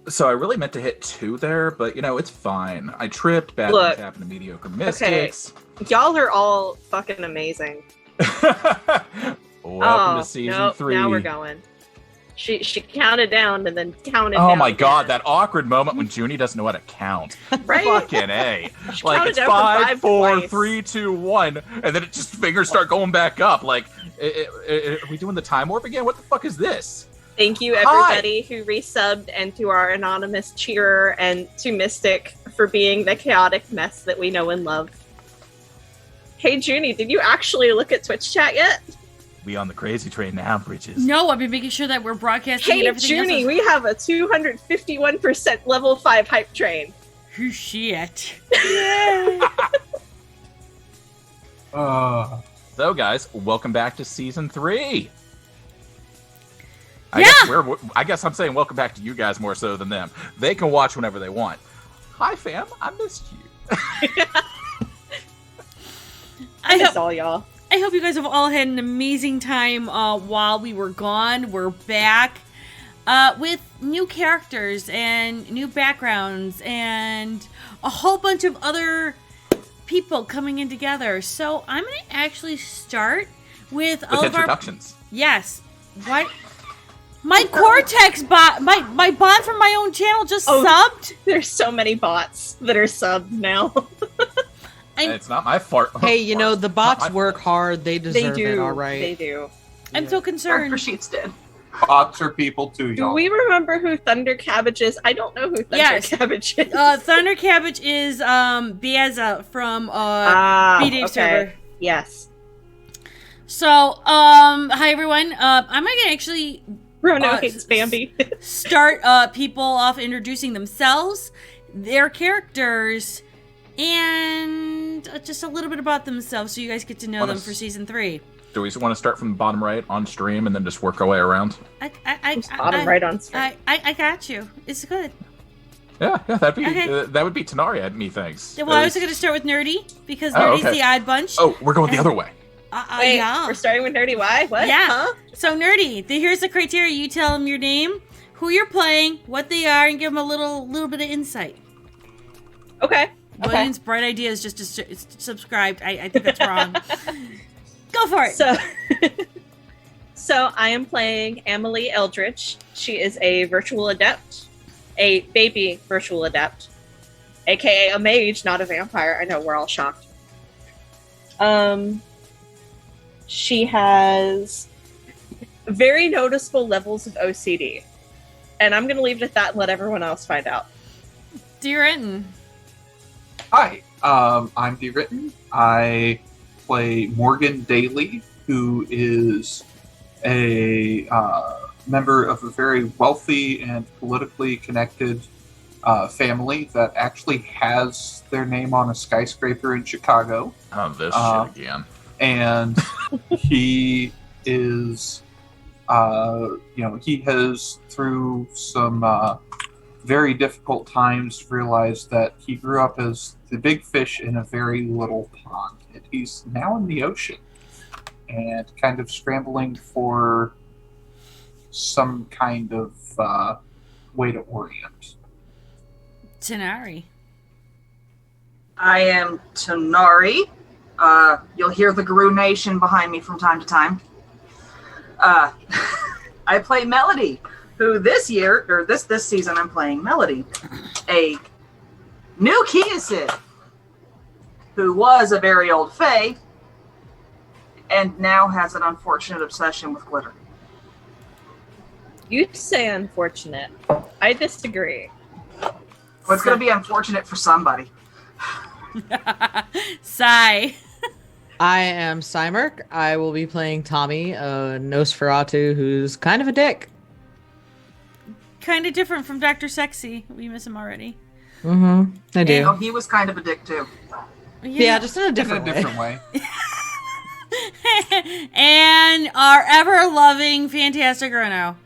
So I really meant to hit 2 there, but it's fine. I tripped. Bad things happen to mediocre mystics. Y'all are all fucking amazing. Welcome to season 3. Now we're going. She counted down and then counted down. Oh my god, again. that awkward moment when Junie doesn't know how to count. Right? Fucking A. She Like, counted it's down 5, from 4, twice. 3, 2, 1, and then it just fingers start going back up. Like, are we doing the time warp again? What the fuck is this? Thank you, everybody who resubbed, and to our anonymous cheerer, and to Mystic for being the chaotic mess that we know and love. Hey, Junie, did you actually look at Twitch chat yet? We on the crazy train now, Bridges. No, I've been making sure that we're broadcasting and Hey, everything Junie, else. we have a 251% level 5 hype train. Oh, shit. So, guys, welcome back to season 3. Yeah. I guess I'm saying welcome back to you guys more so than them. They can watch whenever they want. Hi, fam. I missed you. I miss all y'all. I hope you guys have all had an amazing time while we were gone. We're back with new characters and new backgrounds and a whole bunch of other people coming in together. So I'm going to actually start with all of our... introductions. Yes. What? My Cortex bot, my bot from my own channel just subbed. There's so many bots that are subbed now. It's not my fault. Hey, the bots work hard. They deserve do. it, all right? They do. I'm so concerned. Our sheets did. Bots are people too, Do y'all. we remember who Thunder Cabbage is? I don't know who Thunder Cabbage is. Thunder Cabbage is Bieza from B-Dave server. Yes. So, hi everyone. I'm gonna actually Rono hates Bambi. start people off introducing themselves, their characters, and just a little bit about themselves, so you guys get to know them for season 3. Do we want to start from the bottom right on stream and then just work our way around? Bottom right on stream. I got you. It's good. Yeah, that'd be Okay. that would be Tenaria, methinks. Well, I was going to start with Nerdy because Nerdy's the odd bunch. Oh, we're going the other way. Wait, yeah. we're starting with Nerdy. Why? What? Yeah. Huh? So Nerdy, here's the criteria. You tell them your name, who you're playing, what they are, and give them a little bit of insight. Okay. William's bright idea is just to subscribe. I think that's wrong. Go for it. So I am playing Emily Eldritch. She is a virtual adept, a baby virtual adept, aka a mage, not a vampire. I know we're all shocked. She has very noticeable levels of OCD, and I'm going to leave it at that and let everyone else find out. DeRitten. Hi, I'm DeRitten. I play Morgan Daly, who is a member of a very wealthy and politically connected family that actually has their name on a skyscraper in Chicago. Oh, this shit again. And he is, he has, through some very difficult times, realized that he grew up as the big fish in a very little pond. And he's now in the ocean and kind of scrambling for some kind of way to orient. Tanari. I am Tanari. You'll hear the Guru Nation behind me from time to time. I play Melody, who this season I'm playing Melody, a new Kiasid, who was a very old fae, and now has an unfortunate obsession with glitter. You say unfortunate. I disagree. Well, it's going to be unfortunate for somebody. Sigh. I am Cymerk. I will be playing Tommy, a Nosferatu who's kind of a dick. Kind of different from Dr. Sexy. We miss him already. Mm-hmm. I do. And he was kind of a dick too. Yeah, just in a In a different different way. And our ever-loving, fantastic Rono.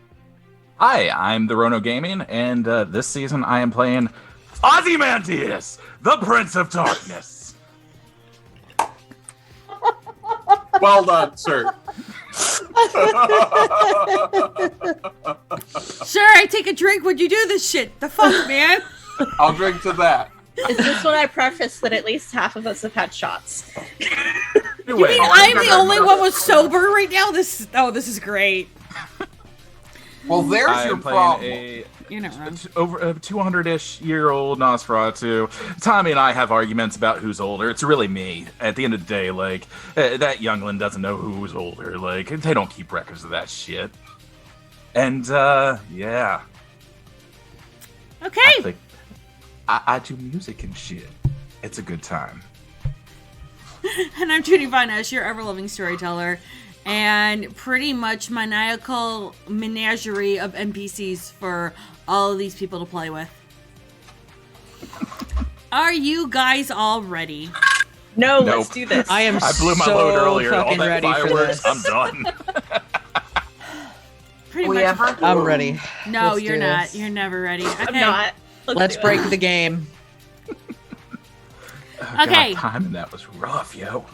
Hi, I'm the Rono Gaming, and this season I am playing Ozymandias, the Prince of Darkness. Well done, sir. Sure, I take a drink when you do this shit. The fuck, man? I'll drink to that. Is this when I preface that at least half of us have had shots? You mean I'm the only one with sober right now? This is great. Well, there's I your am playing problem. You're not wrong. over a 200-ish-year-old Nosferatu. Tommy and I have arguments about who's older. It's really me. At the end of the day, like, that youngling doesn't know who's older. Like, they don't keep records of that shit. And, yeah. Okay. I do music and shit. It's a good time. And I'm Judy Vinesh, your ever-loving storyteller, and pretty much maniacal menagerie of NPCs for all of these people to play with. Are you guys all ready? No, Nope. let's do this. I am I blew my so load earlier. All fucking that ready for fireworks, this. I'm done. Pretty We much. ever? I'm ready. No, Let's you're do not. this. You're never ready. Okay. I'm not. Let's do break it. the game. Okay. God, timing that was rough, yo.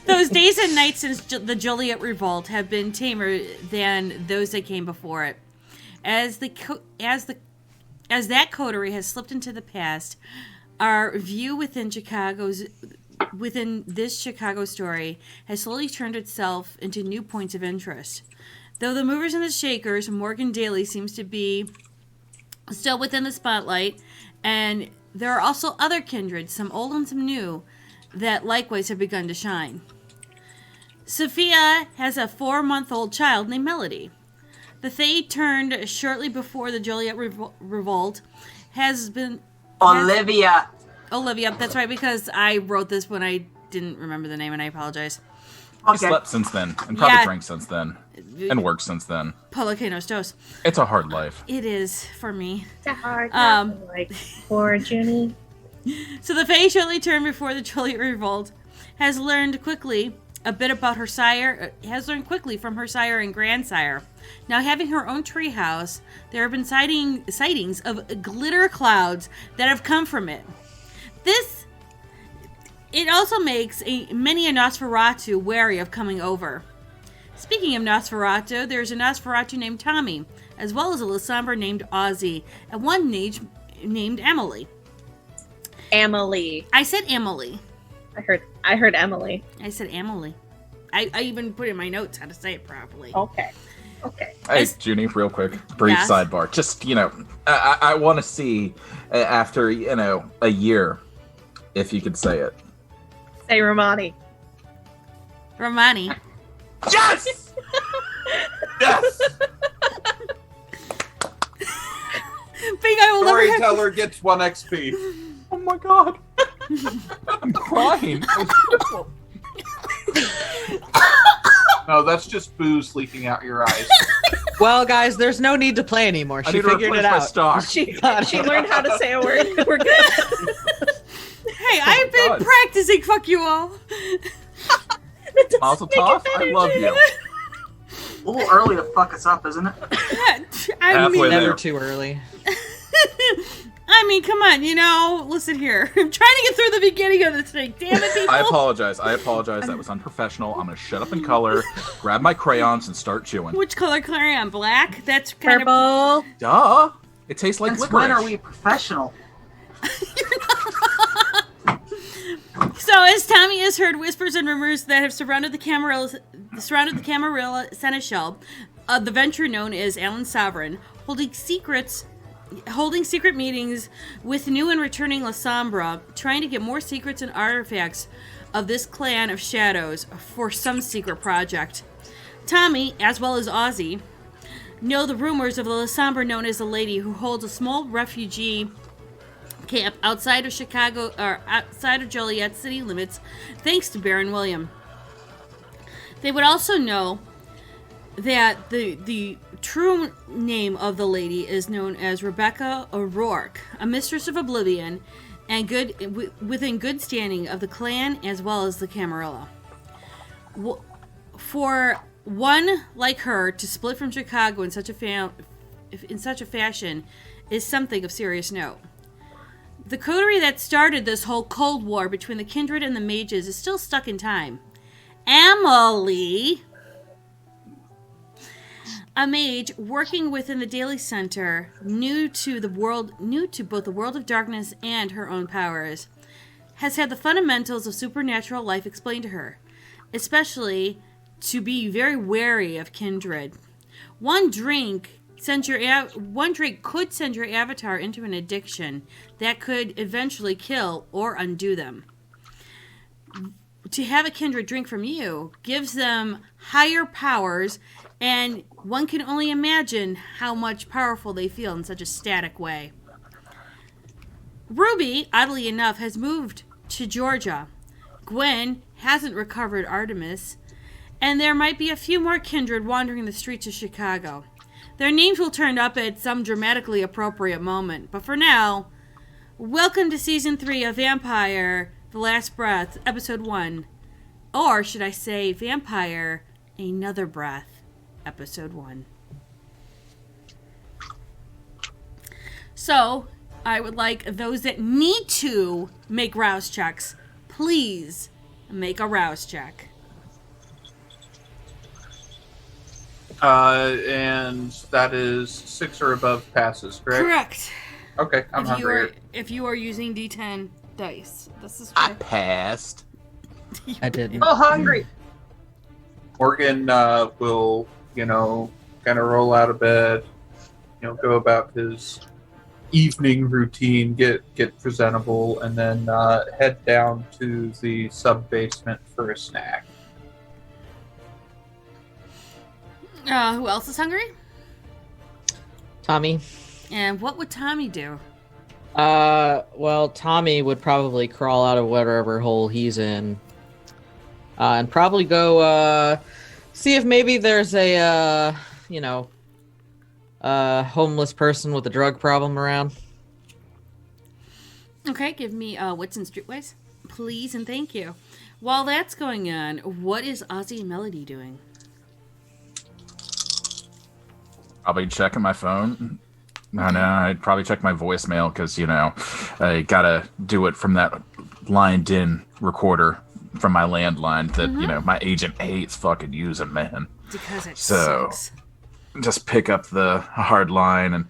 Those days and nights since the Joliet Revolt have been tamer than those that came before it. As that coterie has slipped into the past, our view within this Chicago story has slowly turned itself into new points of interest. Though the movers and the shakers, Morgan Daly seems to be still within the spotlight, and there are also other kindreds, some old and some new, that likewise have begun to shine. Sophia has a 4-month-old child named Melody. The Fae turned shortly before the Joliet Revolt has been... Olivia. Olivia, that's right, because I wrote this when I didn't remember the name, and I apologize. I Okay. slept since then, and probably Yeah. drank since then, and worked since then. Polacanos Dos. It's a hard life. It is for me. It's a hard like poor Junie. So the Fae shortly turned before the Joliet Revolt has learned quickly a bit about her sire, has learned quickly from her sire and grandsire. Now having her own treehouse, there have been sightings of glitter clouds that have come from it. It also makes many a Nosferatu wary of coming over. Speaking of Nosferatu, there's a Nosferatu named Tommy, as well as a Lasombra named Ozzy, and one named Emily. Emily. I said Emily. I heard Emily. I said Emily. I even put in my notes how to say it properly. Okay. Hey, Junie, real quick, brief Yes? sidebar. Just, I want to see, after, a year, if you could say it. Say Romani. Romani. Yes! Yes! Think I will never have Storyteller gets 1 XP. Oh my god. I'm crying. No, that's just booze leaking out your eyes. Well, guys, there's no need to play anymore. I She need to figured replace it my out. stock. She learned how to say a word. We're good. Hey, I've been God. practicing, fuck you all. Mazel tov, I love you. A little early to fuck us up, isn't it? I Halfway mean, there. Never too early. come on, listen here. I'm trying to get through the beginning of this thing. Damn it, people. I apologize. That was unprofessional. I'm gonna shut up and color, grab my crayons, and start chewing. Which color crayon? Black? That's kind of... Purple. Duh! It tastes like Since licorice. when are we professional? So, as Tommy has heard whispers and rumors that have surrounded the Camarilla Seneschal, the venture known as Alan Sovereign, holding secret meetings with new and returning Lasombra, trying to get more secrets and artifacts of this clan of shadows for some secret project. Tommy, as well as Ozzy, know the rumors of the Lasombra known as the Lady, who holds a small refugee camp outside of Chicago, or outside of Joliet city limits, thanks to Baron William. They would also know that the true name of the lady is known as Rebecca O'Rourke, a mistress of Oblivion, and within good standing of the clan as well as the Camarilla. For one like her to split from Chicago in such a fashion is something of serious note. The coterie that started this whole Cold War between the Kindred and the Mages is still stuck in time. Emily A mage working within the Daily Center, new to both the world of darkness and her own powers, has had the fundamentals of supernatural life explained to her, especially to be very wary of kindred. One drink could send your avatar into an addiction that could eventually kill or undo them. To have a kindred drink from you gives them higher powers, and one can only imagine how much powerful they feel in such a static way. Ruby, oddly enough, has moved to Georgia. Gwen hasn't recovered Artemis, and there might be a few more kindred wandering the streets of Chicago. Their names will turn up at some dramatically appropriate moment, but for now, welcome to Season 3 of Vampire: The Last Breath, Episode 1. Or should I say Vampire: Another Breath, Episode 1. So, I would like those that need to make rouse checks, please make a rouse check. And that is 6 or above passes, correct? Correct. Okay, I'm hungry. If you are using D10 dice, this is I passed. I didn't. Oh, hungry. Morgan will, kind of roll out of bed, go about his evening routine, get presentable, and then head down to the sub-basement for a snack. Who else is hungry? Tommy. And what would Tommy do? Well, Tommy would probably crawl out of whatever hole he's in, and probably go see if maybe there's a homeless person with a drug problem around. Okay, give me wits and streetwise, please, and thank you. While that's going on, what is Ozzy and Melody doing? Probably checking my phone. No, I'd probably check my voicemail because, I gotta do it from that lined-in recorder from my landline that, my agent hates fucking using, man. Because it So, sucks. just pick up the hard line and,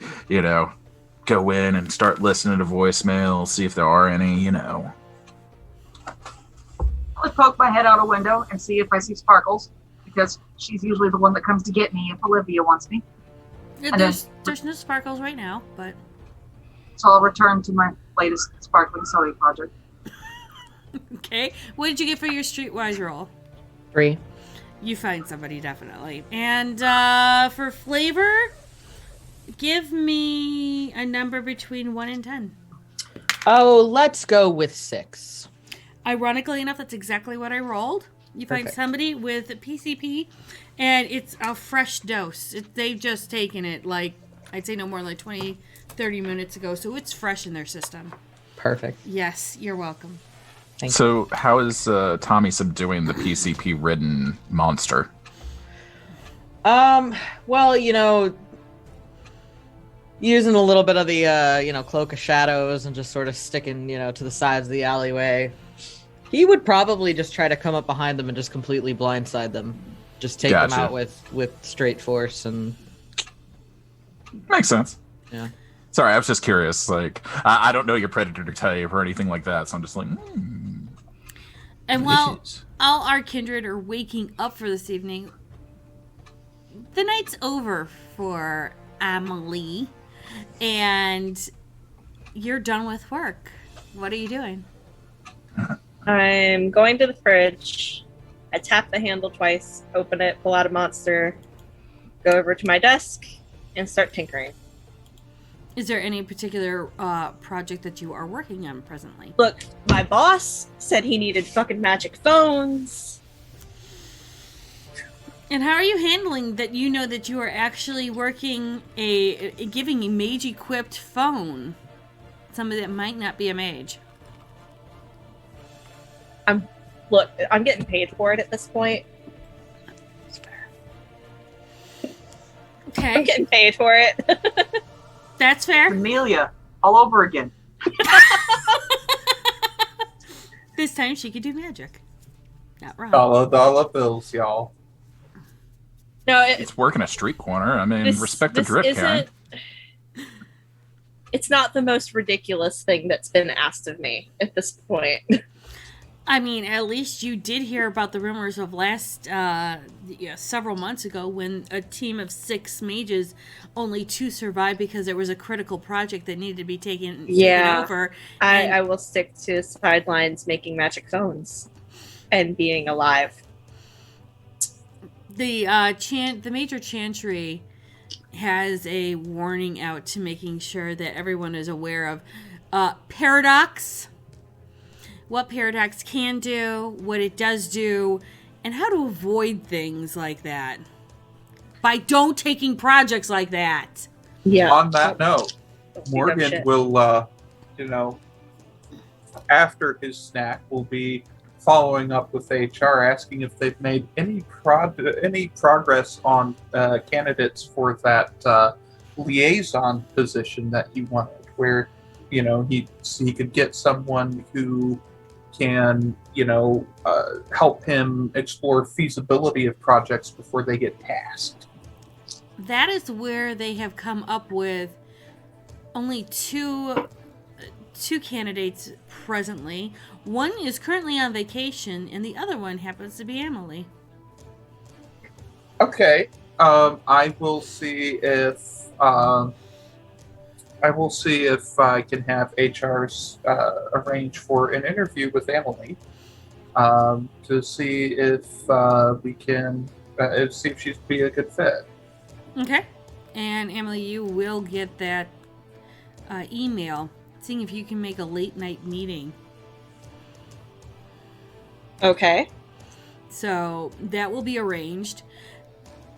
go in and start listening to voicemail, see if there are any, I would poke my head out a window and see if I see Sparkles, because she's usually the one that comes to get me if Olivia wants me. There's no sparkles right now, but... So I'll return to my latest sparkling soda project. Okay. What did you get for your streetwise roll? 3. You find somebody, definitely. And for flavor, give me a number between 1 and 10. Oh, let's go with 6. Ironically enough, that's exactly what I rolled. You find Perfect. somebody with PCP, and it's a fresh dose. They've just taken it, I'd say no more than 20, 30 minutes ago, so it's fresh in their system. Perfect. Yes, you're welcome. Thank So, how is Tommy subduing the PCP-ridden monster? Well, using a little bit of the, cloak of shadows and just sort of sticking, to the sides of the alleyway. He would probably just try to come up behind them and just completely blindside them. Just take them Gotcha. out with straight force and... Makes sense. Yeah. Sorry, I was just curious. I don't know your predator type or anything like that, so I'm just like, And while all our kindred are waking up for this evening, the night's over for Amelie, and you're done with work. What are you doing? I'm going to the fridge. I tap the handle twice, open it, pull out a monster, go over to my desk, and start tinkering. Is there any particular project that you are working on presently? Look, my boss said he needed fucking magic phones. And how are you handling that you know that you are actually working giving a mage-equipped phone? Somebody that might not be a mage. Look, I'm getting paid for it at this point. That's fair. I'm Okay, getting paid for it. that's fair. Amelia, all over again. This time she could do magic. Not wrong. Dollar bills, y'all. No, It's working a street corner. I mean, this, respect the this drip, Karen. it's not the most ridiculous thing that's been asked of me at this point. I mean, at least you did hear about the rumors of several months ago when a team of 6 mages, only 2 survived because there was a critical project that needed to be taken over. I will stick to sidelines making magic phones and being alive. The major chantry has a warning out to making sure that everyone is aware of paradox, what paradox can do, what it does do, and how to avoid things like that by don't taking projects like that. Yeah. On that note, Morgan will, after his snack, will be following up with HR, asking if they've made any progress on candidates for that liaison position that he wanted, where he could get someone who can help him explore feasibility of projects before they get tasked. That is where they have come up with only two candidates presently. One is currently on vacation, and the other one happens to be Emily. Okay, I will see if I can have HR's arrange for an interview with Emily to see if we can see if she'd be a good fit. Okay, and Emily, you will get that email, seeing if you can make a late night meeting. Okay. So that will be arranged.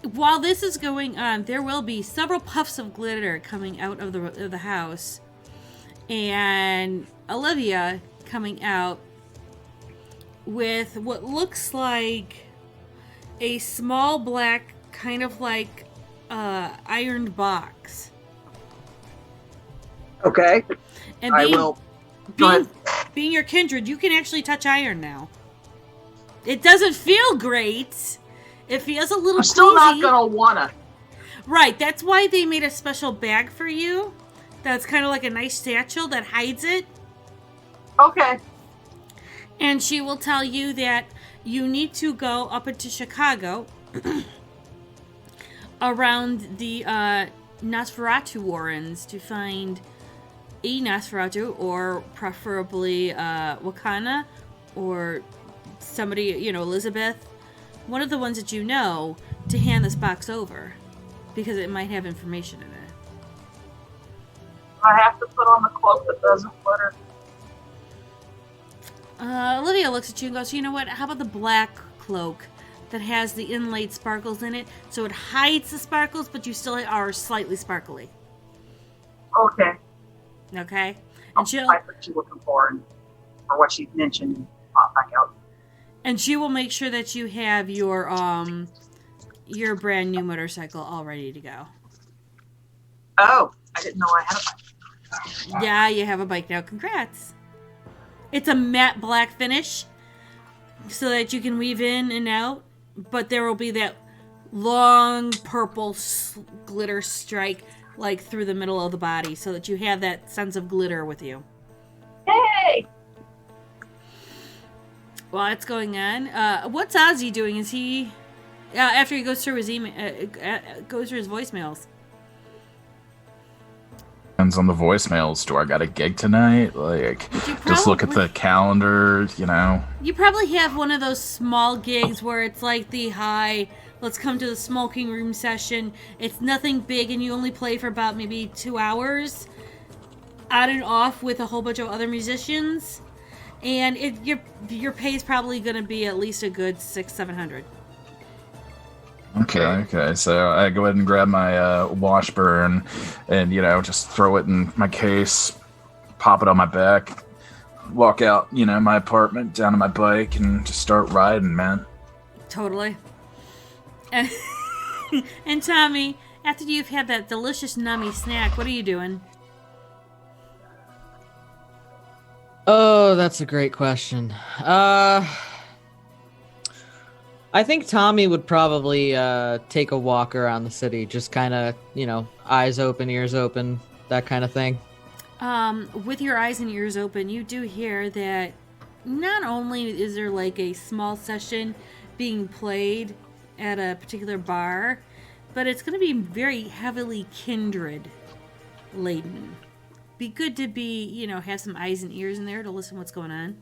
While this is going on, there will be several puffs of glitter coming out of the house, and Olivia coming out with what looks like a small black, kind of like ironed box. Okay. And I will. Go ahead. Being your kindred, you can actually touch iron now. It doesn't feel great. It feels a little I'm still queasy. not gonna wanna. Right, that's why they made a special bag for you. That's kind of like a nice satchel that hides it. Okay. And she will tell you that you need to go up into Chicago around the Nosferatu Warrens to find a Nosferatu, or preferably Wakana, or somebody, Elizabeth, one of the ones that you know, to hand this box over, because it might have information in it. I have to put on the cloak that doesn't glitter. Olivia looks at you and goes, you know what, how about the black cloak that has the inlaid sparkles in it, so it hides the sparkles, but you still are slightly sparkly. Okay. Okay? I'll And she'll type what she's looking for and or what she mentioned and pop back out. And she will make sure that you have your brand new motorcycle all ready to go. Oh, I didn't know I had a bike. Yeah, you have a bike now. Congrats. It's a matte black finish so that you can weave in and out, but there will be that long purple glitter strike like through the middle of the body so that you have that sense of glitter with you. Hey! While that's going on, what's Ozzy doing? Is he after he goes through his goes through his voicemails? Depends on the voicemails. Do I got a gig tonight? Just look at the calendar. You probably have one of those small gigs where it's like the hi, let's come to the smoking room session. It's nothing big, and you only play for about maybe 2 hours, on and off with a whole bunch of other musicians. And your pay is probably going to be at least a good $600-700. Okay. So I go ahead and grab my Washburn and just throw it in my case, pop it on my back, walk out my apartment, down to my bike, and just start riding, man. Totally. And and Tommy, after you've had that delicious nummy snack, what are you doing? Oh, that's a great question. I think Tommy would probably take a walk around the city, just kind of, eyes open, ears open, that kind of thing. With your eyes and ears open, you do hear that not only is there like a small session being played at a particular bar, but it's going to be very heavily kindred laden. Be good to be, have some eyes and ears in there to listen what's going on.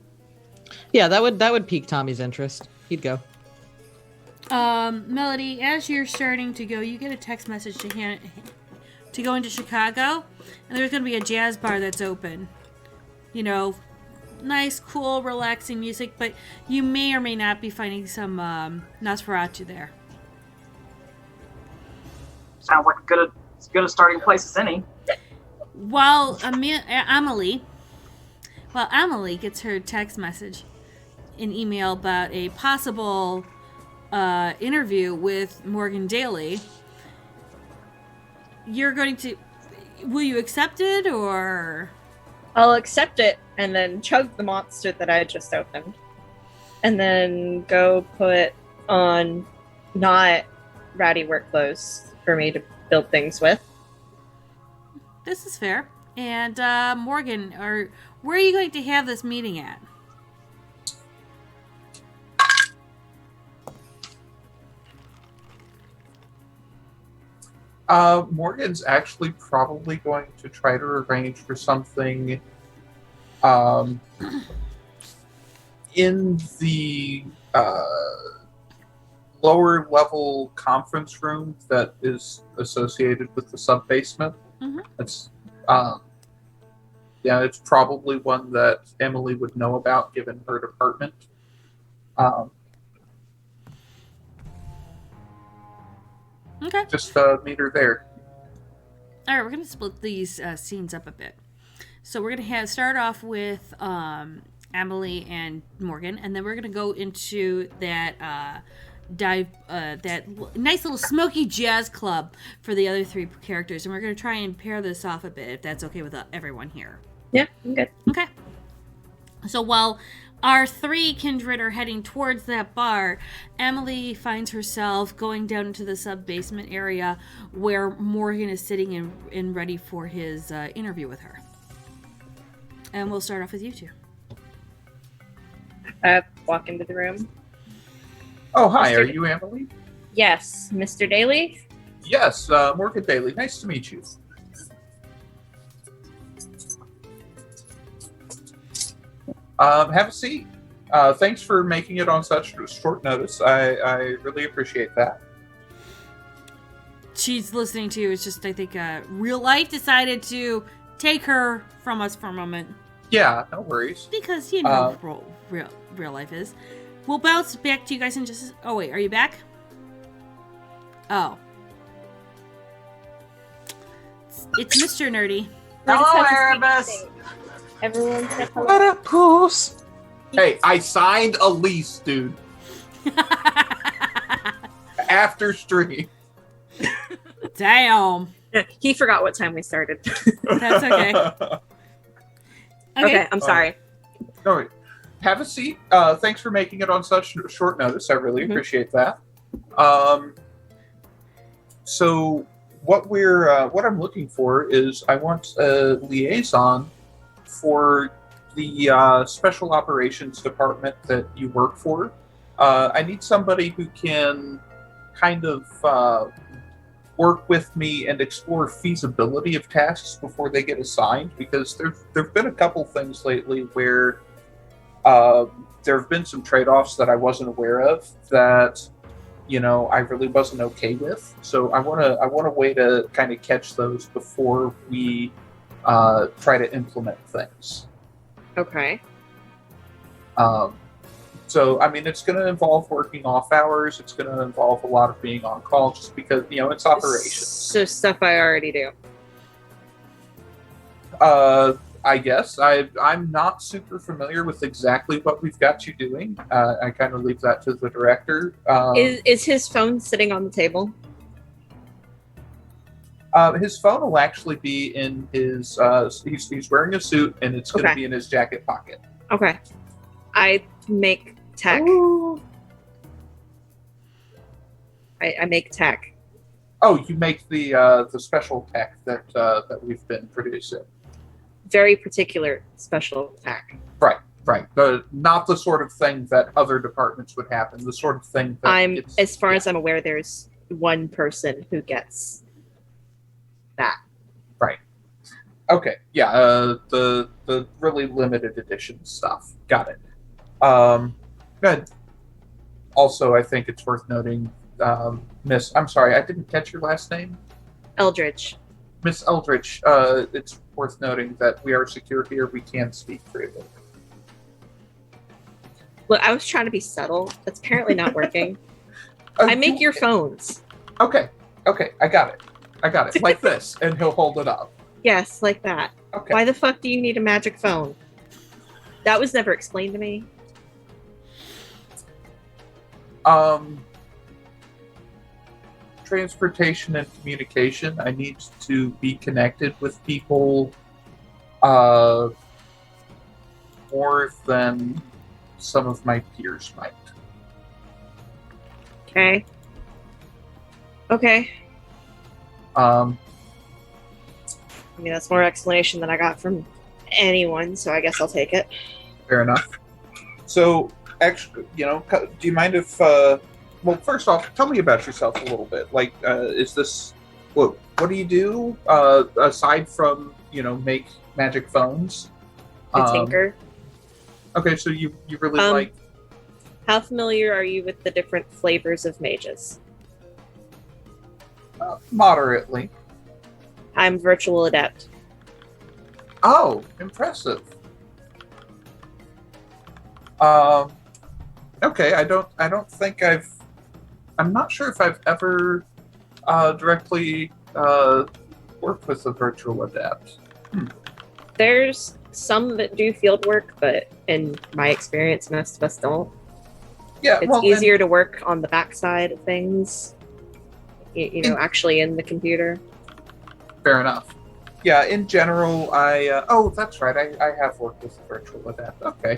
Yeah, that would pique Tommy's interest. He'd go. Melody, as you're starting to go, you get a text message to go into Chicago, and there's going to be a jazz bar that's open. Nice, cool, relaxing music, but you may or may not be finding some Nosferatu there. Sounds like as good a starting place as any. While Emily gets her text message, an email about a possible interview with Morgan Daly, will you accept it, or? I'll accept it and then chug the monster that I just opened. And then go put on not ratty work clothes for me to build things with. This is fair. And Morgan, where are you going to have this meeting at? Morgan's actually probably going to try to arrange for something in the lower level conference room that is associated with the sub basement. Mm-hmm. It's probably one that Emily would know about given her department. Okay. Just meet her there. All right, we're going to split these scenes up a bit. So we're going to start off with Emily and Morgan, and then we're going to go into that that nice little smoky jazz club for the other three characters, and we're going to try and pair this off a bit, if that's okay with everyone here. Yeah, I'm good. Okay. So while our three kindred are heading towards that bar, Emily finds herself going down into the sub-basement area where Morgan is sitting and ready for his interview with her. And we'll start off with you two. Walk into the room. Oh, hi. Are you Emily? Yes, Mr. Daly? Yes, Morgan Daly. Nice to meet you. Have a seat. Thanks for making it on such short notice. I really appreciate that. She's listening to you. It's just, I think, real life decided to take her from us for a moment. Yeah, no worries. Because, real life is. We'll bounce back to you guys in just... Oh, wait. Are you back? Oh. It's Mr. Nerdy. Hello, Erebus. Everyone said hello. What up, Goose? Hey, I signed a lease, dude. After stream. Damn. He forgot what time we started. That's okay. Okay, I'm sorry. All right. Have a seat. Thanks for making it on such short notice. I really appreciate that. So what I'm looking for is I want a liaison for the special operations department that you work for. I need somebody who can kind of work with me and explore feasibility of tasks before they get assigned, because there've been a couple things lately where there have been some trade-offs that I wasn't aware of that I really wasn't okay with. So I want a way to kind of catch those before we try to implement things. Okay. So, I mean, it's going to involve working off hours. It's going to involve a lot of being on call just because, it's operations. So stuff I already do. I guess. I'm not super familiar with exactly what we've got you doing. I kind of leave that to the director. Is his phone sitting on the table? His phone will actually be in his... he's wearing a suit, and it's going to be in his jacket pocket. Okay. I make tech I make tech. Oh, you make the special tech that we've been producing. Very particular special tech. Right. Not the sort of thing that other departments would happen. The sort of thing that as far as I'm aware, there's one person who gets that. Right. Okay. Yeah. The really limited edition stuff. Got it. Good. Also, I think it's worth noting, Miss. I'm sorry, I didn't catch your last name. Eldridge. Miss Eldridge. It's worth noting that we are secure here. We can speak freely. Look, I was trying to be subtle. That's apparently not working. I make your phones. Okay. I got it. Like this, and he'll hold it up. Yes, like that. Okay. Why the fuck do you need a magic phone? That was never explained to me. Transportation and communication. I need to be connected with people more than some of my peers might. Okay. Um, I mean, that's more explanation than I got from anyone, so I guess I'll take it. Fair enough. So, actually, do you mind if, well, first off, tell me about yourself a little bit. Like, is this, what do you do, aside from, make magic phones? I tinker. Okay, so you really like... How familiar are you with the different flavors of mages? Moderately. I'm virtual adept. Oh, impressive. Okay, I don't think I'm not sure if I've ever directly worked with a virtual adept. There's some that do field work, but in my experience, most of us don't. Yeah, it's easier to work on the backside of things, actually in the computer. Fair enough. Yeah, in general, that's right. I have worked with a virtual adept. Okay.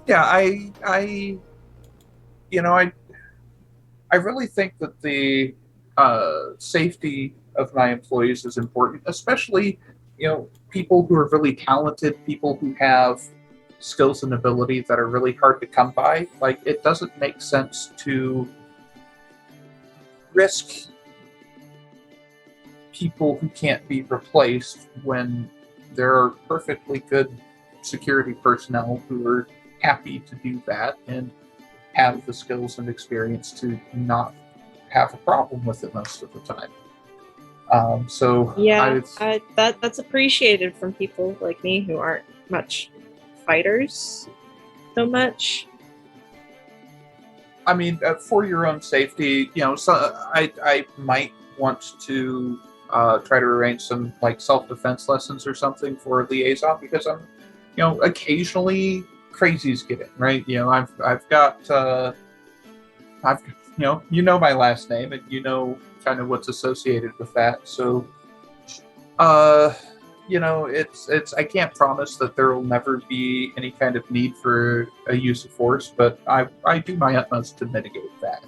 Yeah, I really think that the safety of my employees is important, especially, people who are really talented, people who have skills and ability that are really hard to come by. Like, it doesn't make sense to risk people who can't be replaced when there are perfectly good security personnel who are happy to do that and have the skills and experience to not have a problem with it most of the time. That's appreciated from people like me who aren't much fighters so much. I mean, for your own safety, so I might want to try to arrange some like self-defense lessons or something for liaison, because I'm, occasionally crazies get in, right? I've got my last name, and kind of what's associated with that. So, it's I can't promise that there will never be any kind of need for a use of force, but I do my utmost to mitigate that.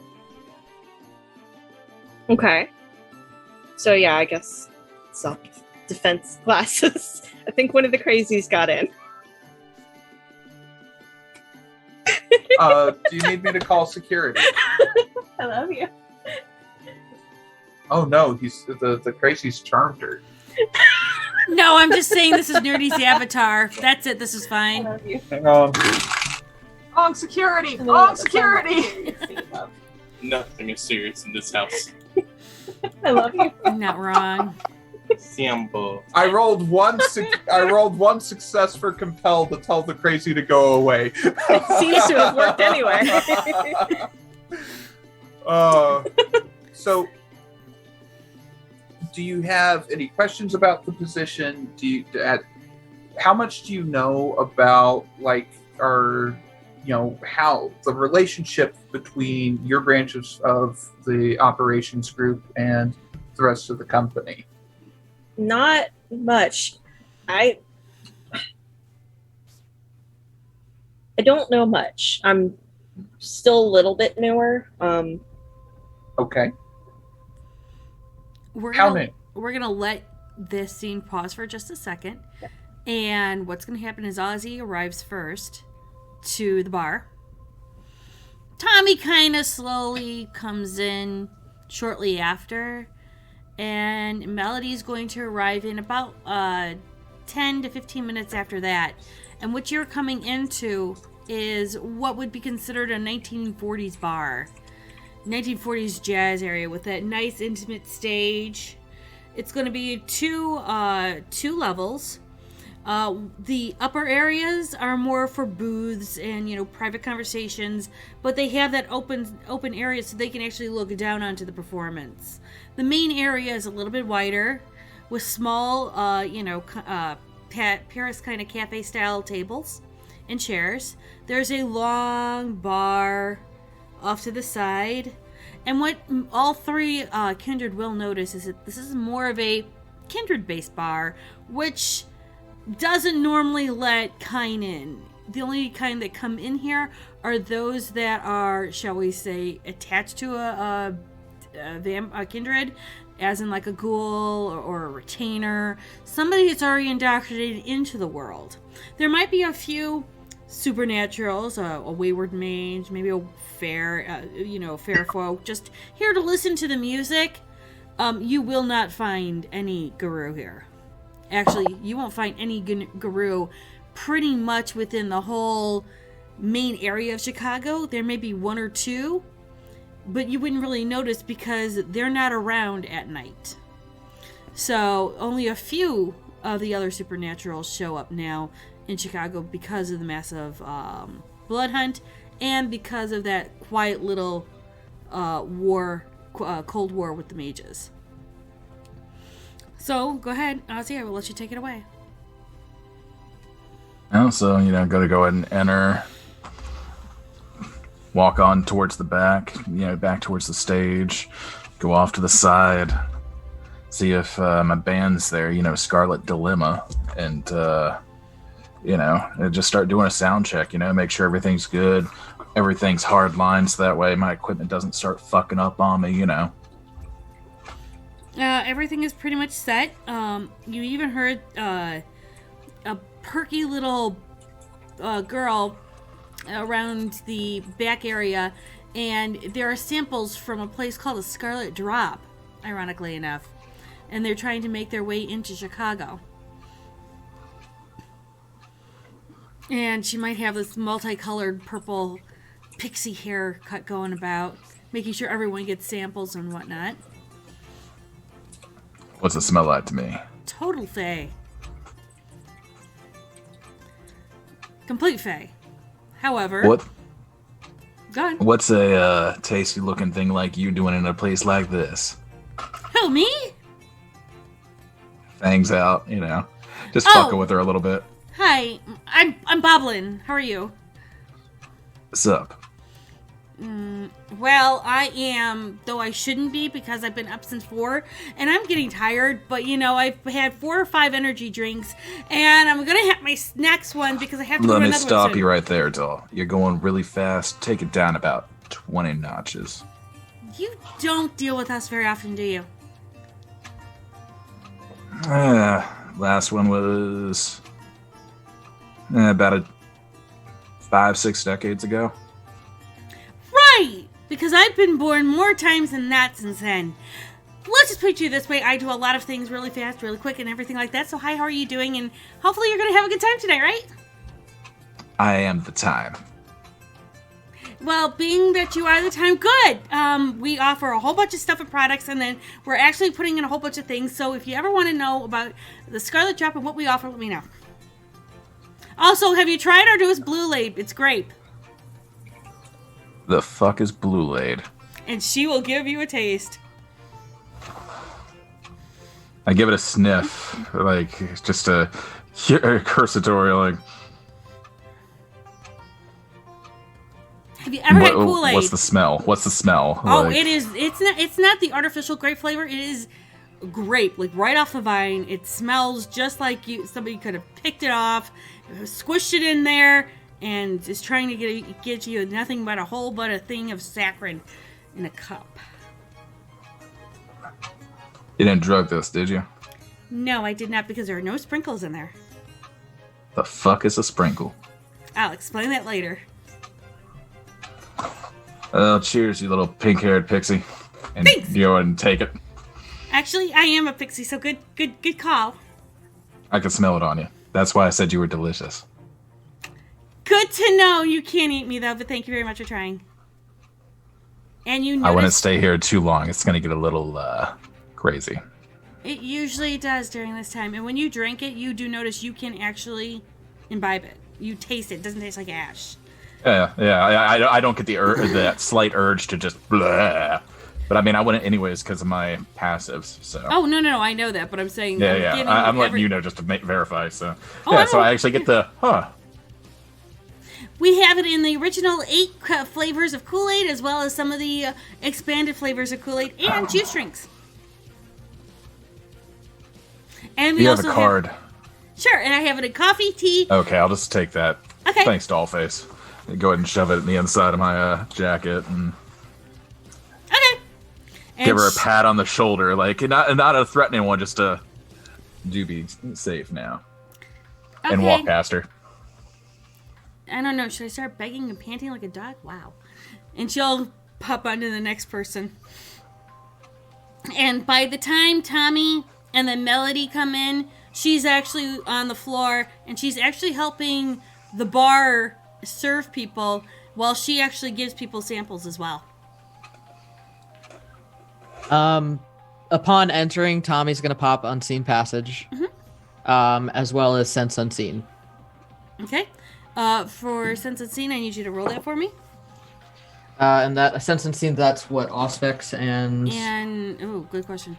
Okay. So yeah, I guess self-defense classes. I think one of the crazies got in. Do you need me to call security? I love you. Oh no, the crazy's charmed her. No, I'm just saying this is Nerdy's avatar. That's it. This is I fine. love you. Hang on. Wrong security! Wrong security! Nothing is serious in this house. I love you. I'm not wrong. Sambo. I rolled one success for compel to tell the crazy to go away. It seems to have worked anyway. So, do you have any questions about the position? How much do you know about how the relationship between your branches of the operations group and the rest of the company? Not much. I don't know much. I'm still a little bit newer. Okay. We're How gonna, many? we're gonna let this scene pause for just a second. And what's gonna happen is Ozzy arrives first to the bar. Tommy kind of slowly comes in shortly after. And Melody's going to arrive in about 10 to 15 minutes after that. And what you're coming into is what would be considered a 1940s bar. 1940s jazz area with that nice intimate stage. It's going to be two levels. The upper areas are more for booths and private conversations, but they have that open area so they can actually look down onto the performance. The main area is a little bit wider, with small, Paris kind of cafe style tables and chairs. There's a long bar off to the side, and what all three Kindred will notice is that this is more of a Kindred based bar, which doesn't normally let kind in. The only kind that come in here are those that are, shall we say, attached to a Kindred, as in like a ghoul or a retainer, somebody that's already indoctrinated into the world. There might be a few supernaturals, a wayward mage, maybe a fair folk, just here to listen to the music. You will not find any guru here. Actually, you won't find any guru pretty much within the whole main area of Chicago. There may be one or two, but you wouldn't really notice because they're not around at night. So only a few of the other supernaturals show up now in Chicago because of the massive blood hunt and because of that quiet little Cold War with the mages. So go ahead, Ozzy, I will let you take it away. So, gotta go ahead and enter. Walk on towards the back, back towards the stage. Go off to the side. See if my band's there, Scarlet Dilemma. And, just start doing a sound check, make sure everything's good. Everything's hard lines, so that way my equipment doesn't start fucking up on me, Everything is pretty much set. You even heard a perky little girl around the back area, and there are samples from a place called the Scarlet Drop, ironically enough, and they're trying to make their way into Chicago. And she might have this multicolored purple pixie haircut going about, making sure everyone gets samples and whatnot. What's it smell like to me? Total fae. Complete fae. However... Go on. What's a tasty looking thing like you doing in a place like this? Who, me? Fangs out, Just fucking with her a little bit. Hi, I'm Boblin. How are you? What's up? Well, I am, though I shouldn't be because I've been up since 4 and I'm getting tired, but I've had 4 or 5 energy drinks and I'm gonna have my next one because I have to go to another one. Let me stop you right there, doll. You're going really fast. Take it down about 20 notches. You don't deal with us very often, do you? Last one was about 5-6 decades ago. Right! Because I've been born more times than that since then. Let's just put you this way. I do a lot of things really fast, really quick, and everything like that. So hi, how are you doing? And hopefully you're going to have a good time tonight, right? I am the time. Well, being that you are the time, good. We offer a whole bunch of stuff and products, and then we're actually putting in a whole bunch of things. So if you ever want to know about the Scarlet Drop and what we offer, let me know. Also, have you tried our newest Blue Labe? It's grape. The fuck is Blue Laid? And she will give you a taste. I give it a sniff, just a cursatory, Have you ever had Kool-Aid? What's the smell? Oh, it's not the artificial grape flavor. It is grape, right off the vine. It smells just like somebody could have picked it off, squished it in there, and is trying to get you nothing but a whole but a thing of saccharin in a cup. You didn't drug this, did you? No, I did not, because there are no sprinkles in there. The fuck is a sprinkle? I'll explain that later. Oh, cheers, you little pink-haired pixie. And Thanks. you go ahead and take it. Actually, I am a pixie, so good call. I can smell it on you. That's why I said you were delicious. Good to know. You can't eat me, though, but thank you very much for trying. And you I wouldn't notice stay here too long. It's gonna get a little, crazy. it usually does during this time. And when you drink it, you do notice you can actually imbibe it. You taste it. It doesn't taste like ash. Yeah. I don't get that slight urge to just blah. But I mean, I wouldn't anyways because of my passives. So. Oh, no, I know that, but I'm saying... Yeah. I'm letting you know just to verify. So. Oh, yeah. So I actually get the We have it in the original 8 flavors of Kool-Aid, as well as some of the expanded flavors of Kool-Aid and juice drinks. And we You have also a card. Sure, and I have it in coffee, tea. Okay, I'll just take that. Okay. Thanks, Dollface. Go ahead and shove it in the inside of my jacket and Okay. And give her a pat on the shoulder, like not a threatening one, just to do be safe now, and walk past her. I don't know. Should I start begging and panting like a dog? Wow. And she'll pop onto the next person. And by the time Tommy and then Melody come in, she's actually on the floor, and she's actually helping the bar serve people while she actually gives people samples as well. Upon entering, Tommy's gonna pop Unseen Passage, as well as Sense Unseen. Okay. For Sense Unseen, I need you to roll that for me. And that Sense Unseen, that's what Auspex and Good question.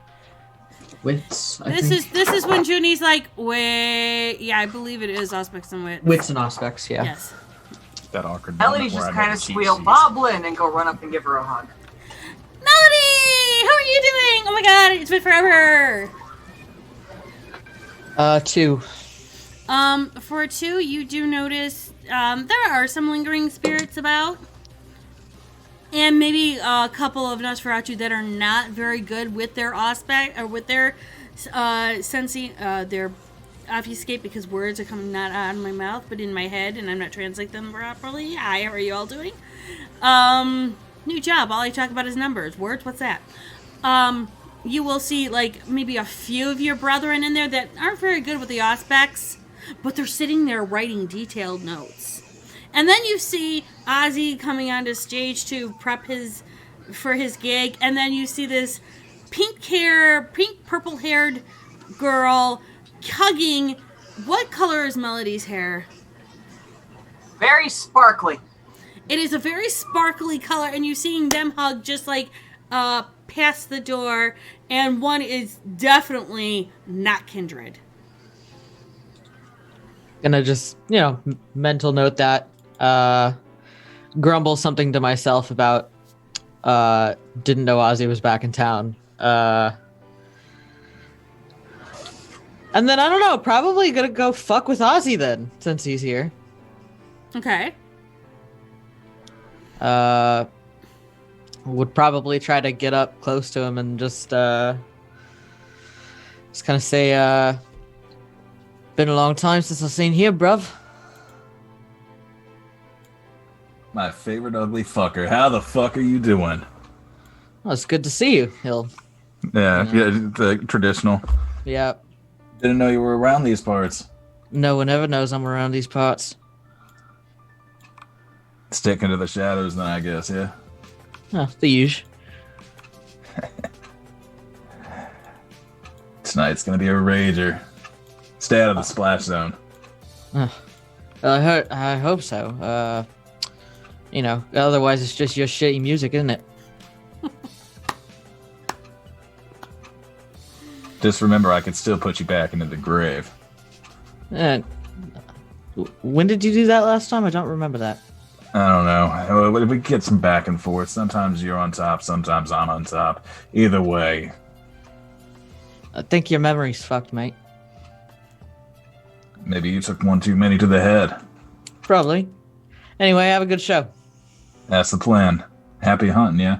Wits. This is when Junie's like, wait, yeah, I believe it is Auspex and Wit. Wits and Auspex, yeah. Yes. That awkward. Melody's just kind of squeal Boblin and go run up and give her a hug. Melody, how are you doing? Oh my god, it's been forever. 2. For 2, you do notice there are some lingering spirits about. And maybe a couple of Nosferatu that are not very good with their aspect or with their sensing, their obfuscate, because words are coming not out of my mouth but in my head, and I'm not translating them properly. Hi, how are you all doing? New job. All I talk about is numbers. Words, what's that? You will see like maybe a few of your brethren in there that aren't very good with the aspects, but they're sitting there writing detailed notes. And then you see Ozzy coming onto stage to prep for his gig, and then you see this pink purple-haired girl hugging. What color is Melody's hair? Very sparkly. It is a very sparkly color, and you're seeing them hug just like past the door, and one is definitely not kindred. Gonna just, mental note that. Grumble something to myself about didn't know Ozzy was back in town. And then I don't know, probably gonna go fuck with Ozzy then, since he's here. Okay. Would probably try to get up close to him and just kind of say, been a long time since I've seen you, bruv. My favorite ugly fucker. How the fuck are you doing? Well, it's good to see you, Hill. Yeah, the traditional. Yeah. Didn't know you were around these parts. No one ever knows I'm around these parts. Sticking to the shadows then, I guess, yeah? Oh, the usual. Tonight's gonna be a rager. Stay out of the splash zone. I hope so. Otherwise it's just your shitty music, isn't it? Just remember, I can still put you back into the grave. When did you do that last time? I don't remember that. I don't know. We get some back and forth. Sometimes you're on top, sometimes I'm on top. Either way. I think your memory's fucked, mate. Maybe you took one too many to the head. Probably. Anyway, have a good show. That's the plan. Happy hunting, yeah.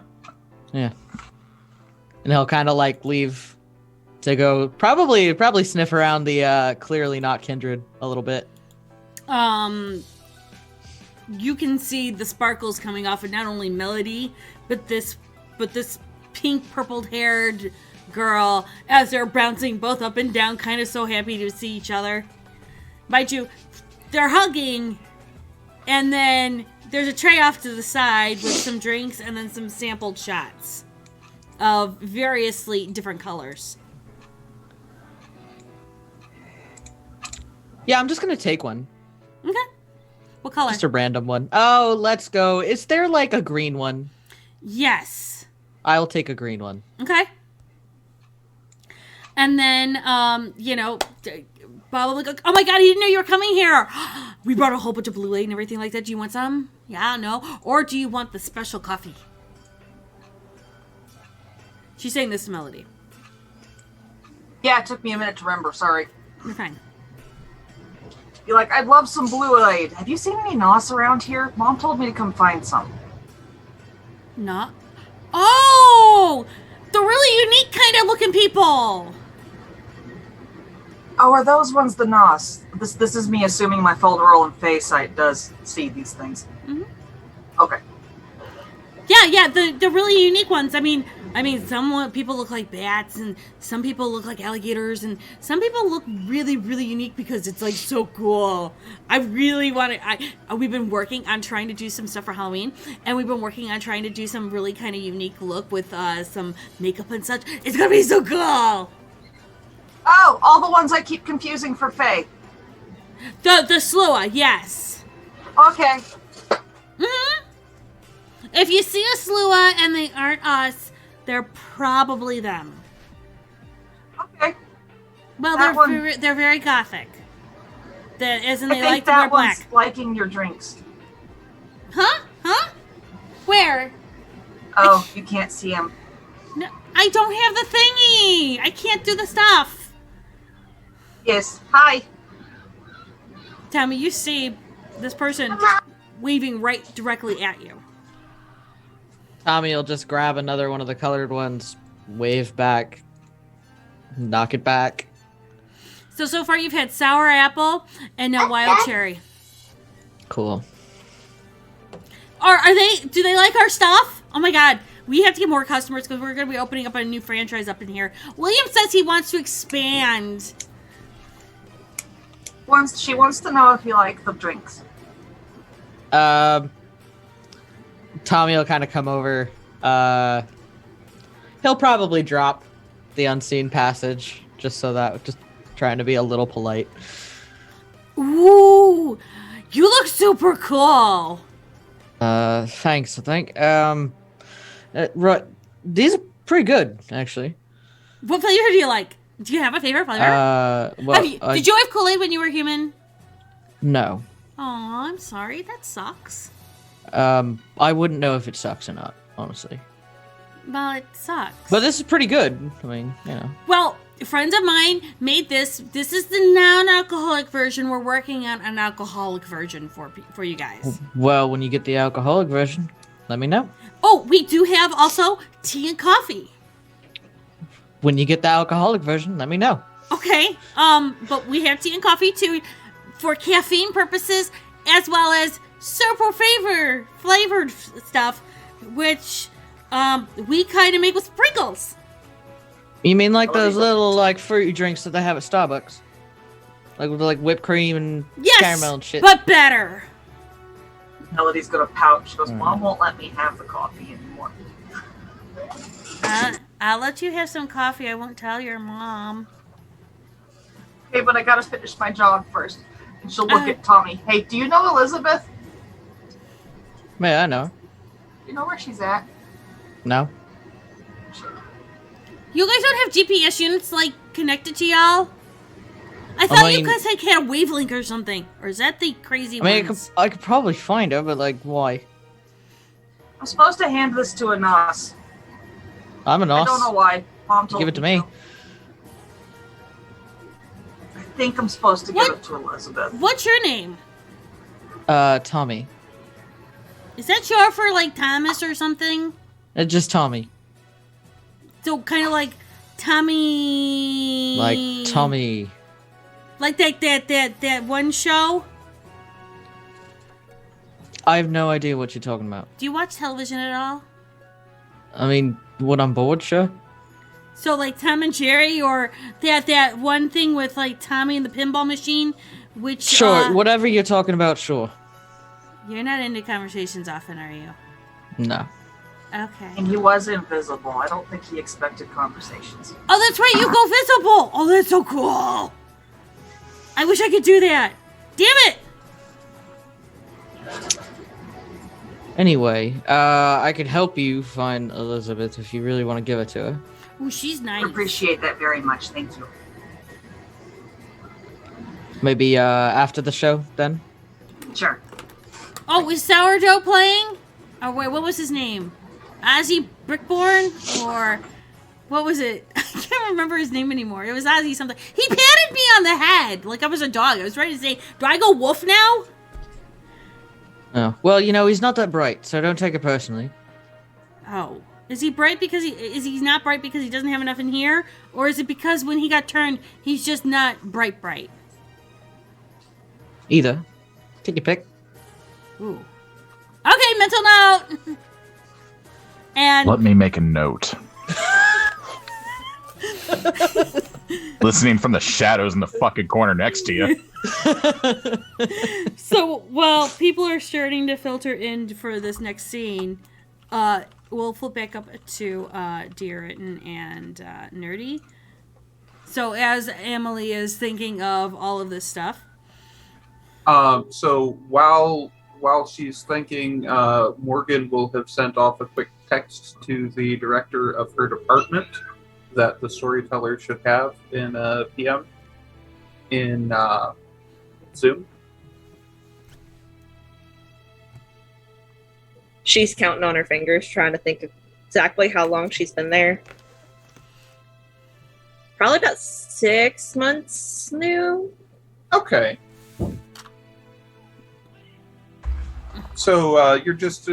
Yeah. And he'll kind of like leave to go probably sniff around the clearly not kindred a little bit. You can see the sparkles coming off of not only Melody, but this pink purpled haired girl as they're bouncing both up and down, kind of so happy to see each other. Mind you, they're hugging, and then there's a tray off to the side with some drinks and then some sampled shots of variously different colors. Yeah, I'm just gonna take one. Okay. What color? Just a random one. Oh, let's go. Is there like a green one? Yes. I'll take a green one. Okay. And then, Bob will be like, oh my god, I didn't know you were coming here. We brought a whole bunch of Blue Light and everything like that. Do you want some? Yeah, no. Or do you want the special coffee? She's saying this to Melody. Yeah, it took me a minute to remember. Sorry. You're fine. You're like, I'd love some Blue Aid. Have you seen any NOS around here? Mom told me to come find some. Not. Oh! The really unique kind of looking people! Oh, are those ones the NOS? This is me assuming my Folderol and Fae site does see these things. Mm-hmm. Okay. Yeah, the really unique ones. I mean, some people look like bats, and some people look like alligators, and some people look really, really unique because it's like so cool. I really want to. We've been working on trying to do some stuff for Halloween, and we've been working on trying to do some really kind of unique look with some makeup and such. It's gonna be so cool. Oh, all the ones I keep confusing for Fae. The Slua, yes. Okay. Mm-hmm. If you see a Slua and they aren't us, they're probably them. Okay. Well, they're very gothic. They like to wear black. One's liking your drinks. Huh? Where? Oh, you can't see him. No, I don't have the thingy. I can't do the stuff. Yes. Hi. Tommy, you see this person waving right directly at you. Tommy will just grab another one of the colored ones, wave back, knock it back. So far you've had sour apple and now wild cherry. Cool. Do they like our stuff? Oh my god, we have to get more customers because we're going to be opening up a new franchise up in here. William says he wants to expand. She wants to know if you like the drinks. Tommy will kind of come over. He'll probably drop the unseen passage just trying to be a little polite. Ooh, you look super cool. Thanks. I think. These are pretty good, actually. What flavor do you like? Do you have a favorite flavor? Did you have Kool-Aid when you were human? No. Aw, I'm sorry. That sucks. I wouldn't know if it sucks or not, honestly. Well, it sucks. But this is pretty good. I mean, you know. Well, friends of mine made this. This is the non-alcoholic version. We're working on an alcoholic version for you guys. Well, when you get the alcoholic version, let me know. Oh, we do have also tea and coffee. When you get the alcoholic version, let me know. Okay. But we have tea and coffee too for caffeine purposes as well as super flavored stuff, which we kind of make with sprinkles. You mean like those little like fruity drinks that they have at Starbucks? Like with like whipped cream and caramel and shit. But better. Melody's got a pouch. She goes, Mom won't let me have the coffee anymore. I'll let you have some coffee. I won't tell your mom. Okay, but I gotta finish my job first. And she'll look at Tommy. Hey, do you know Elizabeth? Man, I know. Do you know where she's at? No. You guys don't have GPS units like connected to y'all? I thought you guys had a wavelength or something. Or is that the crazy ones? I could probably find her, but like, why? I'm supposed to hand this to a NOS. I'm a NOS. I don't know why. Mom told me. Give it to me. I think I'm supposed to give it to Elizabeth. What's your name? Tommy. Is that short for like Thomas or something? Just Tommy. So kind of like Tommy. Like Tommy. Like that one show. I have no idea what you're talking about. Do you watch television at all? I mean, when I'm bored, sure. So like Tom and Jerry, or that one thing with like Tommy and the pinball machine, which Sure, whatever you're talking about, sure. You're not into conversations often, are you? No. Okay. And he was invisible. I don't think he expected conversations. Oh, that's right, you go visible! Oh, that's so cool! I wish I could do that. Damn it! Anyway, I could help you find Elizabeth if you really want to give it to her. Oh, she's nice. Appreciate that very much. Thank you. Maybe after the show, then? Sure. Oh, is Sourdough playing? Oh, wait, what was his name? Ozzy Brickborn? Or what was it? I can't remember his name anymore. It was Ozzy something. He patted me on the head like I was a dog. I was ready to say, do I go woof now? Oh, well, you know, he's not that bright, so don't take it personally. Oh. Is he bright because he's not bright because he doesn't have enough in here? Or is it because when he got turned, he's just not bright? Either. Take your pick. Ooh. Okay, mental note! And Let me make a note. Listening from the shadows in the fucking corner next to you. So, while people are starting to filter in for this next scene, we'll flip back up to Deeritten and Nerdy. So, as Emily is thinking of all of this stuff. So while she's thinking, Morgan will have sent off a quick text to the director of her department that the storyteller should have in PM in Zoom. She's counting on her fingers, trying to think of exactly how long she's been there. Probably about 6 months new. Okay. So you're just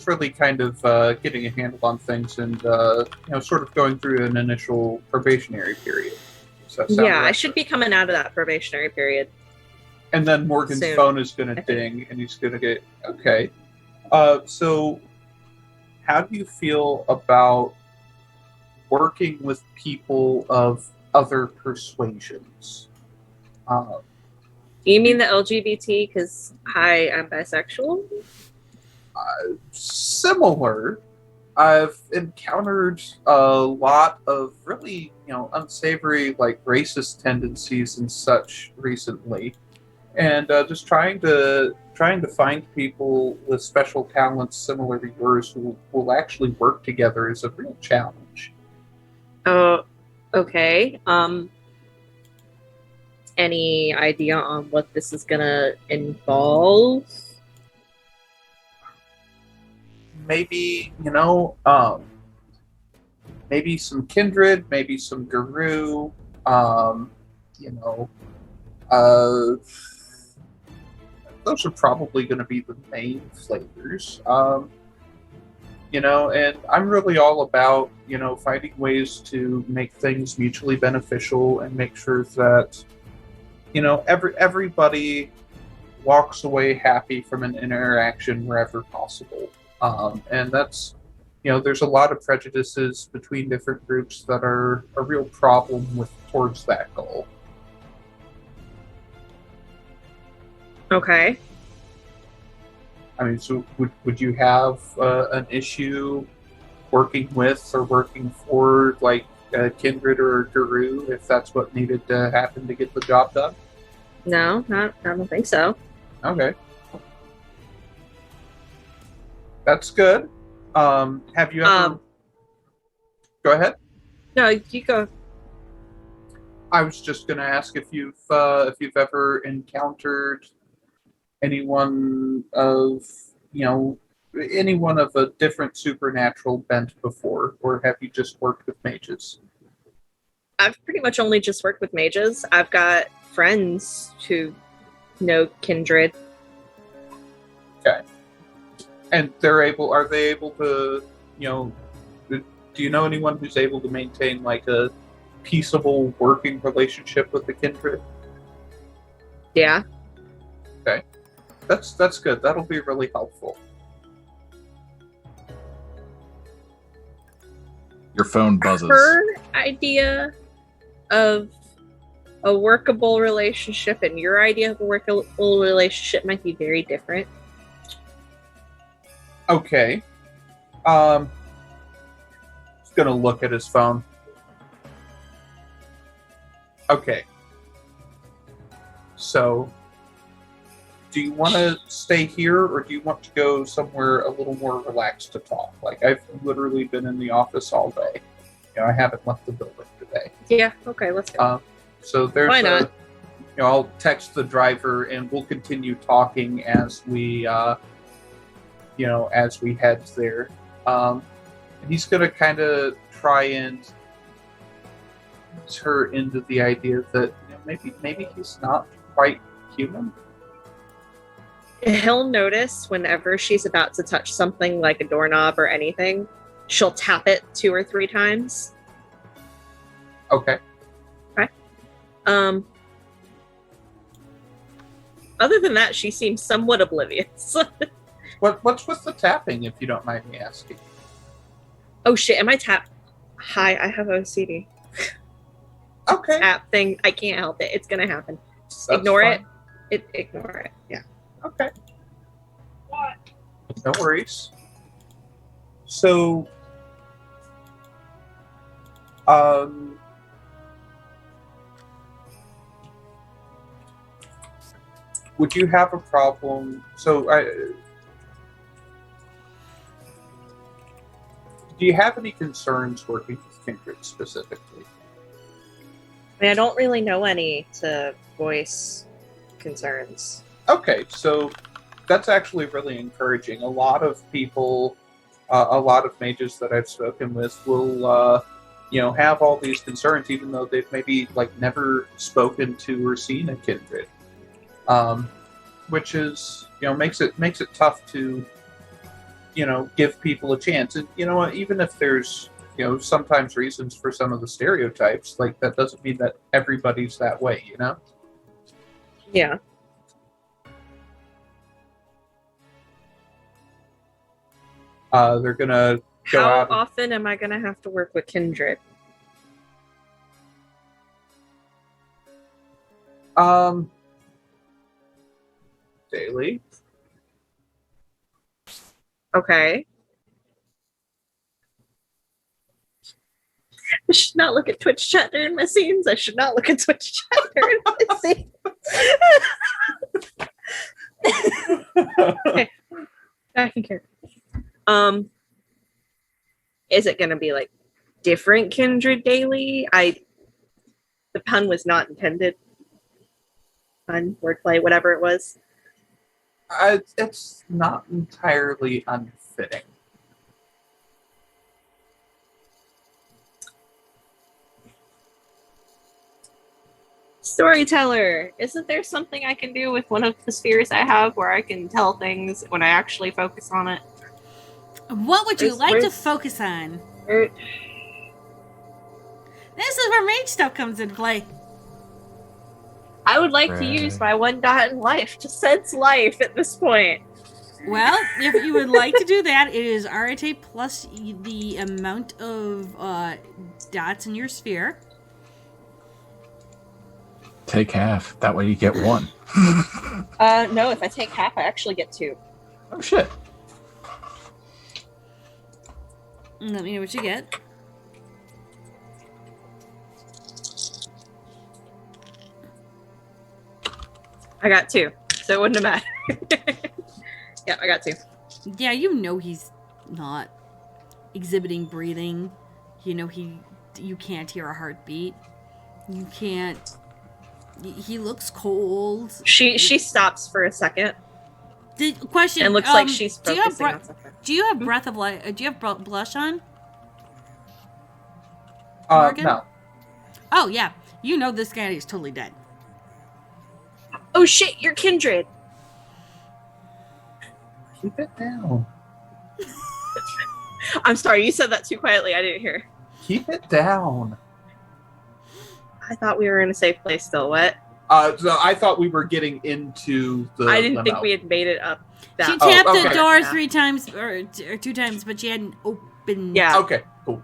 really kind of getting a handle on things and sort of going through an initial probationary period. Does that sound Yeah, right? I should be coming out of that probationary period. And then Morgan's soon, phone is going I to think. ding, and he's going to get okay. So how do you feel about working with people of other persuasions? You mean the LGBT? Because hi, I'm bisexual. Similar. I've encountered a lot of really, unsavory, like racist tendencies and such recently, and just trying to find people with special talents similar to yours who will actually work together is a real challenge. Oh, okay. Any idea on what this is gonna involve? Maybe, maybe some kindred, maybe some guru, those are probably going to be the main flavors. And I'm really all about, finding ways to make things mutually beneficial and make sure that, everybody walks away happy from an interaction wherever possible. And that's, there's a lot of prejudices between different groups that are a real problem towards that goal. Okay. I mean, so would you have an issue working with or working for, like, a kindred or a guru if that's what needed to happen to get the job done? No, I don't think so. Okay. That's good. Have you ever... Go ahead. No, you go. I was just going to ask if you've ever encountered anyone of a different supernatural bent before, or have you just worked with mages? I've pretty much only just worked with mages. I've got friends who know kindred. Okay. And are they able to, do you know anyone who's able to maintain like a peaceable working relationship with the kindred? Yeah. Okay. That's good. That'll be really helpful. Your phone buzzes. Her idea of a workable relationship and your idea of a workable relationship might be very different. Okay. He's gonna look at his phone. Okay. So, do you want to stay here, or do you want to go somewhere a little more relaxed to talk? Like, I've literally been in the office all day. I haven't left the building today. Yeah, okay, let's go. So there's Why not? I'll text the driver, and we'll continue talking as we, as we head there. And he's gonna kind of try and ease her into the idea that maybe he's not quite human. He'll notice whenever she's about to touch something like a doorknob or anything, she'll tap it 2 or 3 times. Okay. Other than that, she seems somewhat oblivious. What's with the tapping, if you don't mind me asking? Oh shit, am I Hi, I have OCD. Okay. Tap thing, I can't help it. It's gonna happen. Just That's ignore fine. it. Ignore it. Yeah. Okay. No worries. So, would you have a problem? So, do you have any concerns working with Kindred specifically? I mean, I don't really know any to voice concerns. Okay, so that's actually really encouraging. A lot of people, a lot of mages that I've spoken with will, have all these concerns, even though they've maybe never spoken to or seen a kindred, which is makes it tough to give people a chance. And even if there's sometimes reasons for some of the stereotypes, that doesn't mean that everybody's that way. Yeah. They're gonna go How out. often am I gonna have to work with Kindred? Daily. Okay. I should not look at Twitch chat during my scenes. I should not look at Twitch chat during my scenes. Okay. Back in character. Is it gonna be different Kindred daily? The pun was not intended. Pun, wordplay, whatever it was. It's not entirely unfitting. Storyteller, isn't there something I can do with one of the spheres I have where I can tell things when I actually focus on it? What would you like to where's- focus on? Where- This is where mage stuff comes into play. I would like to Right. use my 1 dot in life to sense life at this point. Well, if you would like to do that, it is RTA plus the amount of dots in your sphere. Take half. That way you get 1. No, if I take half, I actually get 2. Oh shit. Let me know what you get. I got 2, so it wouldn't have mattered. Yeah, I got 2. Yeah, he's not exhibiting breathing. You can't hear a heartbeat. You can't. He looks cold. She stops for a second Question. and looks like she's do you have focusing on something. Do you have breath of life? Do you have blush on? Morgan? No. Oh yeah, this guy is totally dead. Oh shit, you're Kindred. Keep it down. I'm sorry, you said that too quietly. I didn't hear. Keep it down. I thought we were in a safe place still. What? So I thought we were getting into the. I didn't think mouth. we had made it up. She That tapped the okay. door Yeah. 3 times or 2 times, but she hadn't opened. Yeah. Okay, cool.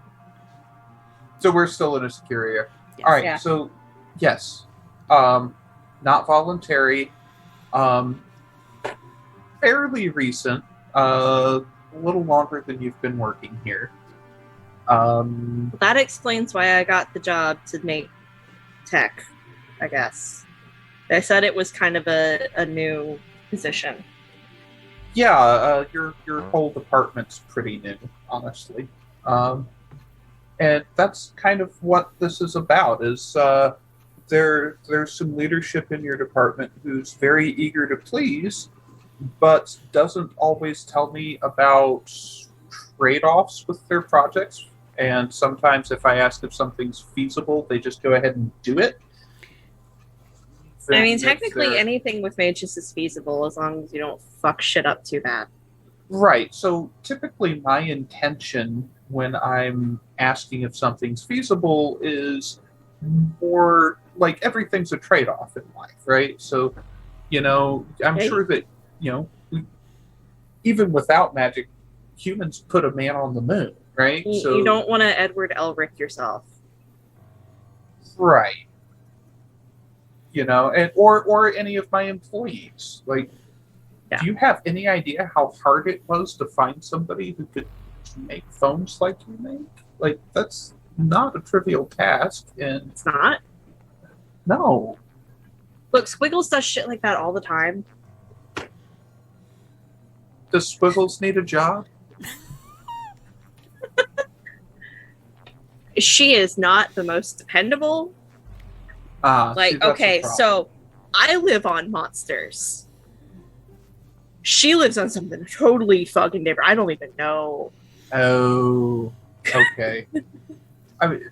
So we're still in a secure area. All right. Yeah. So yes, not voluntary. Fairly recent. A little longer than you've been working here. That explains why I got the job to make tech, I guess. They said it was kind of a new position. Yeah, your whole department's pretty new, honestly. And that's kind of what this is about. Is there's some leadership in your department who's very eager to please, but doesn't always tell me about trade-offs with their projects. And sometimes if I ask if something's feasible, they just go ahead and do it. I mean, Then technically they're- anything with mages is feasible as long as you don't fuck shit up too bad. Right. So typically my intention when I'm asking if something's feasible is more like everything's a trade-off in life, right? So, I'm Yeah. sure that, even without magic, humans put a man on the moon, right? You don't want to Edward Elric yourself. Right. And or any of my employees. Like, Yeah. do you have any idea how hard it was to find somebody who could make phones like you make? Like, that's not a trivial task. And It's not. no, Look, Squiggles does shit like that all the time. does Squiggles need a job? She is not the most dependable. See, that's the Okay, problem. so I live on monsters. She lives on something totally fucking different. I don't even know. Oh, okay. I mean,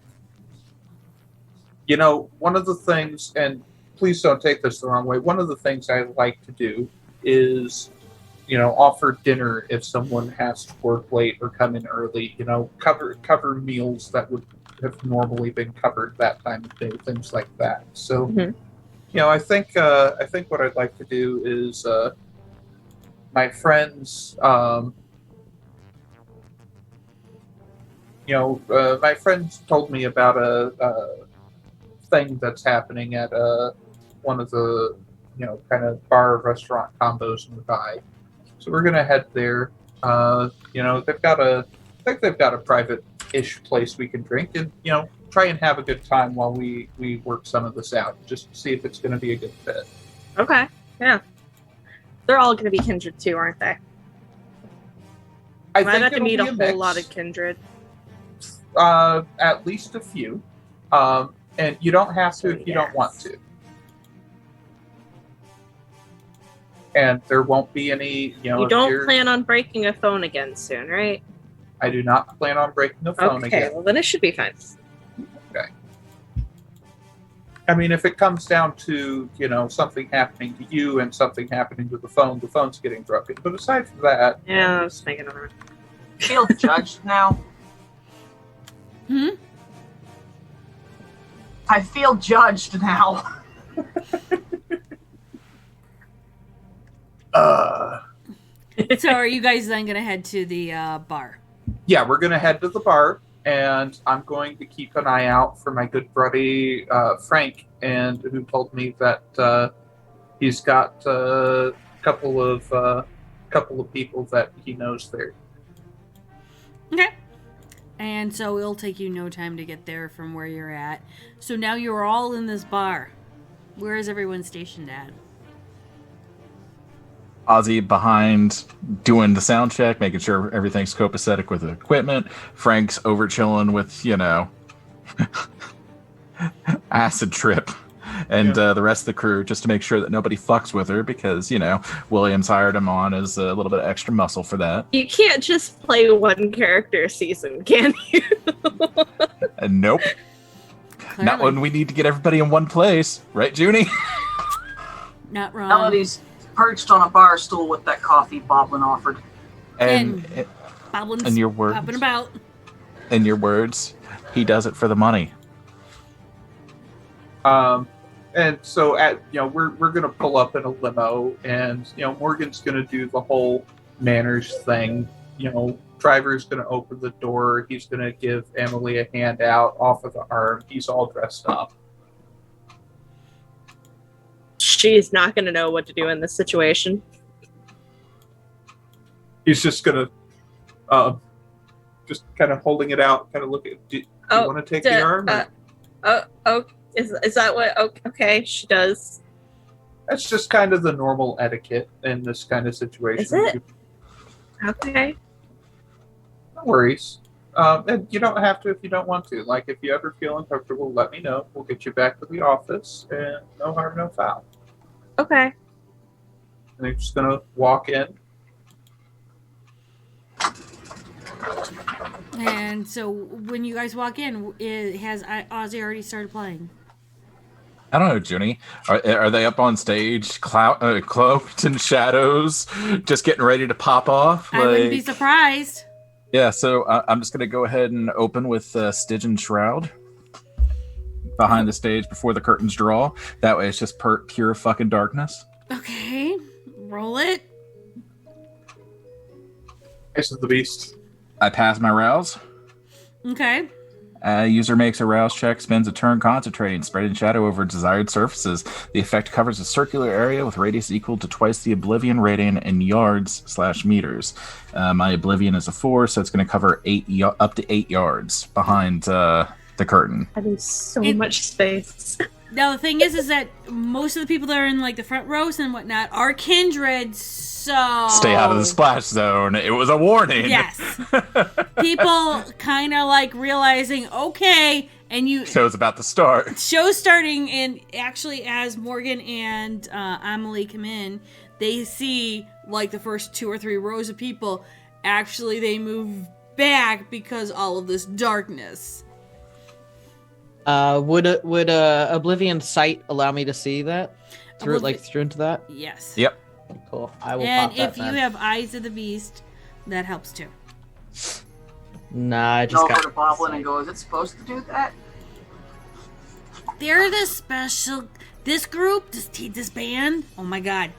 one of the things, and please don't take this the wrong way, one of the things I like to do is, offer dinner if someone has to work late or come in early, cover meals that would have normally been covered that time of day, things like that. So, Mhm. I think what I'd like to do is my friends, my friends told me about a thing that's happening at one of the, kind of bar restaurant combos nearby. So we're gonna head there. They've got I think they've got a private-ish place we can drink and, try and have a good time while we work some of this out, just to see if it's gonna be a good fit. Okay, yeah. They're all going to be kindred too, aren't they? I I got to it'll meet be a whole mix. lot of kindred. At least a few. And you don't have to if you don't Yes. want to. And there won't be any, You if don't you're- plan on breaking a phone again soon, right? I do not plan on breaking the phone Okay, again. well then it should be fine. I mean, if it comes down to, something happening to you and something happening to the phone's getting broken. But aside from that, Yeah, I was making around. Feel judged now. Hmm? I feel judged now. So are you guys then gonna head to the bar? yeah, we're going to head to the bar, and I'm going to keep an eye out for my good buddy Frank, and who told me that he's got a couple of people that he knows there. Okay. And so it'll take you no time to get there from where you're at. So now you're all in this bar. Where is everyone stationed at? Ozzy behind doing the sound check, making sure everything's copacetic with the equipment. Frank's over chilling with, acid trip. And the rest of the crew, just to make sure that nobody fucks with her, because, Williams hired him on as a little bit of extra muscle for that. You can't just play one character a season, can you? And nope. Not Clearly. when we need to get everybody in one place. Right, Junie? Not wrong. Melody's perched on a bar stool with that coffee Boblin offered. And Boblin's In your words. popping about. In your words, he does it for the money. And so we're gonna pull up in a limo, and Morgan's gonna do the whole manners thing. Driver's gonna open the door. He's gonna give Emily a hand out off of the arm. He's all dressed up. She's not going to know what to do in this situation. He's just gonna, just kind of holding it out, kind of looking. Do you want to take the arm? Is that what? Okay, she does. That's just kind of the normal etiquette in this kind of situation. Is it? Okay. No worries. And you don't have to if you don't want to. Like, if you ever feel uncomfortable, let me know. We'll get you back to the office, and no harm, no foul. Okay. And they're just gonna walk in. And so when you guys walk in, has Ozzy already started playing? I don't know, Junie. Are they up on stage, cloaked in shadows, just getting ready to pop off? I wouldn't be surprised. Yeah, so I'm just going to go ahead and open with Stygian Shroud behind the stage before the curtains draw. That way it's just pure fucking darkness. Okay, roll it. This is the beast. I pass my rouse. Okay. User makes a rouse check, spends a turn concentrating, spreading shadow over desired surfaces. The effect covers a circular area with radius equal to twice the oblivion rating in yards/meters. My oblivion is a 4, so it's going to cover up to 8 yards behind the curtain. That is so much space. Now the thing is that most of the people that are in like the front rows and whatnot are kindred, so Stay out of the splash zone. It was a warning. Yes. People kind of like realizing, okay, and show's about to start. Show's starting, and actually as Morgan and Emily come in, they see like the first 2 or 3 rows of people. Actually, they move back because all of this darkness. Would Oblivion sight allow me to see that through into that? Yes. Yep. Cool. I will. And pop that if you then. have Eyes of the Beast, that helps too. Nah, I Go just over got to Boblin and go, is it supposed to do that? They're the special. This group, this band. Oh my god,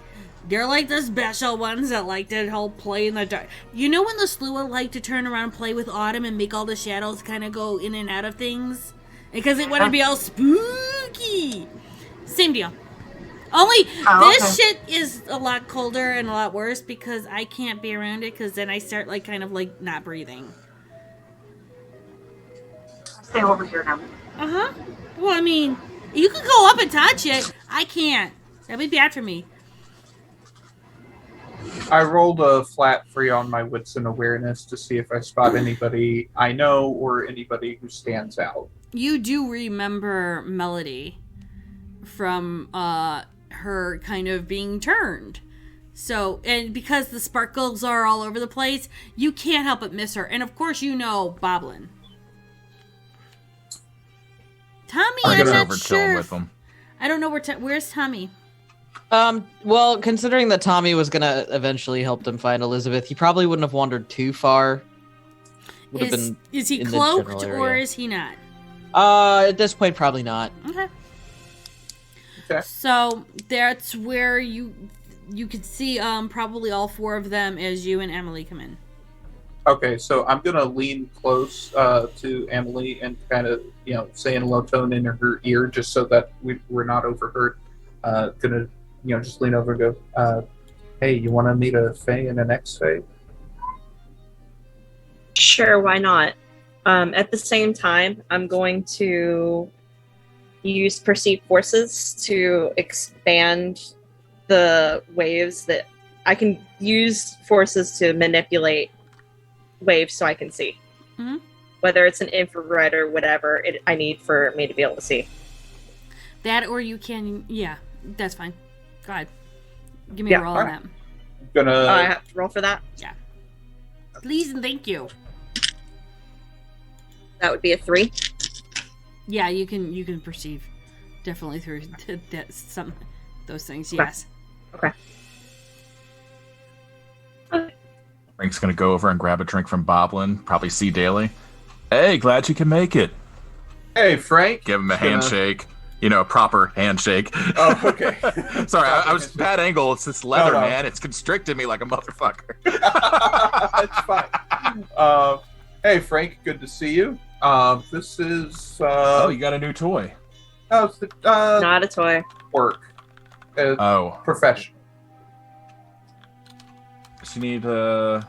they're like the special ones that like to help play in the dark. You know when the Slua like to turn around and play with Autumn and make all the shadows kind of go in and out of things because it want to be all spooky. Same deal. Only this shit is a lot colder and a lot worse because I can't be around it because then I start like kind of like not breathing. Stay over here now. Uh-huh. Well, I mean, you can go up and touch it. I can't. That'd be bad for me. I rolled a flat 3 on my wits and awareness to see if I spot anybody I know or anybody who stands out. You do remember Melody from her kind of being turned. So, and because the sparkles are all over the place, you can't help but miss her. And of course you know Boblin. Tommy, I'm not sure. With them. I don't know where's Tommy? Well, considering that Tommy was gonna eventually help them find Elizabeth, he probably wouldn't have wandered too far. Is he cloaked or is he not? At this point, probably not. Okay. Okay. So that's where you could see probably all 4 of them as you and Emily come in. Okay, so I'm gonna lean close to Emily and kind of say in a low tone in her ear, just so that we're not overheard. Gonna just lean over and go, "Hey, you want to meet a Fae and an X-Fae?" Sure, why not? At the same time, I'm going to use perceived forces to expand the waves that I can use forces to manipulate waves so I can see. Mm-hmm. Whether it's an infrared or whatever I need for me to be able to see. That or you can, yeah, that's fine. Go ahead. Give me a roll on that. I have to roll for that? Yeah. Please and thank you. That would be a 3. Yeah, you can perceive definitely through those things. Yes. Okay. Frank's gonna go over and grab a drink from Boblin, probably see Daly. Hey, glad you can make it. Hey, Frank. Give him a handshake. You know, a proper handshake. Oh, okay. Sorry, I was handshake. bad angle. It's this leather, No. man. It's constricted me like a motherfucker. That's fine. Hey, Frank. Good to see you. This is. Oh, you got a new toy. How's the Not a toy. work? Oh, Profession. she need some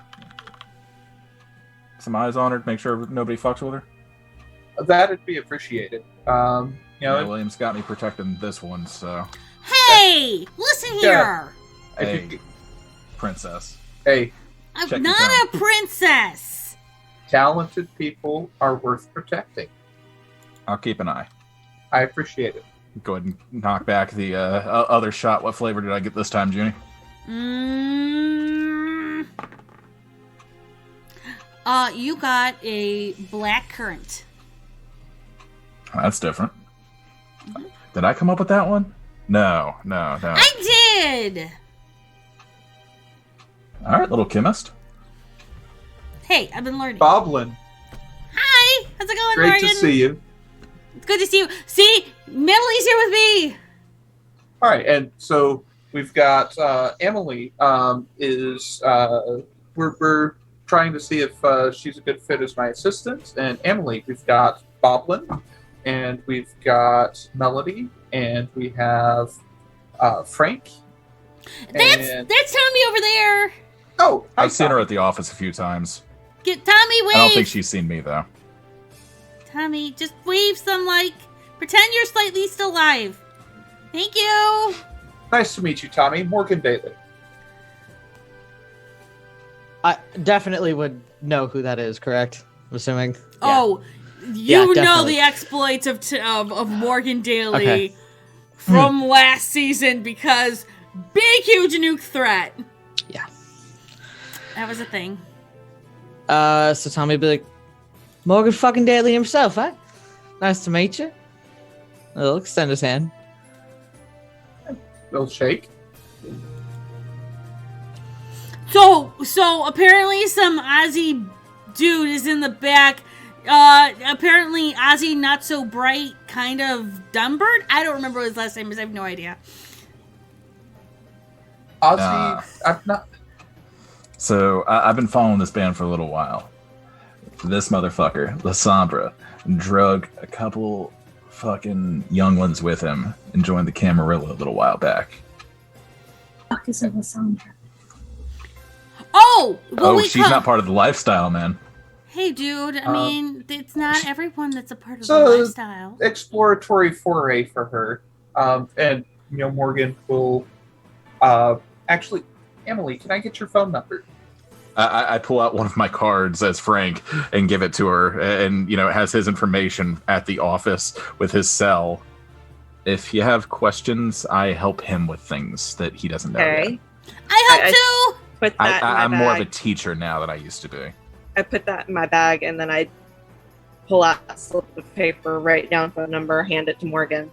eyes on her to make sure nobody fucks with her. That'd be appreciated. Yeah, William's got me protecting this one, so Hey, listen here. hey, princess. Hey, I'm Check your not phone. a princess. talented people are worth protecting. I'll keep an eye. I appreciate it. Go ahead and knock back the other shot. What flavor did I get this time, Junie? You got a black currant. That's different. Did I come up with that one? No. I did. All right, little chemist. Hey, I've been learning. Boblin, Hi, how's it going, great Morgan? to see you. It's good to see you. See, Middley's here with me. All right, and so we've got Emily. We're trying to see if she's a good fit as my assistant. And Emily, we've got Boblin, and we've got Melody, and we have Frank. That's Tommy over there. Oh, hi, I've seen her Tommy. at the office a few times. Get Tommy, wave. I don't think she's seen me though. Tommy, just wave some pretend you're slightly still alive. Thank you. Nice to meet you, Tommy. Morgan Daly. I definitely would know who that is, correct? I'm assuming. Oh, Yeah, you know definitely. the exploits of Morgan Daly Okay. from last season because big, huge nuke threat. Yeah. That was a thing. So Tommy would be like, Morgan fucking Daly himself, huh? Nice to meet you. He'll extend his hand. They'll shake. So apparently some Ozzy dude is in the back. Apparently Ozzy not so bright, kind of Dunbird. I don't remember what his last name is. I have no idea. Ozzy, I'm not. So I've been following this band for a little while. This motherfucker, La Sombra, drug a couple fucking young ones with him and joined the Camarilla a little while back. Fuck is Alessandra? Oh, well, She's not part of the lifestyle, man. Hey, dude. I mean, it's not everyone that's a part of So- the lifestyle. Exploratory foray for her. And, Morgan will. Actually, Emily, can I get your phone number? I pull out one of my cards as Frank and give it to her, and it has his information at the office with his cell. If you have questions, I help him with things that he doesn't know yet. Okay. I help too. Put that in my I'm bag. more of a teacher now than I used to be. I put that in my bag and then I pull out a slip of paper, write down phone number, hand it to Morgan.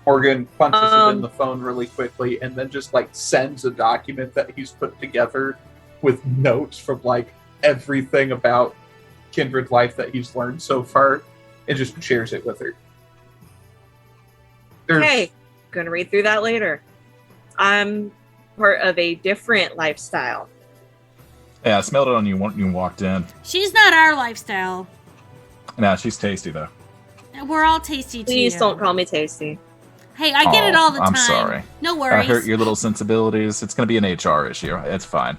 Morgan punches it in the phone really quickly and then just sends a document that he's put together with notes from everything about Kindred life that he's learned so far and just shares it with her. Hey, gonna read through that later. I'm part of a different lifestyle. Yeah, I smelled it on you when you walked in. She's not our lifestyle. Nah, she's tasty though. We're all tasty to Please you. don't call me Tasty. Hey, I get it all the I'm time. sorry. No I worries. hurt your little sensibilities. It's going to be an HR issue. It's fine.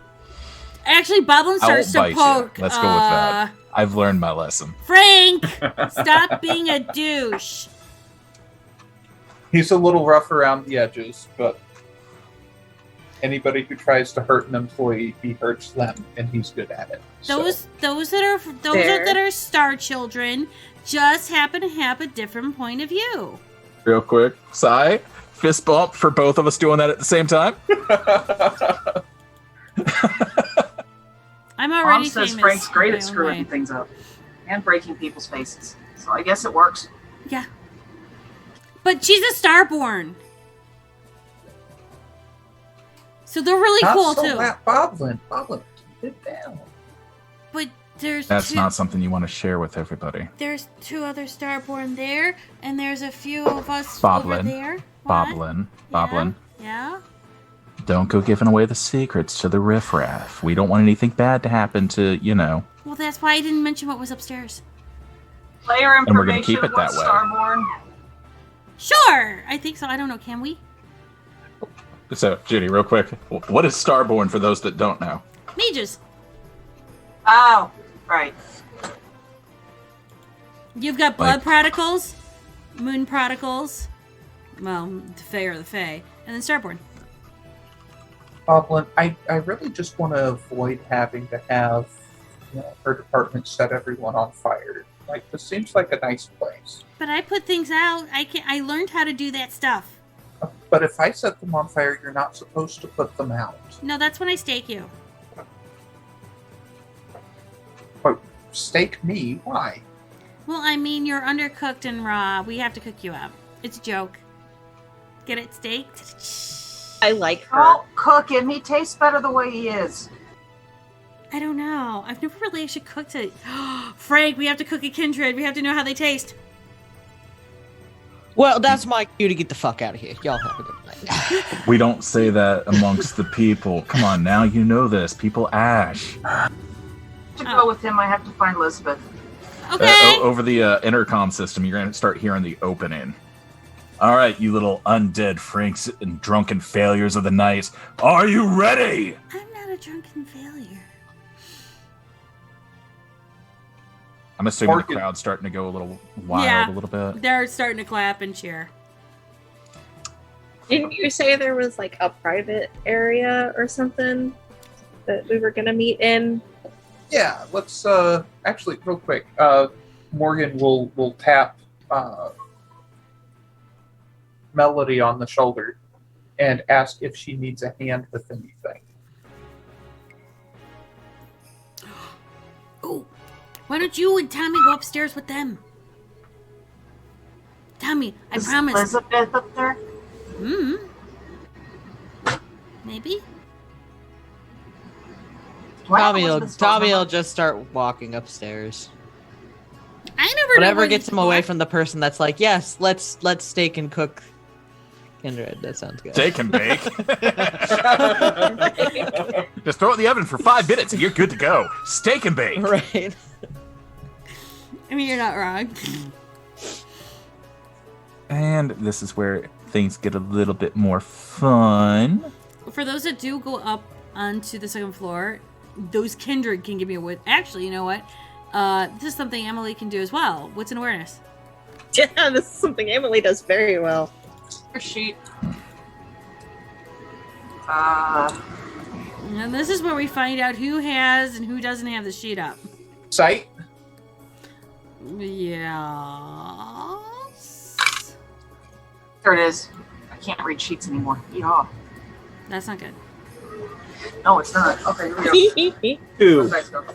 Actually, Boblin I won't starts to bite you. poke. Let's go with that. I've learned my lesson. Frank, stop being a douche. He's a little rough around the edges, but anybody who tries to hurt an employee, he hurts them, and he's good at it. Those Fair. that are star children just happen to have a different point of view. Real quick, sigh, fist bump for both of us doing that at the same time. I'm Mom already says famous. Frank's great in at my own screwing way. things up and breaking people's faces. So I guess it works. Yeah. But she's a starborn. So they're really Not cool so too. Boblin. it down. But there's That's two, not something you want to share with everybody. There's 2 other Starborn there, and there's a few of us over Boblin. there. What? Boblin. Yeah. Don't go giving away the secrets to the riffraff. We don't want anything bad to happen to, Well, that's why I didn't mention what was upstairs. Player And we're gonna information. keep it that What's way. Starborn? Sure, I think so. I don't know. Can we? So, Judy, real quick, what is Starborn for those that don't know? Mages. Oh, right. You've got blood Like- prodigals, moon prodigals. Well, the Fae are the Fae, and then Starborn. Boblin, I really just want to avoid having to have her department set everyone on fire. Like, this seems like a nice place. But I put things out. I learned how to do that stuff. But if I set them on fire, you're not supposed to put them out. No, that's when I stake you. But stake me? Why? Well, I mean, you're undercooked and raw. We have to cook you up. It's a joke. Get it staked? I like her. Don't cook him. He tastes better the way he is. I don't know. I've never really actually cooked it. Frank, we have to cook a kindred. We have to know how they taste. Well, that's my cue to get the fuck out of here. Y'all have a good night. We don't say that amongst the people. Come on now, you know this. People ash. To go with him, I have to find Elizabeth. Okay. Over the intercom system, you're going to start hearing the opening. All right, you little undead Franks and drunken failures of the night. Are you ready? I'm not a drunken failure. I'm assuming Morgan. the crowd's starting to go a little wild Yeah. a little bit. They're starting to clap and cheer. Didn't you say there was like a private area or something that we were gonna meet in? Yeah, let's actually real quick. Morgan will tap Melody on the shoulder and ask if she needs a hand with anything. Oh, why don't you and Tommy go upstairs with them? Tommy, I Is promise. Elizabeth up there? Maybe? Do I have Tommy Elizabeth's phone will number? just start walking upstairs. I never know Whatever where gets these him away people from the person that's like, yes, let's steak and cook kindred. That sounds good. Steak and bake. Just throw it in the oven for 5 minutes and you're good to go. Steak and bake. Right. are. I mean, you're not wrong. And this is where things get a little bit more fun. For those that do go up onto the 2nd floor, those kindred can give me a wit. Actually, you know what? This is something Emily can do as well. What's an awareness? Yeah, this is something Emily does very well. Your sheet. And this is where we find out who has and who doesn't have the sheet up. Sight? Yes. There it is. I can't read sheets anymore. Yeah. That's not good. No, it's not. Okay, here we go. Two. Where's dice go?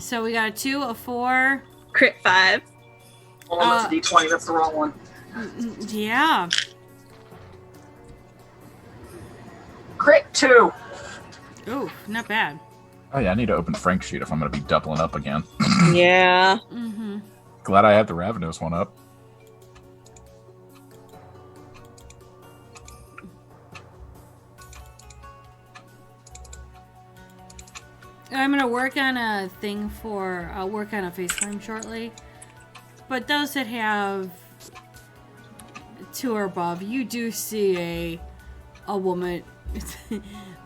So we got a 2, a 4. Crit 5. Hold on, that's a D20. That's the wrong one. Yeah. Crit 2. Ooh, not bad. Oh yeah, I need to open Frank's sheet if I'm going to be doubling up again. Yeah. Mm-hmm. Glad I have the Ravenous one up. I'm gonna work on a thing for. I'll work on a FaceTime shortly. But those that have 2 or above, you do see a woman.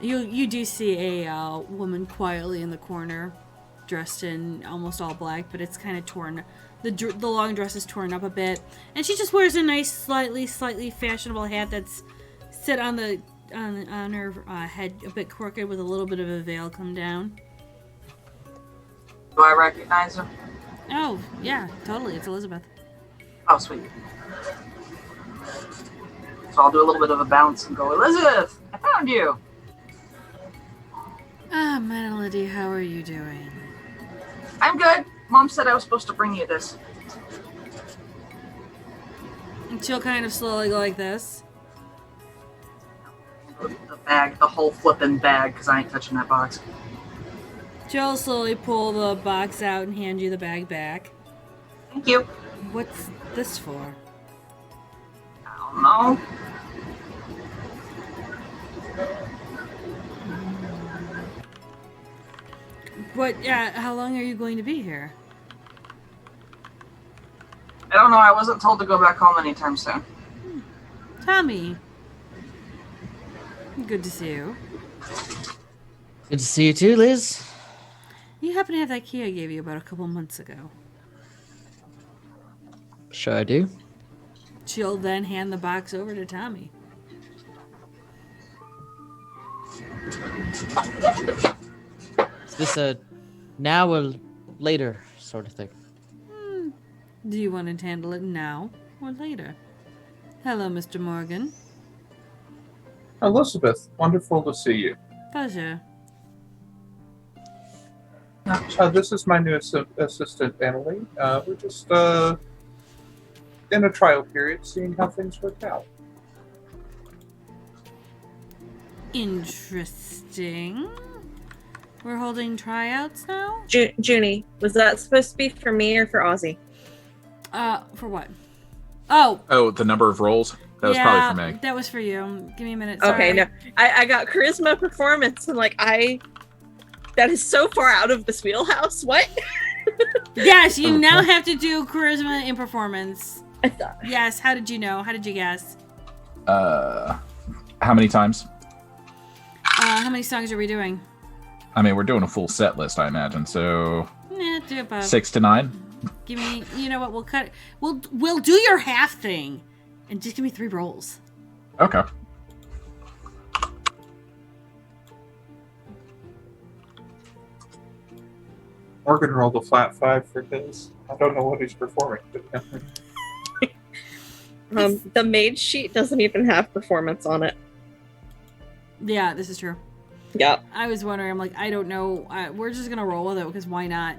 you do see a woman quietly in the corner, dressed in almost all black, but it's kind of torn. The long dress is torn up a bit, and she just wears a nice, slightly fashionable hat that's sit on the on her head a bit crooked with a little bit of a veil come down. Do I recognize him? Oh, yeah, totally. It's Elizabeth. Oh, sweet. So I'll do a little bit of a bounce and go, Elizabeth, I found you. Ah, Melody, how are you doing? I'm good. Mom said I was supposed to bring you this. And she'll kind of slowly go like this. The bag, the whole flippin' bag, because I ain't touching that box. She'll slowly pull the box out and hand you the bag back. Thank you. What's this for? I don't know. How long are you going to be here? I don't know. I wasn't told to go back home anytime soon. Tommy. Good to see you. Good to see you too, Liz. You happen to have that key I gave you about a couple months ago. Sure I do. She'll then hand the box over to Tommy. Is this a now or later sort of thing? Do you want to handle it now or later? Hello, Mr. Morgan. Elizabeth, wonderful to see you. Pleasure. This is my new assistant, Emily. We're just in a trial period, seeing how things work out. Interesting. We're holding tryouts now? Junie, was that supposed to be for me or for Ozzy? For what? Oh, the number of rolls? That was probably for me. That was for you. Give me a minute. Sorry. Okay, no. I got charisma performance and that is so far out of this wheelhouse. What? Yes, you now have to do charisma and performance. I thought. Yes, how did you know? How did you guess? How many times? How many songs are we doing? I mean, we're doing a full set list, I imagine. So Do about 6 to 9. Give me. You know what? We'll cut it. We'll do your half thing, and just give me 3 rolls. Okay. Morgan rolled a flat 5 for his. I don't know what he's performing. But The mage sheet doesn't even have performance on it. Yeah, this is true. Yep. I was wondering. I'm like, I don't know. We're just gonna roll with it because why not?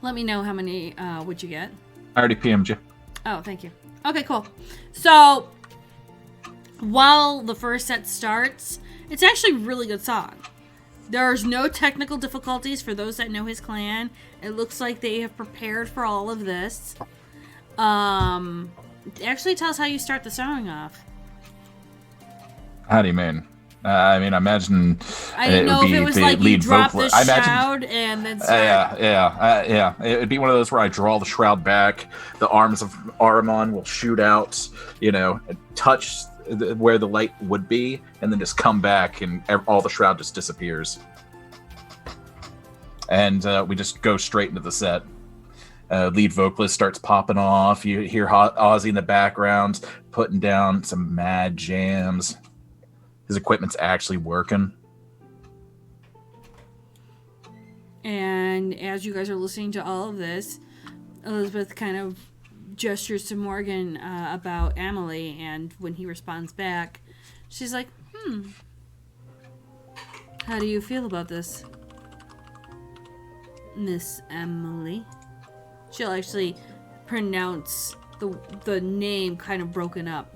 Let me know how many would you get. I already PM'd you. Oh, thank you. Okay, cool. So, while the first set starts, it's actually a really good song. There's no technical difficulties for those that know his clan. It looks like they have prepared for all of this. Actually tell us how you start the song off. How do you mean? I imagine I didn't know if it was like you drop the shroud and then start. Yeah. It'd be one of those where I draw the shroud back, the arms of Aramon will shoot out, and touch where the light would be, and then just come back, and all the shroud just disappears. And we just go straight into the set. Lead vocalist starts popping off. You hear Ozzy in the background putting down some mad jams. His equipment's actually working. And as you guys are listening to all of this, Elizabeth kind of gestures to Morgan about Emily, and when he responds back, she's like, how do you feel about this, Miss Emily? She'll actually pronounce the name kind of broken up.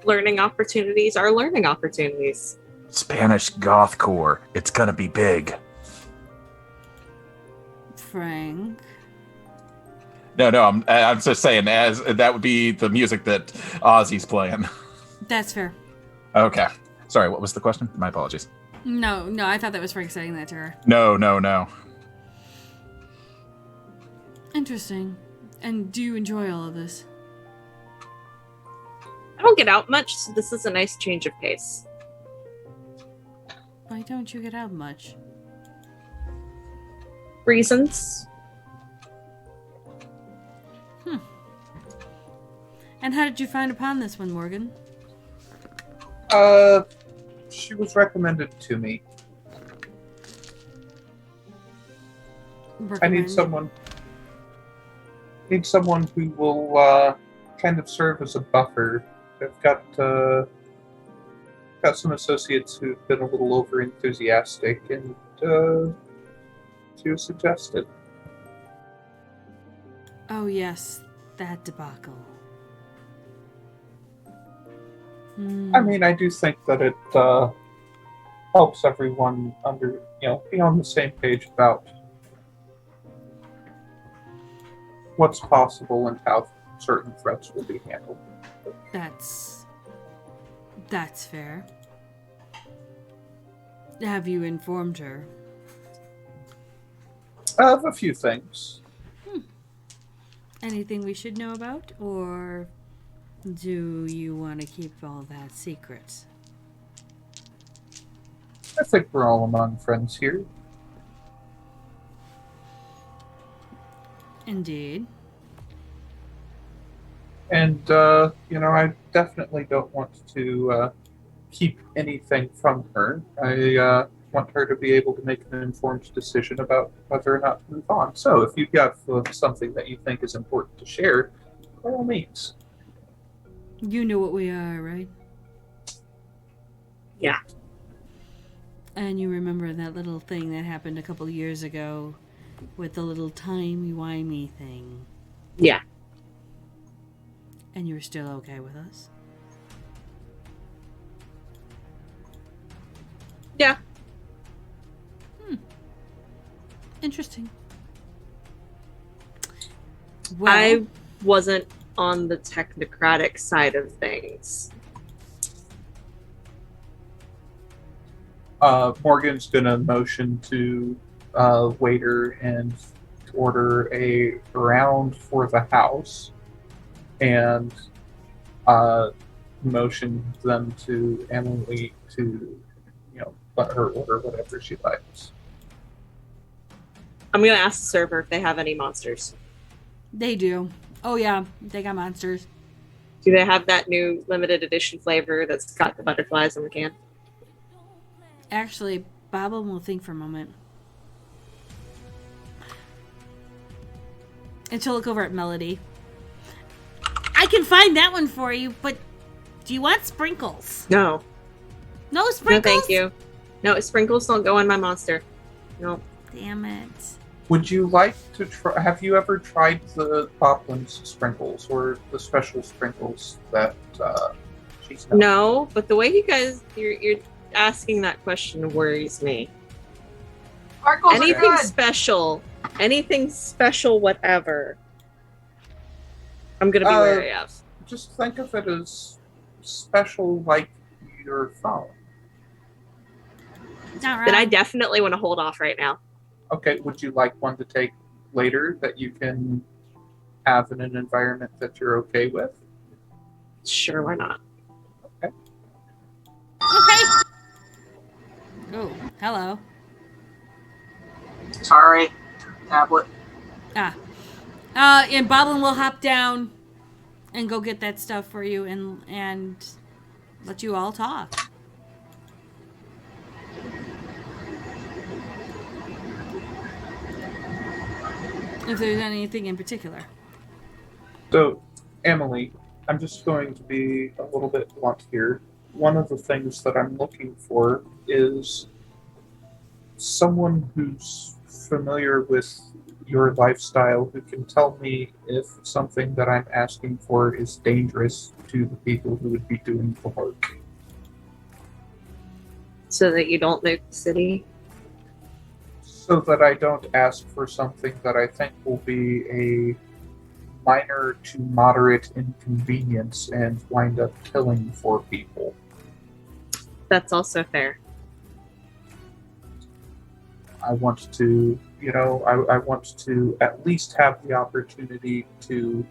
Learning opportunities are learning opportunities. Spanish gothcore. It's gonna be big. Frank. No, I'm just saying, as that would be the music that Ozzy's playing. That's fair. Okay. Sorry, what was the question? My apologies. No, I thought that was Frank saying that to her. No. Interesting. And do you enjoy all of this? I don't get out much, so this is a nice change of pace. Why don't you get out much? Reasons. And how did you find upon this one, Morgan? She was recommended to me. I need someone who will kind of serve as a buffer. I've got some associates who've been a little over enthusiastic, and she was suggested. Oh yes, that debacle. Hmm. I mean, I do think that it helps everyone be on the same page about what's possible and how certain threats will be handled. That's fair. Have you informed her? Of a few things. Anything we should know about, or do you want to keep all that secret? I think we're all among friends here. Indeed. And, I definitely don't want to keep anything from her. I want her to be able to make an informed decision about whether or not to move on. So if you have something that you think is important to share, by all means. You know what we are, right? Yeah. And you remember that little thing that happened a couple years ago with the little timey-wimey thing? Yeah. And you're still okay with us? Yeah. Interesting. Well, I wasn't on the technocratic side of things. Morgan's gonna motion to waiter and order a round for the house, and motion them to Emily to, let her order whatever she likes. I'm gonna ask the server if they have any monsters. they do. Oh yeah, they got monsters. Do they have that new limited edition flavor that's got the butterflies in the can? Actually, Bobo will think for a moment. And she'll look over at Melody. I can find that one for you, but do you want sprinkles? No. No No, sprinkles? thank you. No, sprinkles don't go on my monster. No. Damn it. Would you like to try? Have you ever tried the Poplin's sprinkles or the special sprinkles that she's known? No, but the way you're asking that question worries me. Sparkles are Anything good. anything special, whatever, I'm gonna be wary of. Just think of it as special, like your phone. Not right. Then I definitely want to hold off right now. Okay, would you like one to take later that you can have in an environment that you're okay with? Sure, why not? Okay. Oh, hello. Sorry, tablet. And Boblin will hop down and go get that stuff for you and let you all talk. If there's anything in particular. So, Emily, I'm just going to be a little bit blunt here. One of the things that I'm looking for is someone who's familiar with your lifestyle who can tell me if something that I'm asking for is dangerous to the people who would be doing the work. So that you don't nuke the city. So that I don't ask for something that I think will be a minor to moderate inconvenience and wind up killing 4 people. That's also fair. I want to, I want to at least have the opportunity to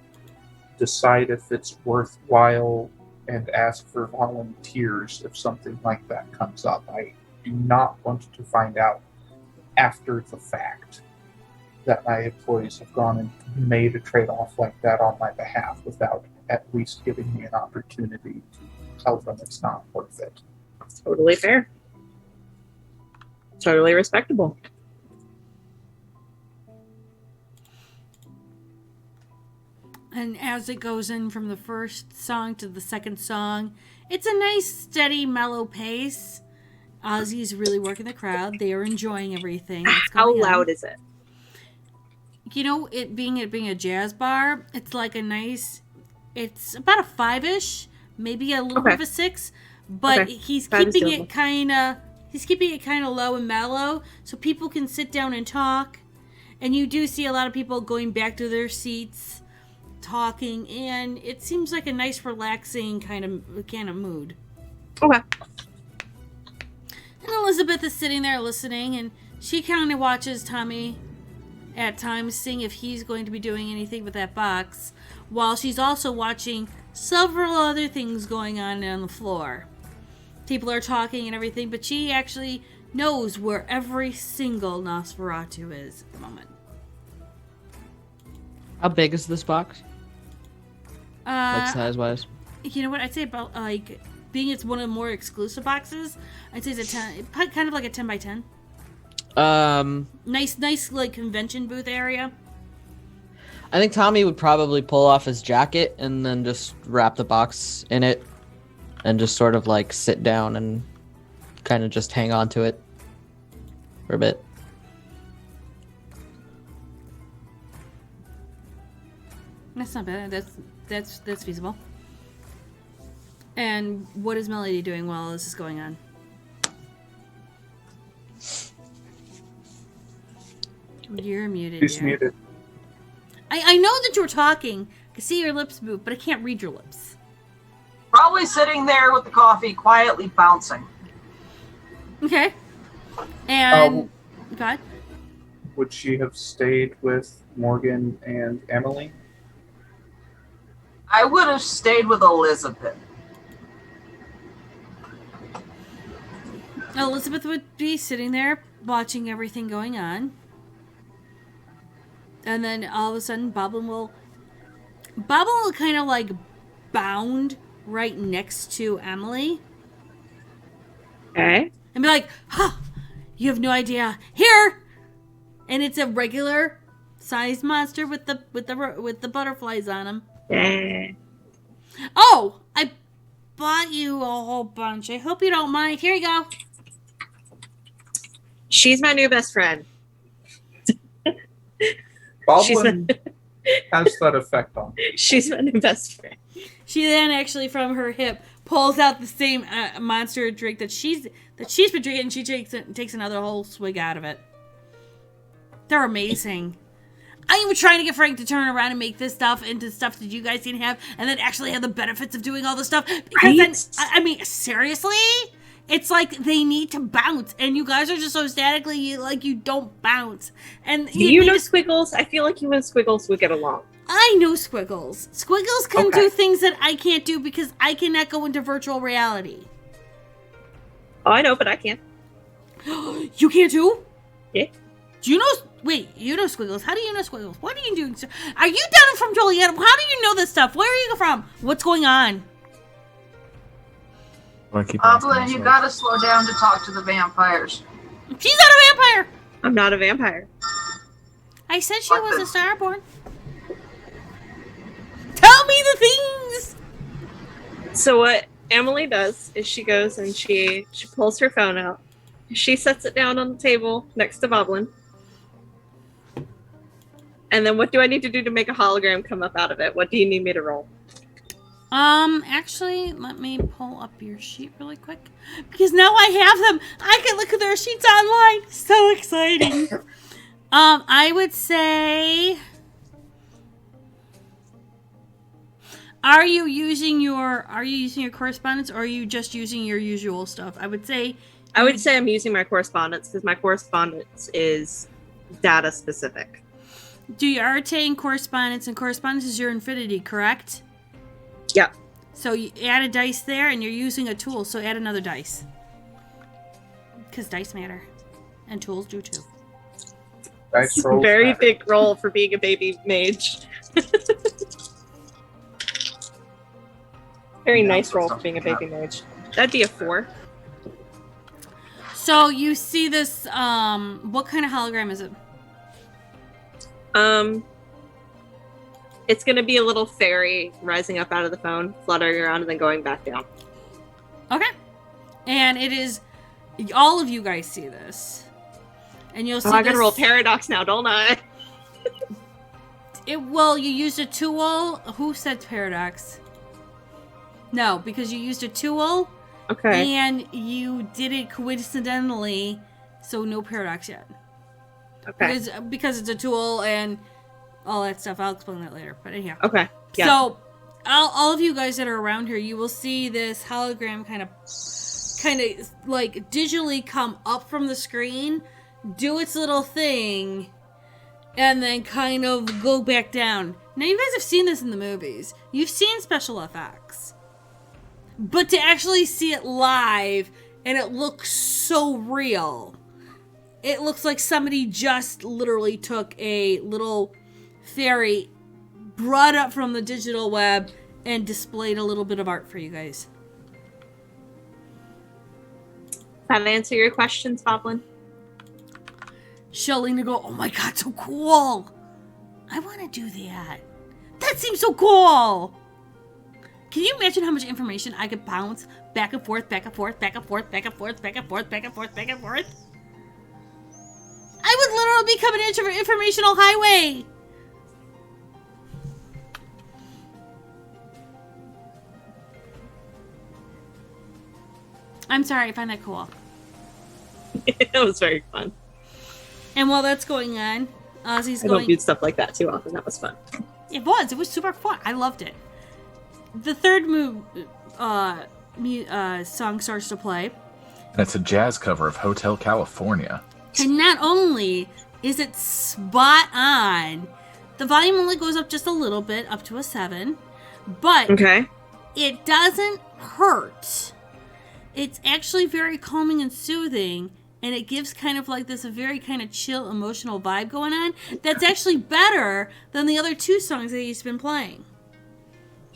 decide if it's worthwhile and ask for volunteers if something like that comes up. I do not want to find out after the fact that my employees have gone and made a trade-off like that on my behalf without at least giving me an opportunity to tell them it's not worth it. Totally fair. Totally respectable. And as it goes in from the first song to the second song, it's a nice, steady, mellow pace. Ozzy's really working the crowd. They are enjoying everything. That's How going on. loud is it? It being a jazz bar, it's like a nice, it's about a 5-ish, maybe a little bit of a 6, but Okay. he's That is keeping doable. it kind of low and mellow so people can sit down and talk. And you do see a lot of people going back to their seats, talking, and it seems like a nice, relaxing kind of mood. Okay. And Elizabeth is sitting there listening, and she kind of watches Tommy at times, seeing if he's going to be doing anything with that box, while she's also watching several other things going on the floor. People are talking and everything, but she actually knows where every single Nosferatu is at the moment. How big is this box? Like size-wise? You know what? I'd say about, like, being it's one of the more exclusive boxes, I'd say it's a 10, kind of like a 10 by 10. Nice, like, convention booth area. I think Tommy would probably pull off his jacket and then just wrap the box in it and just sort of, like, sit down and kind of just hang on to it for a bit. That's not bad. That's feasible. And what is Melody doing while this is going on? You're muted. She's dear. muted. I know that you're talking. I can see your lips move, but I can't read your lips. Probably sitting there with the coffee, quietly bouncing. Okay. And God, Would she have stayed with Morgan and Emily? I would have stayed with Elizabeth. Elizabeth would be sitting there watching everything going on. And then all of a sudden, Boblin will kind of like bound right next to Emily Okay. and be like, "Huh, you have no idea. Here!" And it's a regular sized monster with the butterflies on him. Yeah. Oh, I bought you a whole bunch. I hope you don't mind. Here you go. She's my new best friend. Boblin has that effect on her. She's my new best friend. She then actually from her hip pulls out the same monster drink that she's been drinking, and she takes another whole swig out of it. They're amazing. I am trying to get Frank to turn around and make this stuff into stuff that you guys can have, and then actually have the benefits of doing all this stuff. Because then, I mean, seriously, it's like they need to bounce, and you guys are just so statically you don't bounce. And Do you know Squiggles? I feel like you and Squiggles would get along. I know Squiggles. Squiggles can Okay. do things that I can't do because I cannot go into virtual reality. Oh, I know, but I can. You can't do? Yeah. Do you know? Wait, you know Squiggles. How do you know Squiggles? What are you doing? Are you down from Joliet? How do you know this stuff? Where are you from? What's going on? Boblin, you gotta slow down to talk to the vampires. She's not a vampire. I'm not a vampire. I said she What was the- a starborn. Tell me the things. So what Emily does is she goes and she pulls her phone out. She sets it down on the table next to Boblin. And then what do I need to do to make a hologram come up out of it? What do you need me to roll? Actually, let me pull up your sheet really quick. Because now I have them. I can look at their sheets online. So exciting. I would say... Are you using your correspondence, or are you just using your usual stuff? I would say I'm using my correspondence because my correspondence is data specific. do you retain correspondence, and correspondence is your infinity, correct? Yeah. So you add a dice there, and you're using a tool, so add another dice. Because dice matter. And tools do too. Dice rolls Very matter. big roll for being a baby mage. Very Yeah, nice that roll for sounds being a good. baby mage. That'd be a 4. So you see this, what kind of hologram is it? It's gonna be a little fairy rising up out of the phone, fluttering around, and then going back down. Okay. And it is, all of you guys see this. And you'll see Oh, I gotta this- roll paradox now, don't I? you used a tool. Who said paradox? No, because you used a tool Okay. and you did it coincidentally, so no paradox yet. Okay. Because it's a tool and all that stuff. I'll explain that later. But anyhow. Okay. Yeah. So, all of you guys that are around here, you will see this hologram kind of like digitally come up from the screen, do its little thing, and then kind of go back down. Now, you guys have seen this in the movies. You've seen special effects. But to actually see it live, and it looks so real. It looks like somebody just literally took a little fairy, brought up from the digital web, and displayed a little bit of art for you guys. That answer your questions, Boblin? She'll lean to go, oh my god, so cool! I want to do that. That seems so cool! Can you imagine how much information I could bounce back and forth, back and forth, back and forth, back and forth, back and forth, back and forth, back and forth? I would literally become an informational highway! I'm sorry, I find that cool. It was very fun. And while that's going on, Ozzy's I don't going... do stuff like that too often. That was fun. It was super fun. I loved it. The third song starts to play. And it's a jazz cover of Hotel California. And not only is it spot on, the volume only goes up just a little bit, up to a 7, but Okay. it doesn't hurt. It's actually very calming and soothing, and it gives kind of like this a very kind of chill, emotional vibe going on that's actually better than the other 2 songs that he's been playing.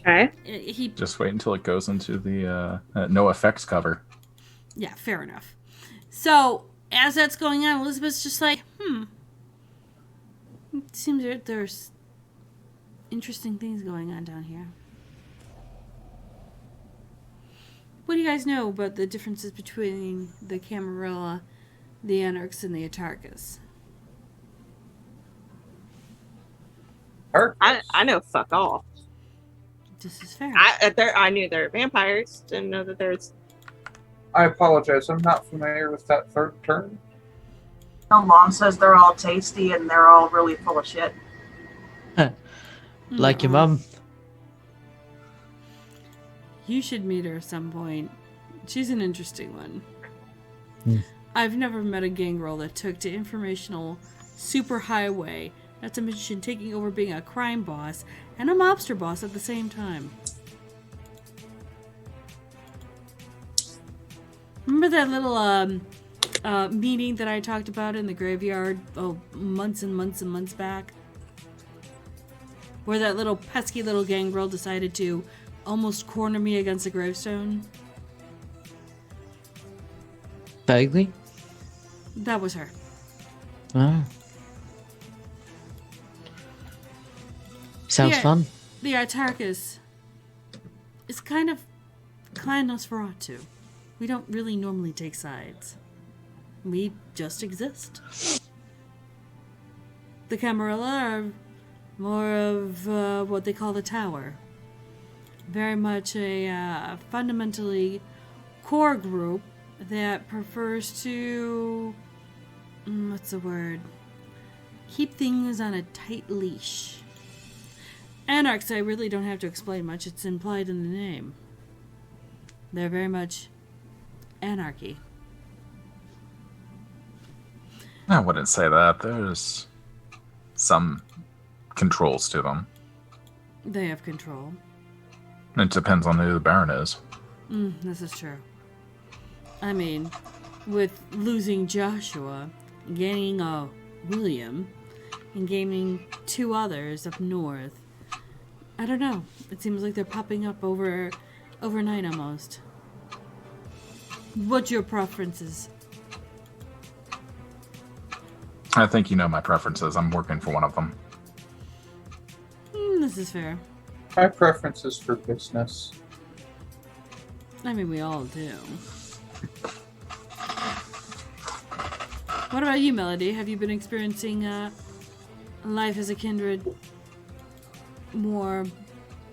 Okay. He Just wait until it goes into the no effects cover. Yeah, fair enough. So, as that's going on, Elizabeth's just like, it seems there's interesting things going on down here. What do you guys know about the differences between the Camarilla, the Anarchs, and the Atarkas? I know fuck all. This is fair. I knew there were vampires. Didn't know that there's. I apologize. I'm not familiar with that third term. No, Mom says they're all tasty and they're all really full of shit. Like your mum. You should meet her at some point. She's an interesting one. Hmm. I've never met a gangrel that took to informational superhighway, not to mention taking over being a crime boss and a mobster boss at the same time. Remember that little meeting that I talked about in the graveyard months and months and months back? Where that little pesky little gangrel decided to almost corner me against a gravestone? Vaguely? That was her. Oh. Sounds Yeah. fun. The Artarchus is kind of Clan Nosferatu. We don't really normally take sides. We just exist. The Camarilla are more of what they call the Tower. Very much a fundamentally core group that prefers to... what's the word? Keep things on a tight leash. Anarchs, I really don't have to explain much. It's implied in the name. They're very much anarchy. I wouldn't say that. There's some controls to them. They have control. It depends on who the Baron is. This is true. I mean, with losing Joshua, gaining William, and gaining 2 others up north, I don't know. It seems like they're popping up overnight almost. What's your preferences? I think you know my preferences. I'm working for one of them. This is fair. My preference is for business. I mean, we all do. What about you, Melody? Have you been experiencing life as a kindred more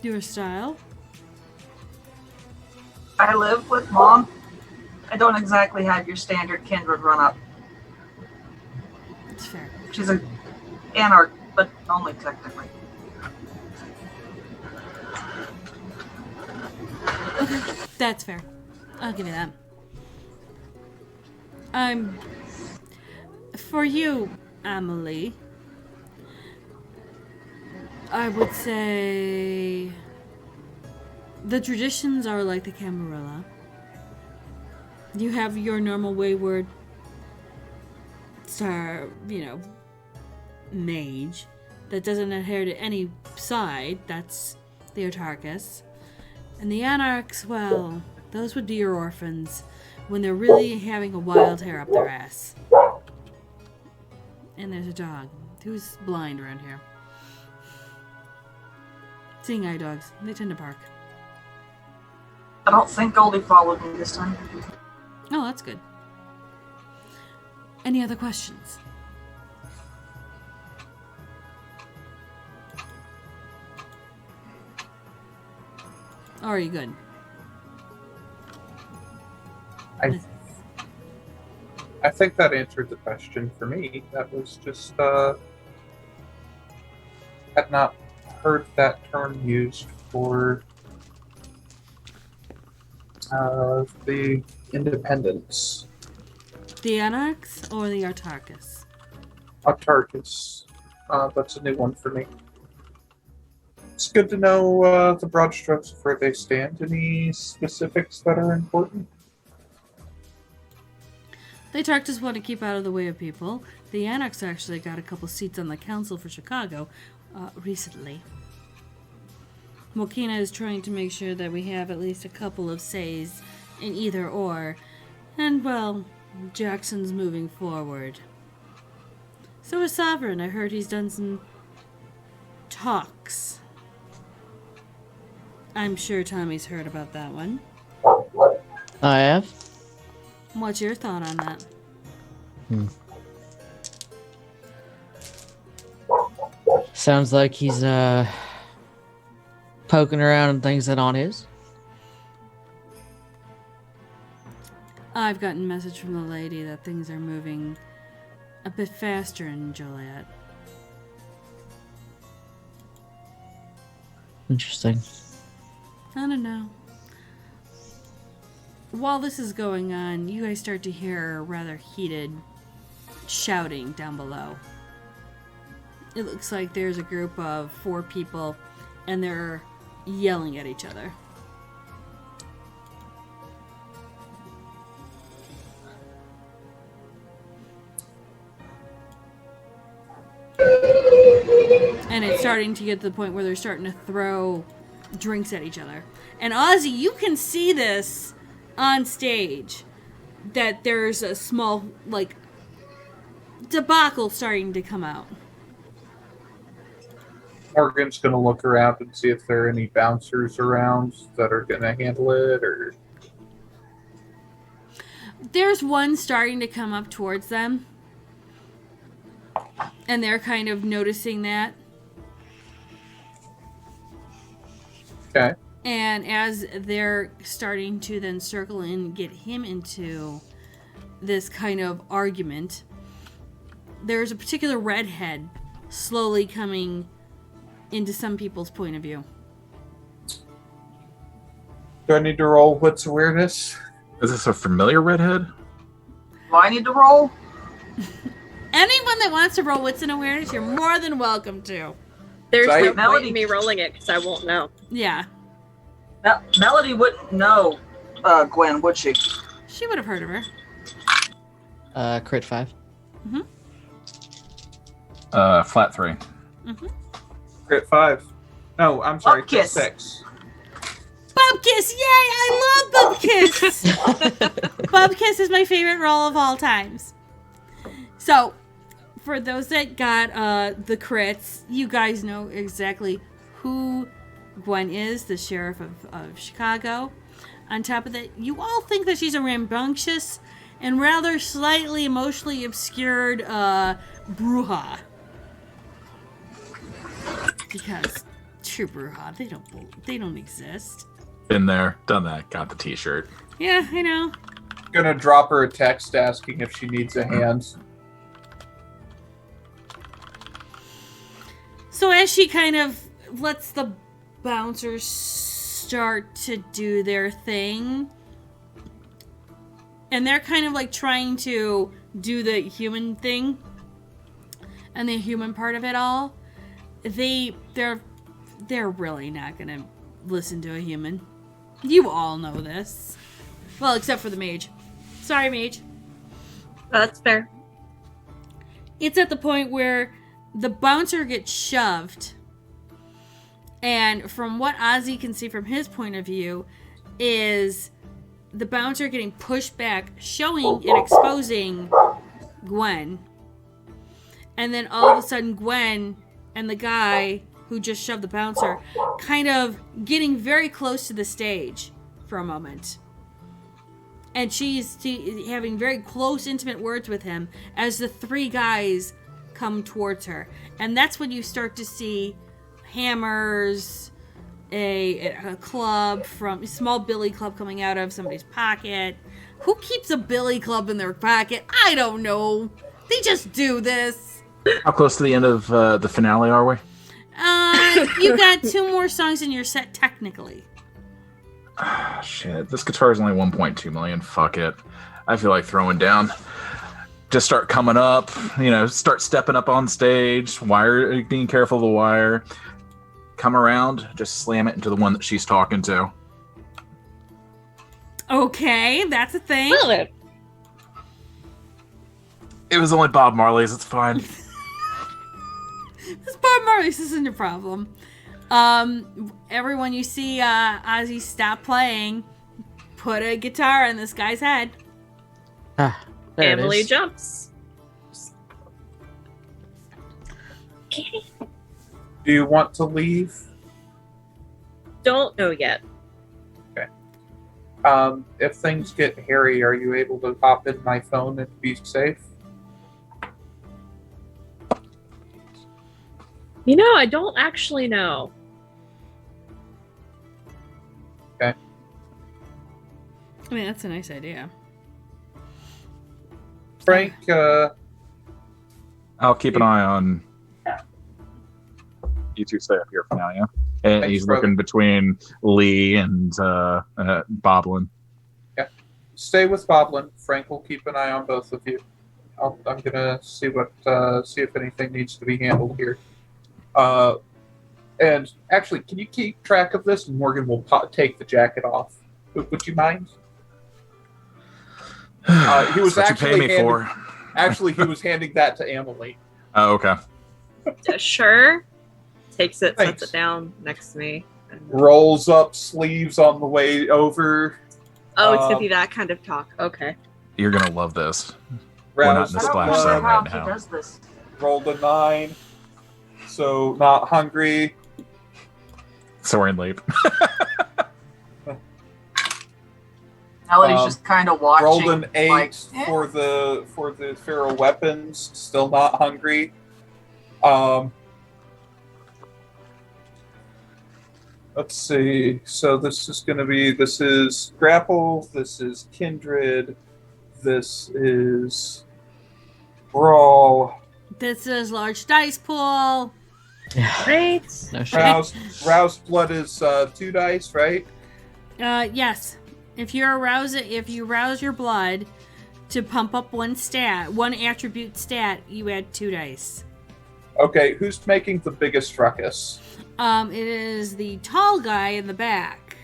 your style? I live with Mom. I don't exactly have your standard kindred run-up. It's fair. She's an anarch, but only technically. Okay, that's fair. I'll give you that. For you, Emily, I would say the traditions are like the Camarilla. You have your normal wayward star, mage that doesn't adhere to any side. That's the Autarchus. And the Anarchs, well, those would be your orphans when they're really having a wild hair up their ass. And there's a dog who's blind around here. Seeing eye dogs, they tend to bark. I don't think Goldie followed me this time. Oh, that's good. Any other questions? Or are you good? I think that answered the question for me. That was just had not heard that term used for the independents. The Anarchs or the Autarchus? Autarchus. That's a new one for me. It's good to know the broad strokes of where they stand. Any specifics that are important? The Autarchus want to keep out of the way of people. The Anarchs actually got a couple seats on the council for Chicago recently. Mokina is trying to make sure that we have at least a couple of says in either or. And, well, Jackson's moving forward. So is Sovereign. I heard he's done some talks. I'm sure Tommy's heard about that one. I have. What's your thought on that? Sounds like he's poking around and things that aren't his. I've gotten a message from the lady that things are moving a bit faster in Joliet. Interesting. I don't know. While this is going on, you guys start to hear rather heated shouting down below. It looks like there's a group of 4 people, and they're yelling at each other. And it's starting to get to the point where they're starting to throw drinks at each other. And Ozzy, you can see this on stage, that there's a small, debacle starting to come out. Morgan's going to look around and see if there are any bouncers around that are going to handle it, or... There's one starting to come up towards them. And they're kind of noticing that. Okay. And as they're starting to then circle and get him into this kind of argument, there's a particular redhead slowly coming into some people's point of view. Do I need to roll wits awareness? Is this a familiar redhead? Do I need to roll? Anyone that wants to roll wits and awareness, you're more than welcome to. There's So I- no point Melody- in me rolling it because I won't know. Yeah, Melody wouldn't know Gwen, would she? she would have heard of her. Crit 5. Flat 3. Crit 5. No, I'm sorry, crit Bupkis. 6. Bupkis! Yay! I love Bupkis! Bupkis is my favorite roll of all times. So, for those that got the crits, you guys know exactly who Gwen is, the sheriff of Chicago. On top of that, you all think that she's a rambunctious and rather slightly emotionally obscured Bruja. Because true Bruja, they don't exist. Been there, done that, got the t-shirt. Yeah, I know. Gonna drop her a text asking if she needs a hand. So as she kind of lets the bouncers start to do their thing, and they're kind of like trying to do the human thing and the human part of it all, they're really not gonna listen to a human. You all know this. Well, except for the mage. Sorry, mage. That's fair. It's at the point where the bouncer gets shoved, and from what Ozzy can see from his point of view is the bouncer getting pushed back, showing and exposing Gwen. And then all of a sudden Gwen and the guy who just shoved the bouncer kind of getting very close to the stage for a moment. And she's having very close, intimate words with him as the three guys come towards her. And that's when you start to see hammers, a club from a small billy club coming out of somebody's pocket. Who keeps a billy club in their pocket? I don't know. They just do this. How close to the end of the finale are we? You got 2 more songs in your set technically. Shit, this guitar is only 1.2 million. Fuck it. I feel like throwing down. Just start coming up, start stepping up on stage, wire, being careful of the wire. Come around, just slam it into the one that she's talking to. Okay, that's a thing. Well, It was only Bob Marley's, it's fine. This Bob Marley's isn't a problem. Everyone you see Ozzy stop playing, put a guitar in this guy's head. There it Emily is. jumps. Do you want to leave? Don't know yet. If things get hairy, are you able to hop in my phone and be safe? I don't actually know. I mean, that's a nice idea. Frank, I'll keep an eye on. You two stay up here for now, yeah? And Thanks, he's brother. looking between Lee and Boblin. stay with Boblin. Frank will keep an eye on both of you. I'm gonna see if anything needs to be handled here. And actually, can you keep track of this? Morgan will take the jacket off. Would you mind? He was That's what you pay actually me for. Actually, he was handing that to Emily. Oh, okay. Sure. Takes it, Thanks. sets it down next to me. Rolls up sleeves on the way over. Oh, it's gonna be that kind of talk. Okay. You're gonna love this. We're not Roused in the I don't splash know zone how right he now. does this. rolled a 9. So not hungry. Soaring leap. Melody's just kind of watching. Rolled an 8 like, for the feral weapons. Still not hungry. Let's see. So this is grapple. This is kindred. This is brawl. This is large dice pool. Great. No shit. Roused blood is 2 dice, right? Yes. If you rouse your blood to pump up one attribute stat, you add 2 dice. Okay, who's making the biggest ruckus? It is the tall guy in the back.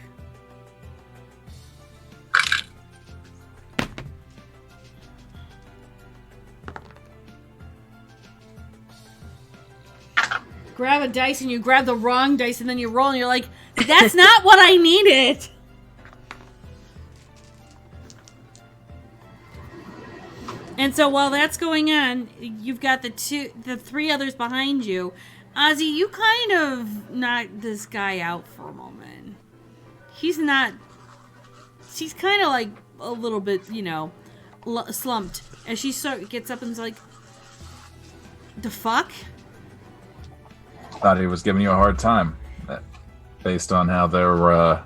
Grab a dice and you grab the wrong dice and then you roll and you're like, that's not what I needed. And so while that's going on, you've got the 3 others behind you. Ozzy, you kind of knocked this guy out for a moment. He's kind of like a little bit, slumped. As she gets up and is like, the fuck? Thought he was giving you a hard time, based on how they're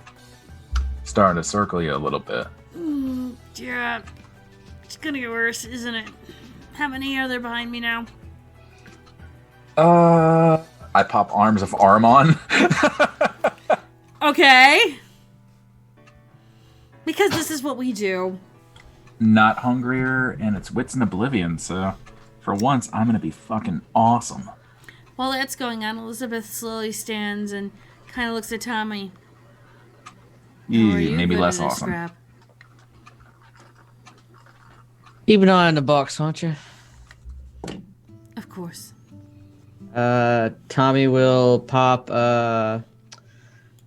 starting to circle you a little bit. Yeah. It's gonna get worse, isn't it? How many are there behind me now? I pop Arms of Armon. Okay. Because this is what we do. Not hungrier, and it's Wits in Oblivion, so for once, I'm gonna be fucking awesome. While that's going on, Elizabeth slowly stands and kind of looks at Tommy. How are you Maybe good less at this awesome. scrap? Keep an eye on the box, won't you? Of course. Tommy will pop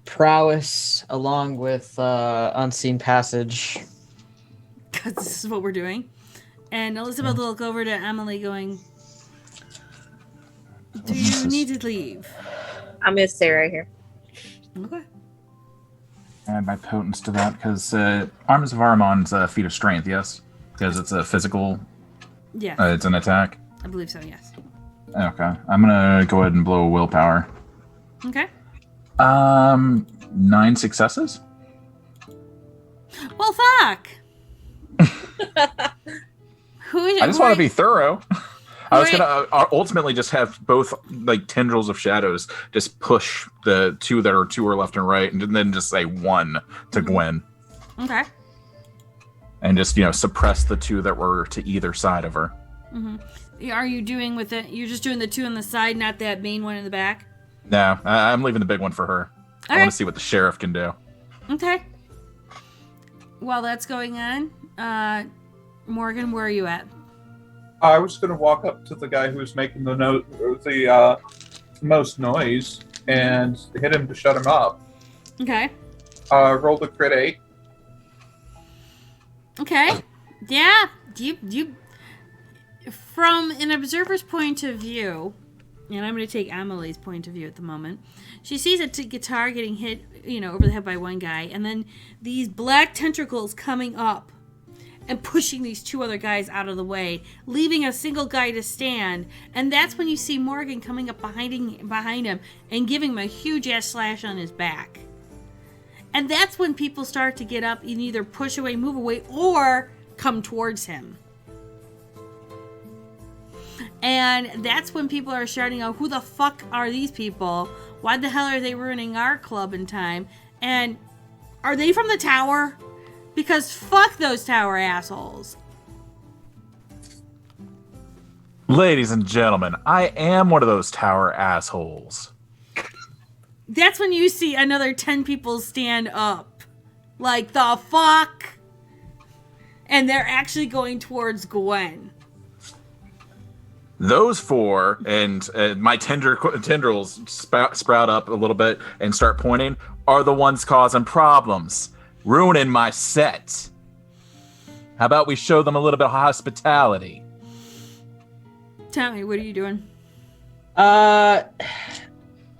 prowess along with unseen passage. Because this is what we're doing. And Elizabeth will look over to Emily going, do you need to leave? I'm gonna stay right here. Okay. Add my potence to that, because Arms of Armon's a feat of strength, yes? Because it's a physical, Yeah, it's an attack. I believe so, yes. Okay, I'm gonna go ahead and blow a willpower. Okay. 9 successes? Well, fuck. I just want to be thorough. I was gonna ultimately just have both like tendrils of shadows just push the two that are to her left and right, and then just say 1 to Gwen, Okay. and just suppress the 2 that were to either side of her. Are you doing with it? You're just doing the 2 on the side, not that main one in the back? No, I'm leaving the big one for her. I All want right. to see what the sheriff can do. Okay. While that's going on, Morgan, where are you at? I was going to walk up to the guy who was making the most noise and hit him to shut him up. Okay. Rolled a crit 8. Okay. Yeah. You. From an observer's point of view, and I'm going to take Emily's point of view at the moment. She sees a guitar getting hit, over the head by one guy, and then these black tentacles coming up and pushing these 2 other guys out of the way, leaving a single guy to stand. And that's when you see Morgan coming up behind him and giving him a huge ass slash on his back. And that's when people start to get up and either push away, move away, or come towards him. And that's when people are shouting out, who the fuck are these people? Why the hell are they ruining our club in time? And are they from the tower? Because fuck those tower assholes. Ladies and gentlemen, I am one of those tower assholes. That's when you see another 10 people stand up. Like, the fuck? And they're actually going towards Gwen. Those 4, and my tendrils sprout up a little bit and start pointing, are the ones causing problems. Ruining my set. How about we show them a little bit of hospitality? Tommy, what are you doing?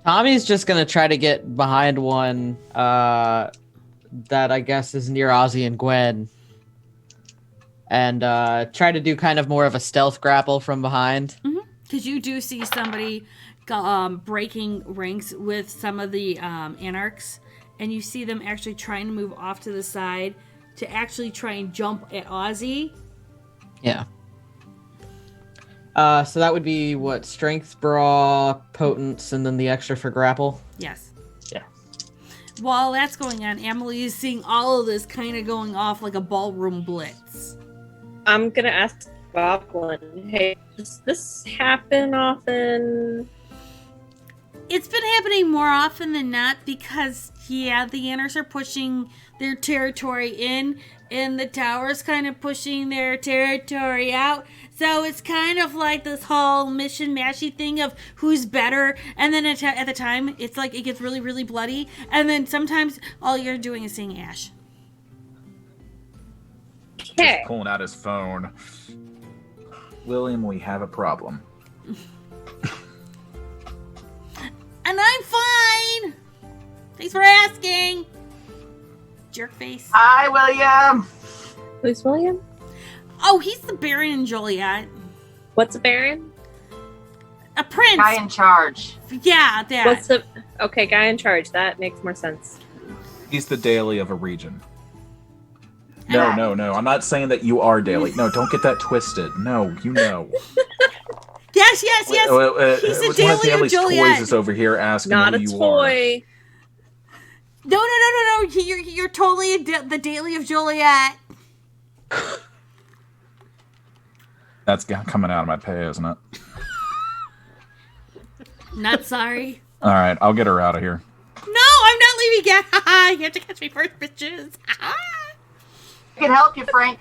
Tommy's just gonna try to get behind one that I guess is near Ozzy and Gwen, and try to do kind of more of a stealth grapple from behind. Because you do see somebody breaking ranks with some of the anarchs, and you see them actually trying to move off to the side to actually try and jump at Ozzy. Yeah. So that would be what? Strength, brawl, potence, and then the extra for grapple? Yes. Yeah. While that's going on, Emily is seeing all of this kind of going off like a ballroom blitz. I'm gonna ask Goblin, hey, does this happen often? It's been happening more often than not because, yeah, the Anners are pushing their territory in, and the Tower's kind of pushing their territory out. So it's kind of like this whole mission-mashy thing of who's better. And then at the time, it's like it gets really, really bloody. And then sometimes all you're doing is saying Ash. Okay. Pulling out his phone. William, we have a problem. And I'm fine! Thanks for asking! Jerkface. Hi, William. Who's William? Oh, he's the Baron in Joliet. What's a Baron? A prince! Guy in charge. Yeah, that. What's the okay guy in charge? That makes more sense. He's the daily of a region. No. I'm not saying that you are daily. No, don't get that twisted. No, you know. Yes. He's the One of daily of Daly's Joliet. toys is over here asking Not who a you toy. No. You're totally the daily of Joliet. are. That's coming out of my pay, isn't it? Not sorry. All right, I'll get her out of here. No, I'm not leaving yet. You have to catch me first, bitches. I can help you, Frank.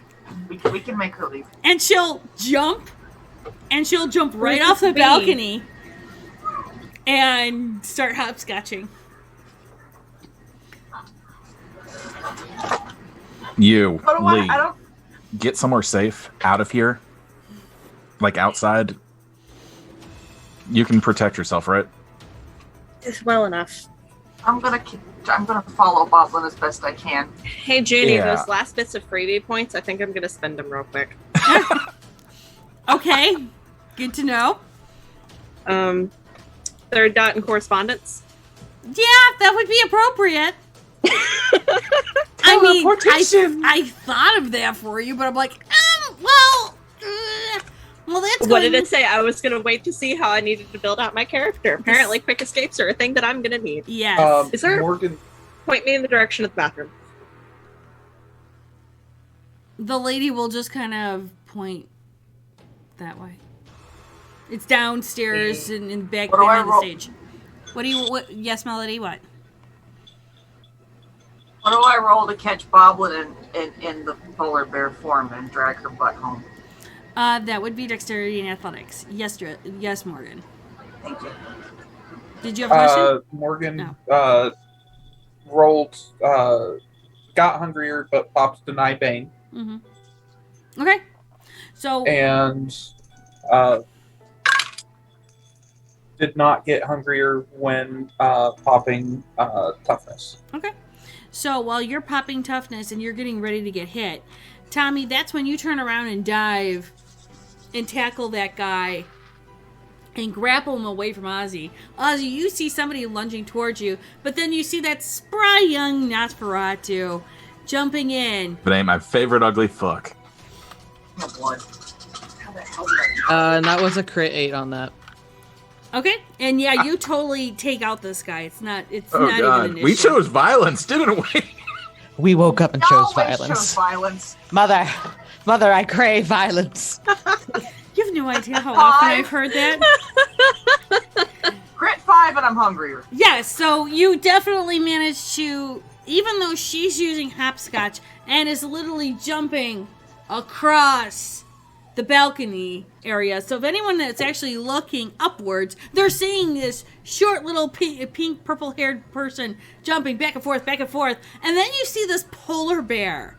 We can make her leave. And she'll jump right Where's off the the bee? balcony and start hopscotching. You, What do Lee, I don't. get somewhere safe out of here. Like outside. You can protect yourself, right? It's well enough. I'm gonna follow Boblin as best I can. Hey, Junie, Yeah. those last bits of freebie points, I think I'm gonna spend them real quick. Okay, good to know. Third dot in correspondence. Yeah, that would be appropriate. I mean, Teleportation. I thought of that for you, but I'm like, well, that's What going did it say? I was gonna wait to see how I needed to build out my character. Apparently, quick escapes are a thing that I'm gonna need. Yes. Is there- Morgan? Point me in the direction of the bathroom. The lady will just kind of point that way. It's downstairs and back What do I behind the roll? stage. Yes, Melody, what? What do I roll to catch Boblin in the polar bear form and drag her butt home? That would be dexterity and athletics. Yes, Morgan. Thank you. Did you have a question? Morgan rolled, got hungrier, but popped deny Bane, Mm-hmm. Okay. So, and did not get hungrier when popping toughness. okay. So while you're popping toughness and you're getting ready to get hit, Tommy, that's when you turn around and dive and tackle that guy and grapple him away from Ozzy. Ozzy, you see somebody lunging towards you, but then you see that spry young Nosferatu jumping in. But ain't my favorite ugly fuck. Oh boy. How the hell did I And that was a crit 8 on that. Okay, and yeah, you totally take out this guy. It's not Oh not even god. an issue. We chose violence, didn't we? We woke up and chose always violence. chose violence. Mother, I crave violence. You have no idea how often I've heard that. Crit 5 and I'm hungrier. Yes, so you definitely managed to, even though she's using hopscotch and is literally jumping across the balcony area. So if anyone that's actually looking upwards, they're seeing this short little pink purple-haired person jumping back and forth, and then you see this polar bear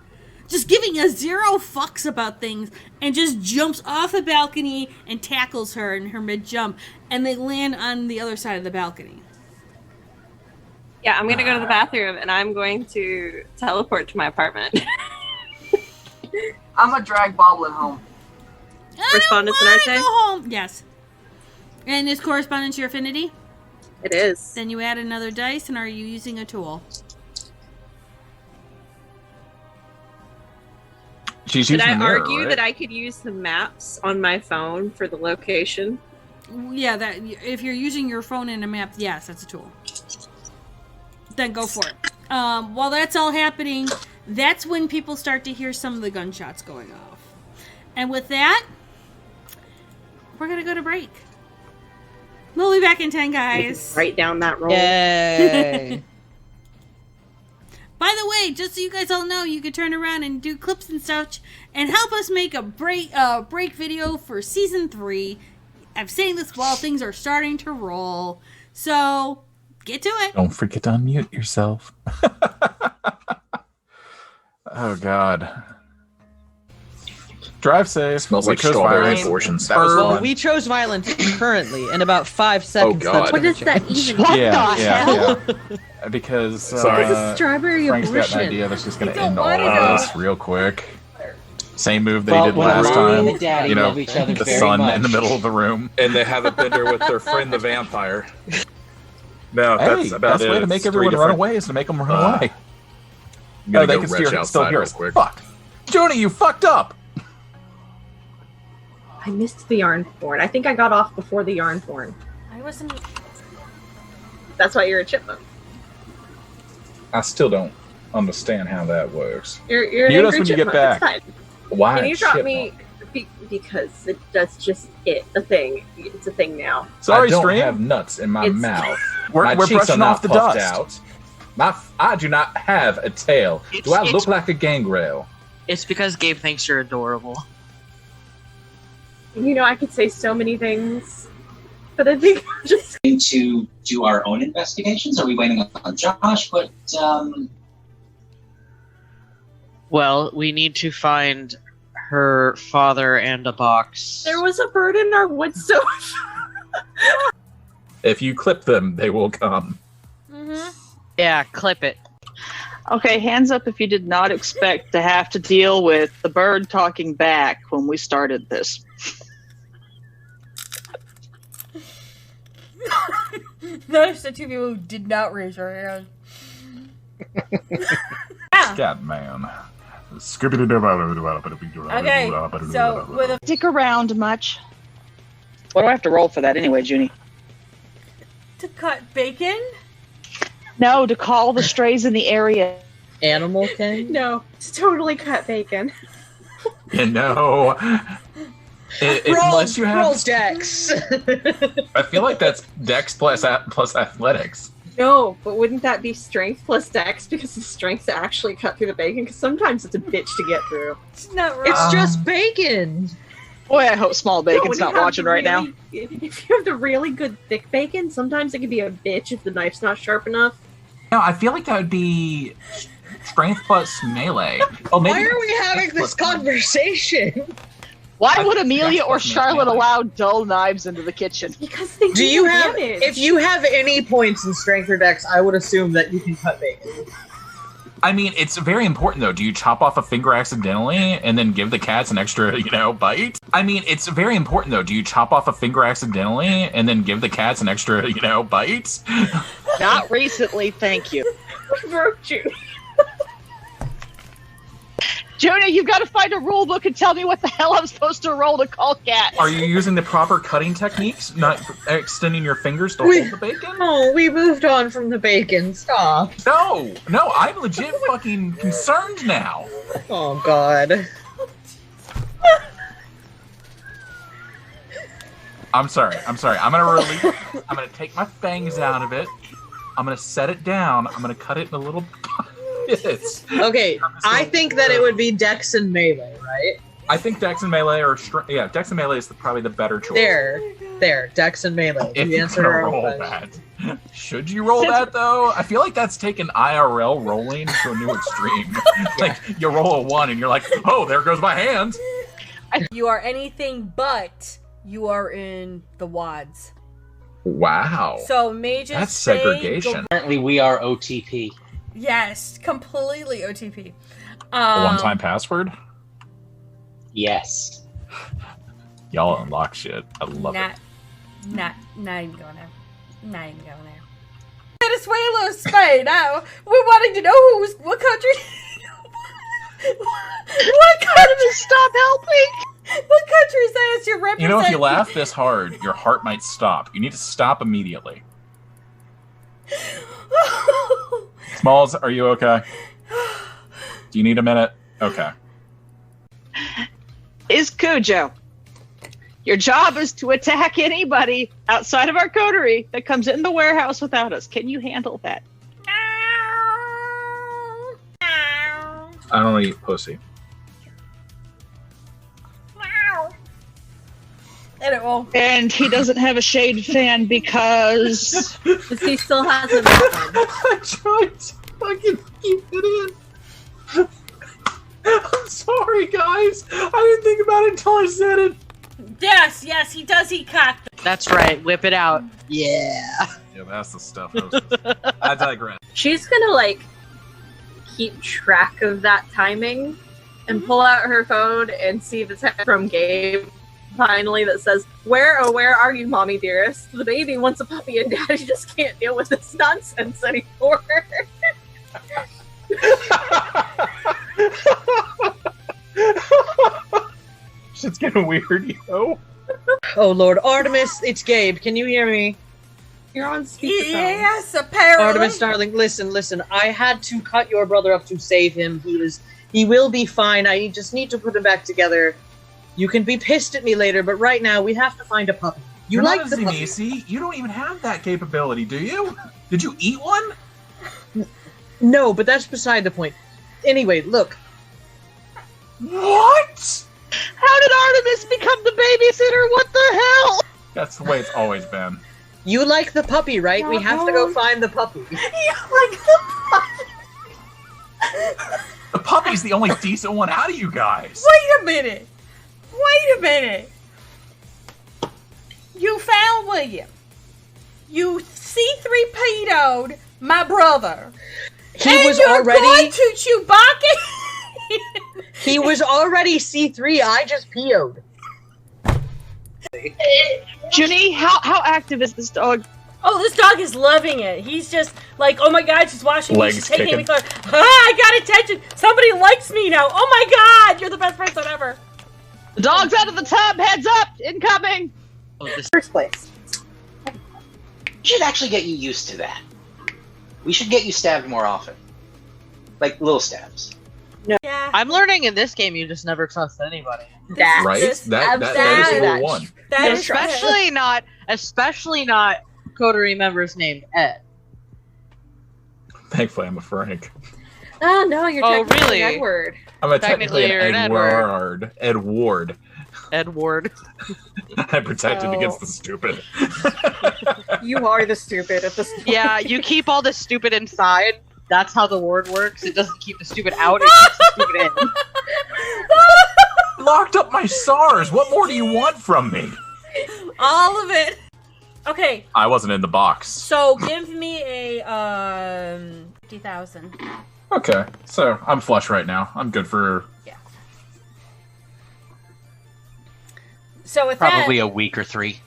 just giving a zero fucks about things and just jumps off the balcony and tackles her in her mid-jump, and they land on the other side of the balcony. Yeah, I'm gonna go to the bathroom and I'm going to teleport to my apartment. I'm gonna drag Boblin home. Correspondence in I our don't day? wanna go home. Yes. And is correspondence your affinity? It is. Then you add another dice, and are you using a tool? She's Did using I the mirror, argue right? that I could use the maps on my phone for the location? Yeah, that if you're using your phone in a map, yes, that's a tool. Then go for it. While that's all happening, that's when people start to hear some of the gunshots going off. And with that, we're gonna go to break. We'll be back in 10, guys. Right down that roll. Yay. By the way, just so you guys all know, you can turn around and do clips and such and help us make a break video for season 3. I'm saying this while things are starting to roll. So, get to it. Don't forget to unmute yourself. Oh god. Drive safe. Smells We like chose strawberry violence. portions. That was Well, fun. we chose violence currently. In about 5 seconds, God. that's What gonna does that change. even What yeah, the yeah, hell? yeah. Because Sorry. It's a strawberry Frank's got an abortion. idea that's just going to don't end all wanna of know. this real quick. Same move they Well, did when last mommy and time. the daddy You know, love each other the very sun much. in the middle of the room. And they have a bender with their friend the vampire. No, Hey, that's about best it. way to make It's everyone three run different- away is to make them run away. I'm gonna Oh, they go can retch still outside hear real us. quick. Fuck. Joni, you fucked up! I missed the yarn porn. I think I got off before the yarn porn. I wasn't. That's why you're a chipmunk. I still don't understand how that works. You're an Mute us angry when you get chipmunk. It's back. fine. Why? Can you drop chipmunk? me? Because that's just a thing. It's a thing now. Sorry, I don't stream. have nuts in my It's- mouth. We're My cheeks are brushing not off the puffed dust. out. I do not have a tail. Do I look like a gangrel? It's because Gabe thinks you're adorable. You know, I could say so many things, but I think I'm just To do our own investigations? Are we waiting on Josh? But Well, we need to find her father and a box. there was a bird in our woods, so If you clip them, they will come. Mm-hmm. Yeah, clip it. Okay, hands up if you did not expect to have to deal with the bird talking back when we started this. Notice the two people who did not raise their hand. Yeah. God, man. Okay, so with a Stick around much. What do I have to roll for that anyway, Junie? to cut bacon. No, to call the strays in the area. Animal King? no, it's totally cut bacon. You know, unless you have, Dex. I feel like that's Dex plus athletics. No, but wouldn't that be strength plus dex because the strength to actually cut through the bacon? Because sometimes it's a bitch to get through. It's not wrong. It's just bacon. Boy, I hope Small No, Bacon's when you not have watching the right now. If you have the really good thick bacon, sometimes it can be a bitch if the knife's not sharp enough. No, I feel like that would be strength plus melee. Oh, maybe Why are we having this conversation? Why I- would Amelia or that's Charlotte definitely- allow dull knives into the kitchen? Because they Do you have? damage. If you have any points in strength or dex, I would assume that you can cut bacon. I mean, it's very important though. Do you chop off a finger accidentally and then give the cats an extra, bite? I mean, it's very important though. Do you chop off a finger accidentally and then give the cats an extra, bite? Not recently, thank you. We broke Junie. Jonah, you've got to find a rule book and tell me what the hell I'm supposed to roll to call cats. Are you using the proper cutting techniques? Not extending your fingers to hold the bacon? Oh, we moved on from the bacon. Stop. No, I'm legit fucking concerned now. Oh God. I'm sorry. I'm gonna release. I'm gonna take my fangs out of it. I'm gonna set it down. I'm gonna cut it in little bits. Okay, I think that it would be dex and melee, right? I think Dex and Melee are Dex and Melee is probably the better choice. There, dex and melee. If You you're answered gonna our own roll question. that, should you roll that though? I feel like that's taken IRL rolling to a new extreme. Like you roll a 1 and you're like, oh, there goes my hand. You are anything but you are in the wads. Wow. So mages That's say segregation. apparently we are OTP. yes, completely OTP. A one-time password? Yes. Y'all unlock shit. I love it. Not even going there. Not even going there. Venezuela, Spain. Now we're wanting to know what country. What country? Stop helping! What countries that is your represent? You know, if you laugh this hard, your heart might stop. You need to stop immediately. Smalls, are you okay? Do you need a minute? Okay. Is Cujo. Your job is to attack anybody outside of our coterie that comes in the warehouse without us. Can you handle that? I don't eat pussy. And it will. And he doesn't have a shade fan because He still has a I tried to fucking keep it in. I'm sorry, guys. I didn't think about it until I said it. Yes, he does eat cock. That's right. Whip it out. Yeah. Yeah, that's the stuff. I digress. She's gonna keep track of that timing and pull out her phone and see the text from Gabe finally that says, "Where, oh, where are you, mommy dearest? The baby wants a puppy and daddy just can't deal with this nonsense anymore." Shit's getting weird, yo. Oh Lord, Artemis, it's Gabe. Can you hear me? You're on speakerphone. Yes, apparently. Artemis, darling, listen. I had to cut your brother up to save him. He will be fine. I just need to put him back together. You can be pissed at me later, but right now we have to find a puppy. You You're like not the puppy? Zinisi. You don't even have that capability, do you? Did you eat one? No, but that's beside the point. Anyway, look. What? How did Artemis become the babysitter? What the hell? That's the way it's always been. You like the puppy, right? We have to go find the puppy. You like the puppy? The puppy's the only decent one out of you guys. Wait a minute. You found William. You C3P'd my brother. He and was you're already. going to Chewbacca? He was already C3. I just PO'd. Junie, how active is this dog? Oh, this dog is loving it. He's just like, oh my god, she's watching me. She's Legs taking me kicking. close. Ah, I got attention. Somebody likes me now. Oh my god, you're the best person ever. The dog's out of the tub. Heads up. Incoming. First place. We should actually get you used to that. We should get you stabbed more often. Like little stabs. Yeah. I'm learning in this game you just never trust anybody. That Right? is That is absolutely rule one. That is Especially not coterie members named Ed. Thankfully, I'm a Frank. Oh no, you're Oh, technically really? Edward. I'm a Technically, technically you're an an Edward. Edward. Edward. I'm protected Oh. against the stupid. You are the stupid at this point. Yeah, you keep all the stupid inside. That's how the ward works. It doesn't keep the stupid out, it keeps the stupid in. Locked up my SARS. What more do you want from me? all of it. Okay, I wasn't in the box. so give me a 50,000. Okay, so I'm flush right now. I'm good for. So with Probably a week or 3.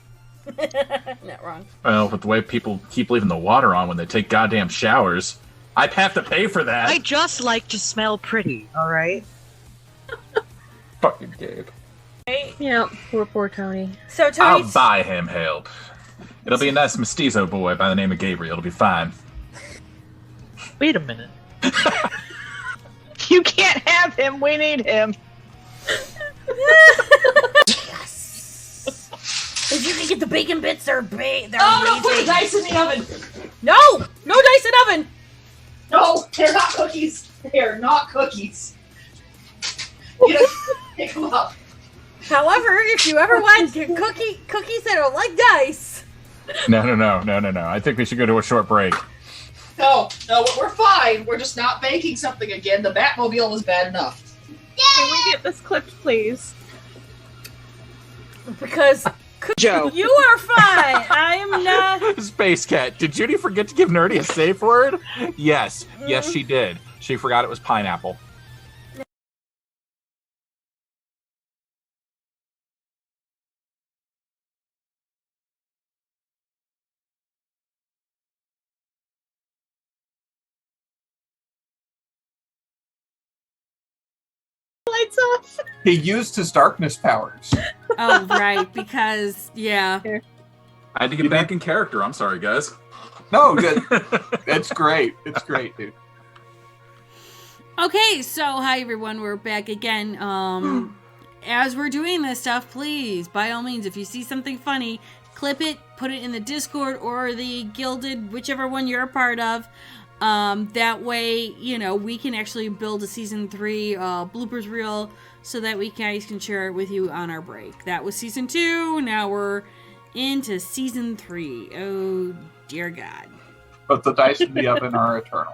that, not wrong. Well, with the way people keep leaving the water on when they take goddamn showers, I'd have to pay for that. I just like to smell pretty, alright? Fucking Gabe. Yeah, poor Tony. So Tony, I'll buy him help. It'll be a nice mestizo boy by the name of Gabriel. It'll be fine. Wait a minute. You can't have him. We need him. if you can get the bacon bits, they're they're Oh, don't put the amazing. dice in the oven! No dice in oven. No, they're not cookies. They are not cookies. You know, pick them up. However, if you ever want cookies that are like dice, No. I think we should go to a short break. No, we're fine. We're just not baking something again. The Batmobile was bad enough. Can we get this clipped, please? because Joe. you are fine. I am not. Space Cat, did Judy forget to give Nerdy a safe word? Yes, she did. She forgot it was pineapple. Lights off. He used his darkness powers. Oh right, because yeah. I had to get back in character. I'm sorry, guys. No, good. It's great. It's great, dude. Okay, so hi everyone, we're back again. As we're doing this stuff, please, by all means, if you see something funny, clip it, put it in the Discord or the Gilded, whichever one you're a part of. That way, we can actually build a season 3 bloopers reel so that we guys can share it with you on our break. That was season 2. Now we're into season 3. Oh dear God. But the dice in the oven are eternal.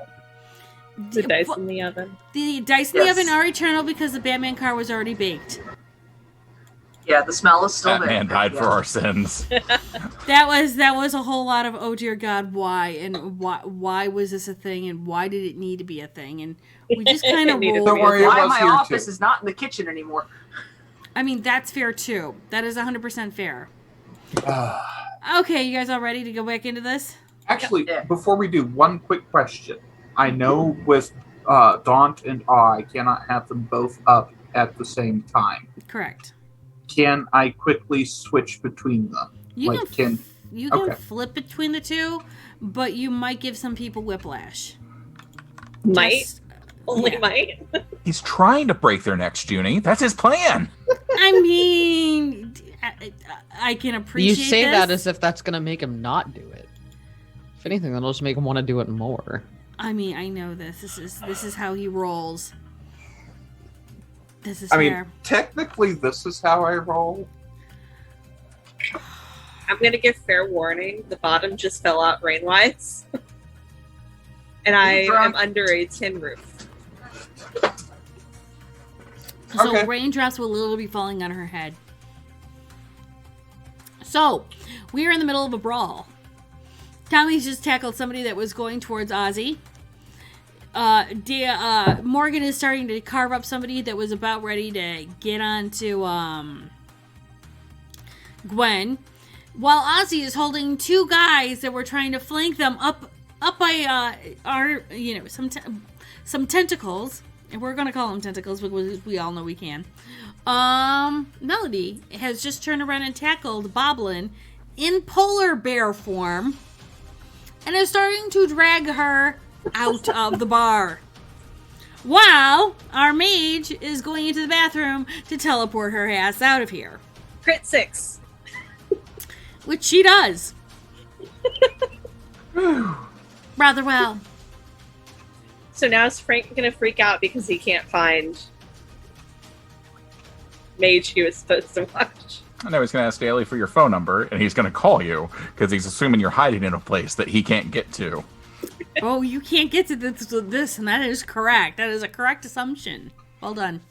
The dice in the oven. The dice in the oven are eternal because the Batman car was already baked. Yeah, the smell is still there. Batman died for our sins. That was a whole lot of oh dear God, why and why was this a thing and why did it need to be a thing, and we just kind of rolled. Don't worry, with it. it Why was my here office too. is not in the kitchen anymore. I mean, that's fair too. That is 100% fair. Okay, you guys all ready to go back into this? Actually, Yeah. before we do, one quick question. I know with Daunt and Awe, I cannot have them both up at the same time. Correct. Can I quickly switch between them? You can okay. flip between the two, but you might give some people whiplash. Might. Just- Only yeah. might. He's trying to break their necks, Junie. That's his plan. I mean, I can appreciate You say this. that as if that's gonna make him not do it. If anything, that'll just make him want to do it more. I mean, I know this. This is how he rolls. This is I fair. mean, technically, this is how I roll. I'm gonna give fair warning. The bottom just fell out rain-wise. And I am under a tin roof. So Okay. raindrops will literally be falling on her head. So, we are in the middle of a brawl. Tommy's just tackled somebody that was going towards Ozzy. Morgan is starting to carve up somebody that was about ready to get onto Gwen. While Ozzy is holding two guys that were trying to flank them up by some tentacles. And we're gonna call them tentacles because we all know we can. Melody has just turned around and tackled Boblin in polar bear form and is starting to drag her out of the bar. While our mage is going into the bathroom to teleport her ass out of here. Crit 6. Which she does. Rather well. So now is Frank gonna freak out because he can't find Mage he was supposed to watch? I know he's going to ask Daly for your phone number, and he's going to call you because he's assuming you're hiding in a place that he can't get to. Oh, you can't get to this, and that is correct. That is a correct assumption. Well done.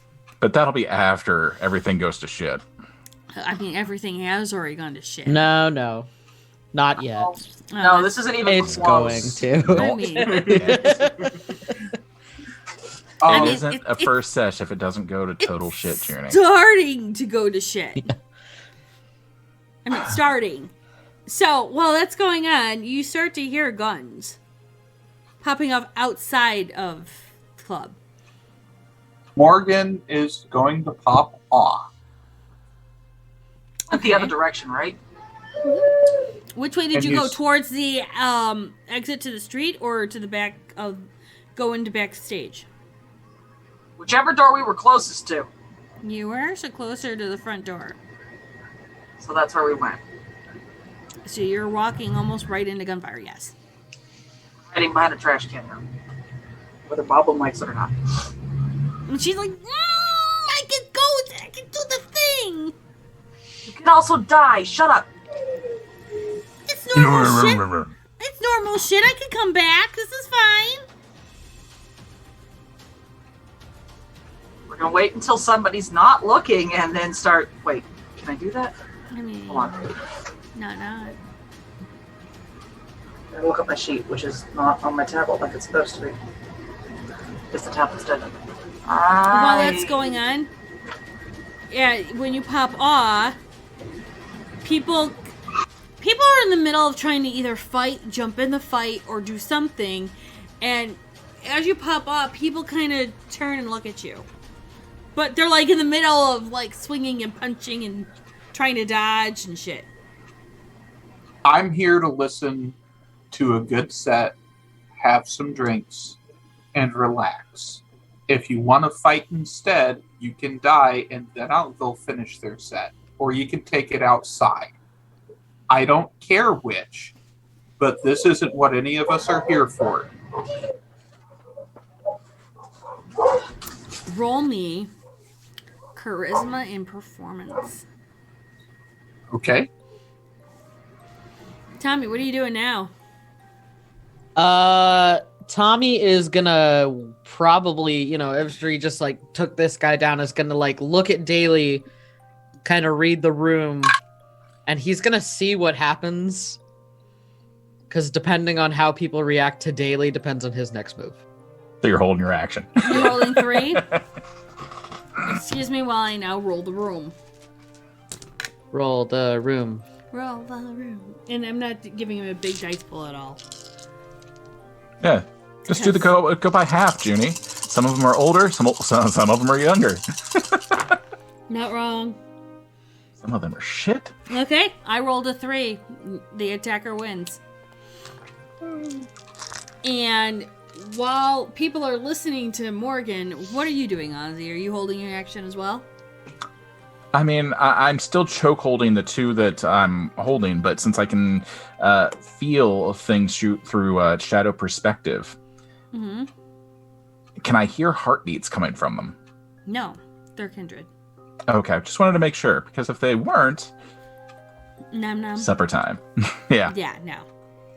But that'll be after everything goes to shit. I mean, everything has already gone to shit. No, not yet. No, this isn't even It's close. going to. I mean, It mean, isn't a first sesh if it doesn't go to total shit, Journey. starting to go to shit. I mean, starting. So, while that's going on, you start to hear guns popping off outside of the club. Morgan is going to pop Awe. Went the other direction, right? Which way did And you go? he's- Towards the exit to the street or to the back of go into backstage? Whichever door we were closest to. You were so closer to the front door. So that's where we went. So you're walking almost right into gunfire, yes. Hiding behind a trash can now. Whether Boblin likes it or not. And she's like, I can do the thing. You can also die. Shut up. It's normal shit. It's normal shit. I can come back. This is fine. We're gonna wait until somebody's not looking and then start. Wait, can I do that? I mean, Hold on. not. I gotta look up my sheet, which is not on my tablet like it's supposed to be. Because the tablet's dead. While that's going on, yeah, when you pop Awe, people are in the middle of trying to either fight, jump in the fight, or do something, and as you pop Awe, people kind of turn and look at you. But they're like in the middle of like swinging and punching and trying to dodge and shit. I'm here to listen to a good set, have some drinks, and relax. If you want to fight instead, you can die and then they'll finish their set. Or you can take it outside. I don't care which, but this isn't what any of us are here for. Roll me charisma and performance. Okay? Tommy, what are you doing now? Tommy is gonna probably, after he just like took this guy down, is gonna like look at Daly, kind of read the room, and he's gonna see what happens. Because depending on how people react to Daly depends on his next move. So you're holding your action. You're rolling 3? Excuse me while I now roll the room. Roll the room. Roll the room. And I'm not giving him a big dice pull at all. Yeah. Just do the go by half, Junie. Some of them are older, some of them are younger. Not wrong. Some of them are shit. Okay, I rolled a 3. The attacker wins. And while people are listening to Morgan, what are you doing, Ozzy? Are you holding your action as well? I mean, I'm still choke holding the two that I'm holding, but since I can feel things shoot through shadow perspective, can I hear heartbeats coming from them? No, they're kindred. Okay, just wanted to make sure, because if they weren't, Nom nom. supper time. Yeah. Yeah, no.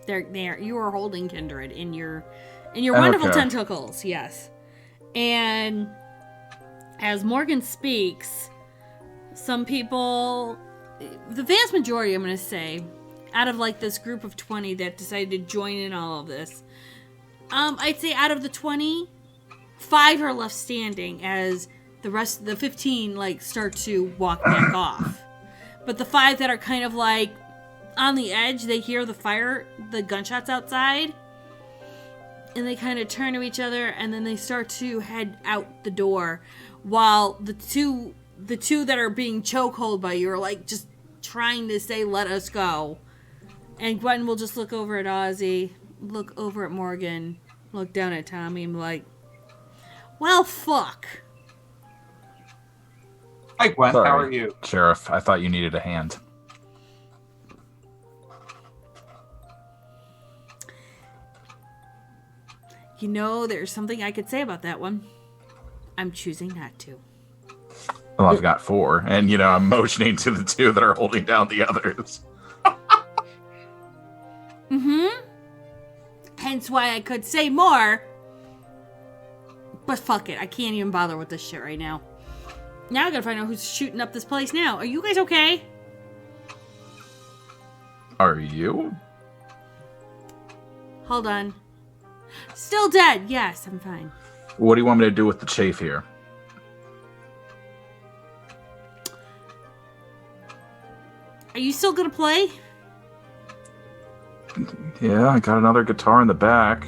They're you are holding kindred in your wonderful Okay. tentacles, yes. And as Morgan speaks, some people, the vast majority, I'm going to say, out of like this group of 20 that decided to join in all of this, I'd say out of the 20, 5 are left standing as the rest of the 15 like start to walk back off. But the 5 that are kind of like on the edge, they hear the gunshots outside, and they kind of turn to each other, and then they start to head out the door, while the two that are being chokehold by you are like just trying to say, "Let us go." And Gwen will just look over at Ozzy, look over at Morgan, look down at Tommy, and be like, "Well, fuck." Hi, Gwen. Sorry, How are you? Sheriff, I thought you needed a hand. You know, there's something I could say about that one. I'm choosing not to. Well, I've got 4, and, I'm motioning to the 2 that are holding down the others. Hence why I could say more. But fuck it, I can't even bother with this shit right now. Now I gotta find out who's shooting up this place now. Are you guys okay? Are you? Hold on. Still dead. Yes, I'm fine. What do you want me to do with the chafe here? Are you still gonna play? Yeah, I got another guitar in the back.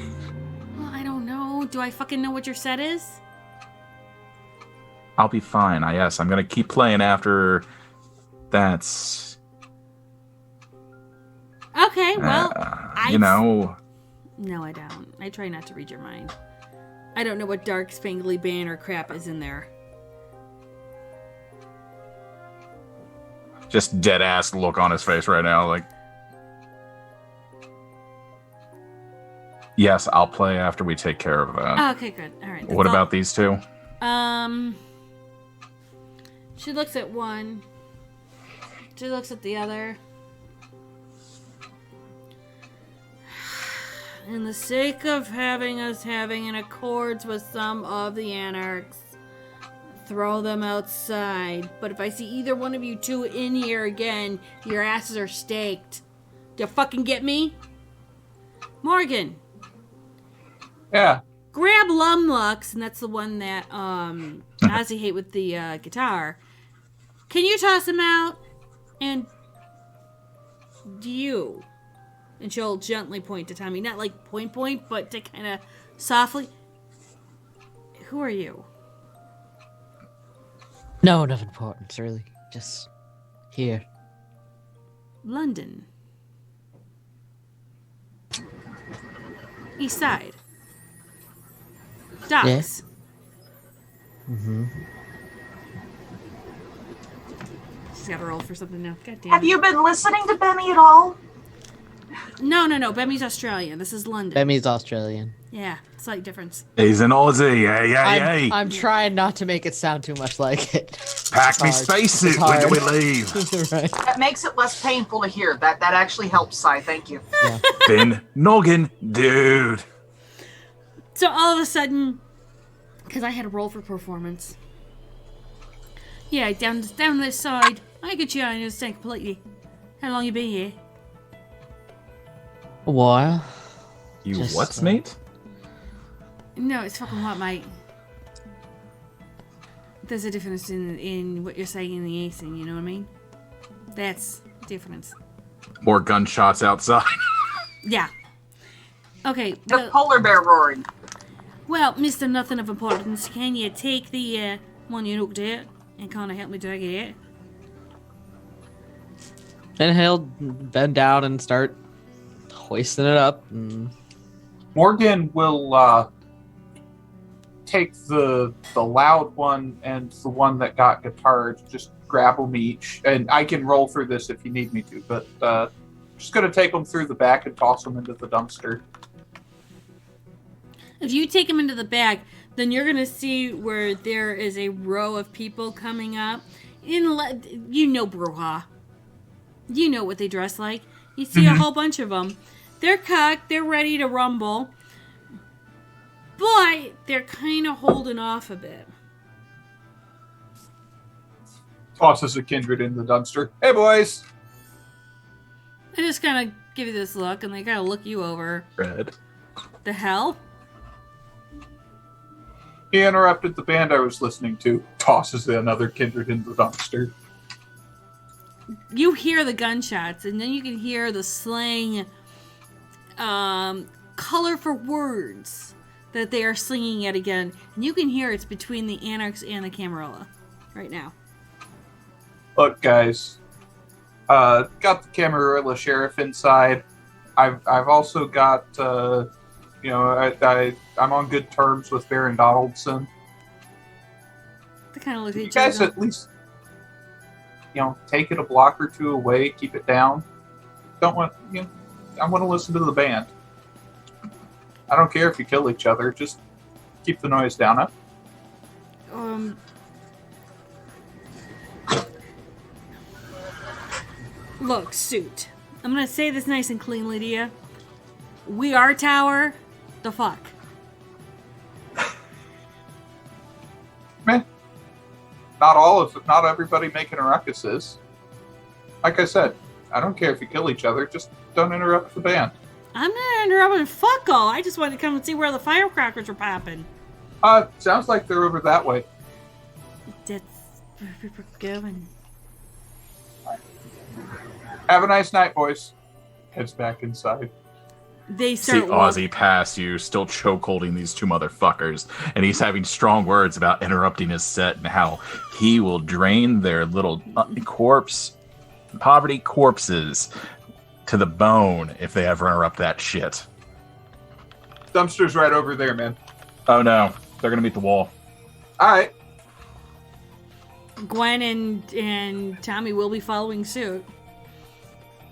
Well, I don't know. Do I fucking know what your set is? I'll be fine. Yes, I'm gonna keep playing after that's... Okay, well, No, I don't. I try not to read your mind. I don't know what dark, spangly banner crap is in there. Just dead-ass look on his face right now, like... Yes, I'll play after we take care of that. Oh, okay, good. All right. What about these 2? She looks at one. She looks at the other. In the sake of having us having an accords with some of the anarchs, throw them outside. But if I see either one of you 2 in here again, your asses are staked. Do you fucking get me? Morgan. Yeah. Grab Lumlux, and that's the one that Ozzy hate with the guitar. Can you toss him out? And you. And she'll gently point to Tommy. Not like point, but to kind of softly. Who are you? No, of importance, really. Just here. London. East Side. Docks. Yeah. She's got to roll for something now. God damn. Have you been listening to Benny at all? No. Bemmy's Australian. This is London. Bemmy's Australian. Yeah, slight difference. He's an Aussie, hey. I'm trying not to make it sound too much like it. Pack me Hard. spacesuit It's when do we hard. leave? Right. That makes it less painful to hear. That actually helps, Sai. Thank you. Finn Noggin, dude. So all of a sudden, because I had a roll for performance. Yeah, down this side. I get you understand completely. How long you been here? A while. You Just, what's, mate? No, it's fucking what, mate? There's a difference in what you're saying and the acing, you know what I mean? That's the difference. More gunshots outside. Yeah. Okay. The polar bear roaring. Well, Mr. Nothing of Importance, can you take the one you looked at and kind of help me drag it out? And he'll bend down and start hoisting it up. And... Morgan will take the loud one and the one that got guitarred, just grab them each. And I can roll through this if you need me to, but just going to take them through the back and toss them into the dumpster. If you take them into the back, then you're going to see where there is a row of people coming up. You know Bruja. You know what they dress like. You see a whole bunch of them. They're cocked. They're ready to rumble. But they're kind of holding off a bit. Tosses a kindred in the dumpster. Hey, boys! They just kind of give you this look, and they kind of look you over. Red. The hell? He interrupted the band I was listening to. Tosses another kindred in the dumpster. You hear the gunshots, and then you can hear the slang color for words that they are slinging yet again. And you can hear it's between the Anarchs and the Camarilla right now. Look, guys. Got the Camarilla sheriff inside. I've also got, I'm on good terms with Baron Donaldson. They kind of look at You each guys other. at least, take it a block or two away, keep it down. I want to listen to the band. I don't care if you kill each other, just keep the noise down, huh? Look, Suit. I'm gonna say this nice and cleanly to you. We are Tower. The fuck? Man, not everybody making a ruckus is. Like I said, I don't care if you kill each other, just don't interrupt the band. I'm not interrupting fuck all. I just wanted to come and see where the firecrackers were popping. Sounds like they're over that way. That's where we were going. Have a nice night, boys. Heads back inside. They See start Ozzy pass you, still chokeholding these two motherfuckers, and he's having strong words about interrupting his set and how he will drain their little poverty corpses to the bone if they ever interrupt that shit. Dumpster's right over there, man. Oh no, they're gonna meet the wall. All right. Gwen and Tommy will be following suit.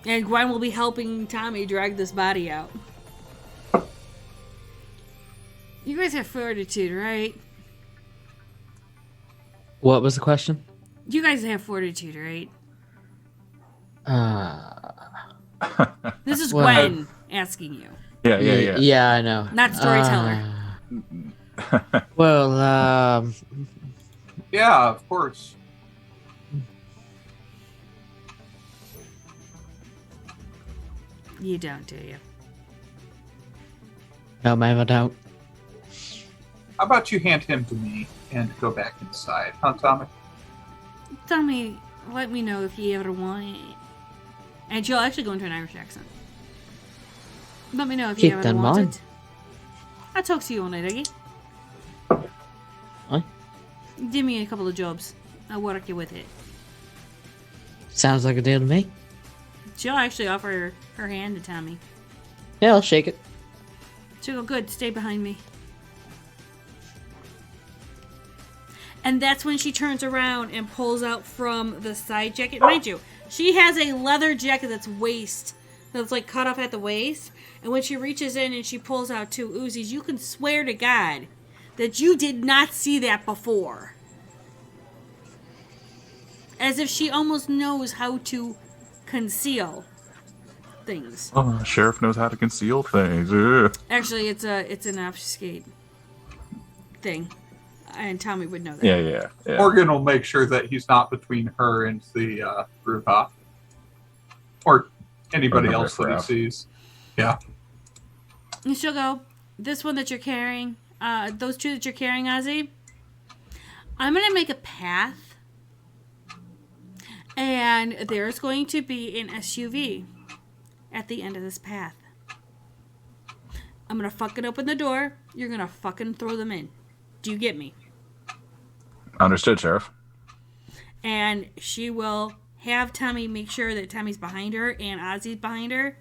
And Gwen will be helping Tommy drag this body out. You guys have fortitude, right? What was the question? You guys have fortitude, right? This is Well, Gwen asking you. Yeah. Yeah, I know. Not storyteller. Well, Yeah, of course. You don't, do you? no, ma'am, I don't. How about you hand him to me and go back inside, huh, Tommy? Tommy, let me know if you ever want it. And she'll actually go into an Irish accent. Let me know if you Keep ever that in want mind. it. I'll talk to you all night, okay? What? Give me a couple of jobs. I'll work you with it. Sounds like a deal to me. She'll actually offer her hand to Tommy. Yeah, I'll shake it. She'll go, good, stay behind me. And that's when she turns around and pulls out from the side jacket. Mind you, she has a leather jacket that's like cut off at the waist. And when she reaches in and she pulls out two Uzis, you can swear to God that you did not see that before. As if she almost knows how to conceal things. Oh, sheriff knows how to conceal things. Ugh. Actually, it's an obfuscate thing. And Tommy would know that. Yeah. Morgan will make sure that he's not between her and the Ruha. Or anybody Remember else that he crap. sees. Yeah. And she'll go, this one that you're carrying, those two that you're carrying, Ozzy, I'm going to make a path. And there's going to be an SUV at the end of this path. I'm going to fucking open the door. You're going to fucking throw them in. Do you get me? Understood, Sheriff. And she will have Tommy make sure that Tommy's behind her and Ozzy's behind her.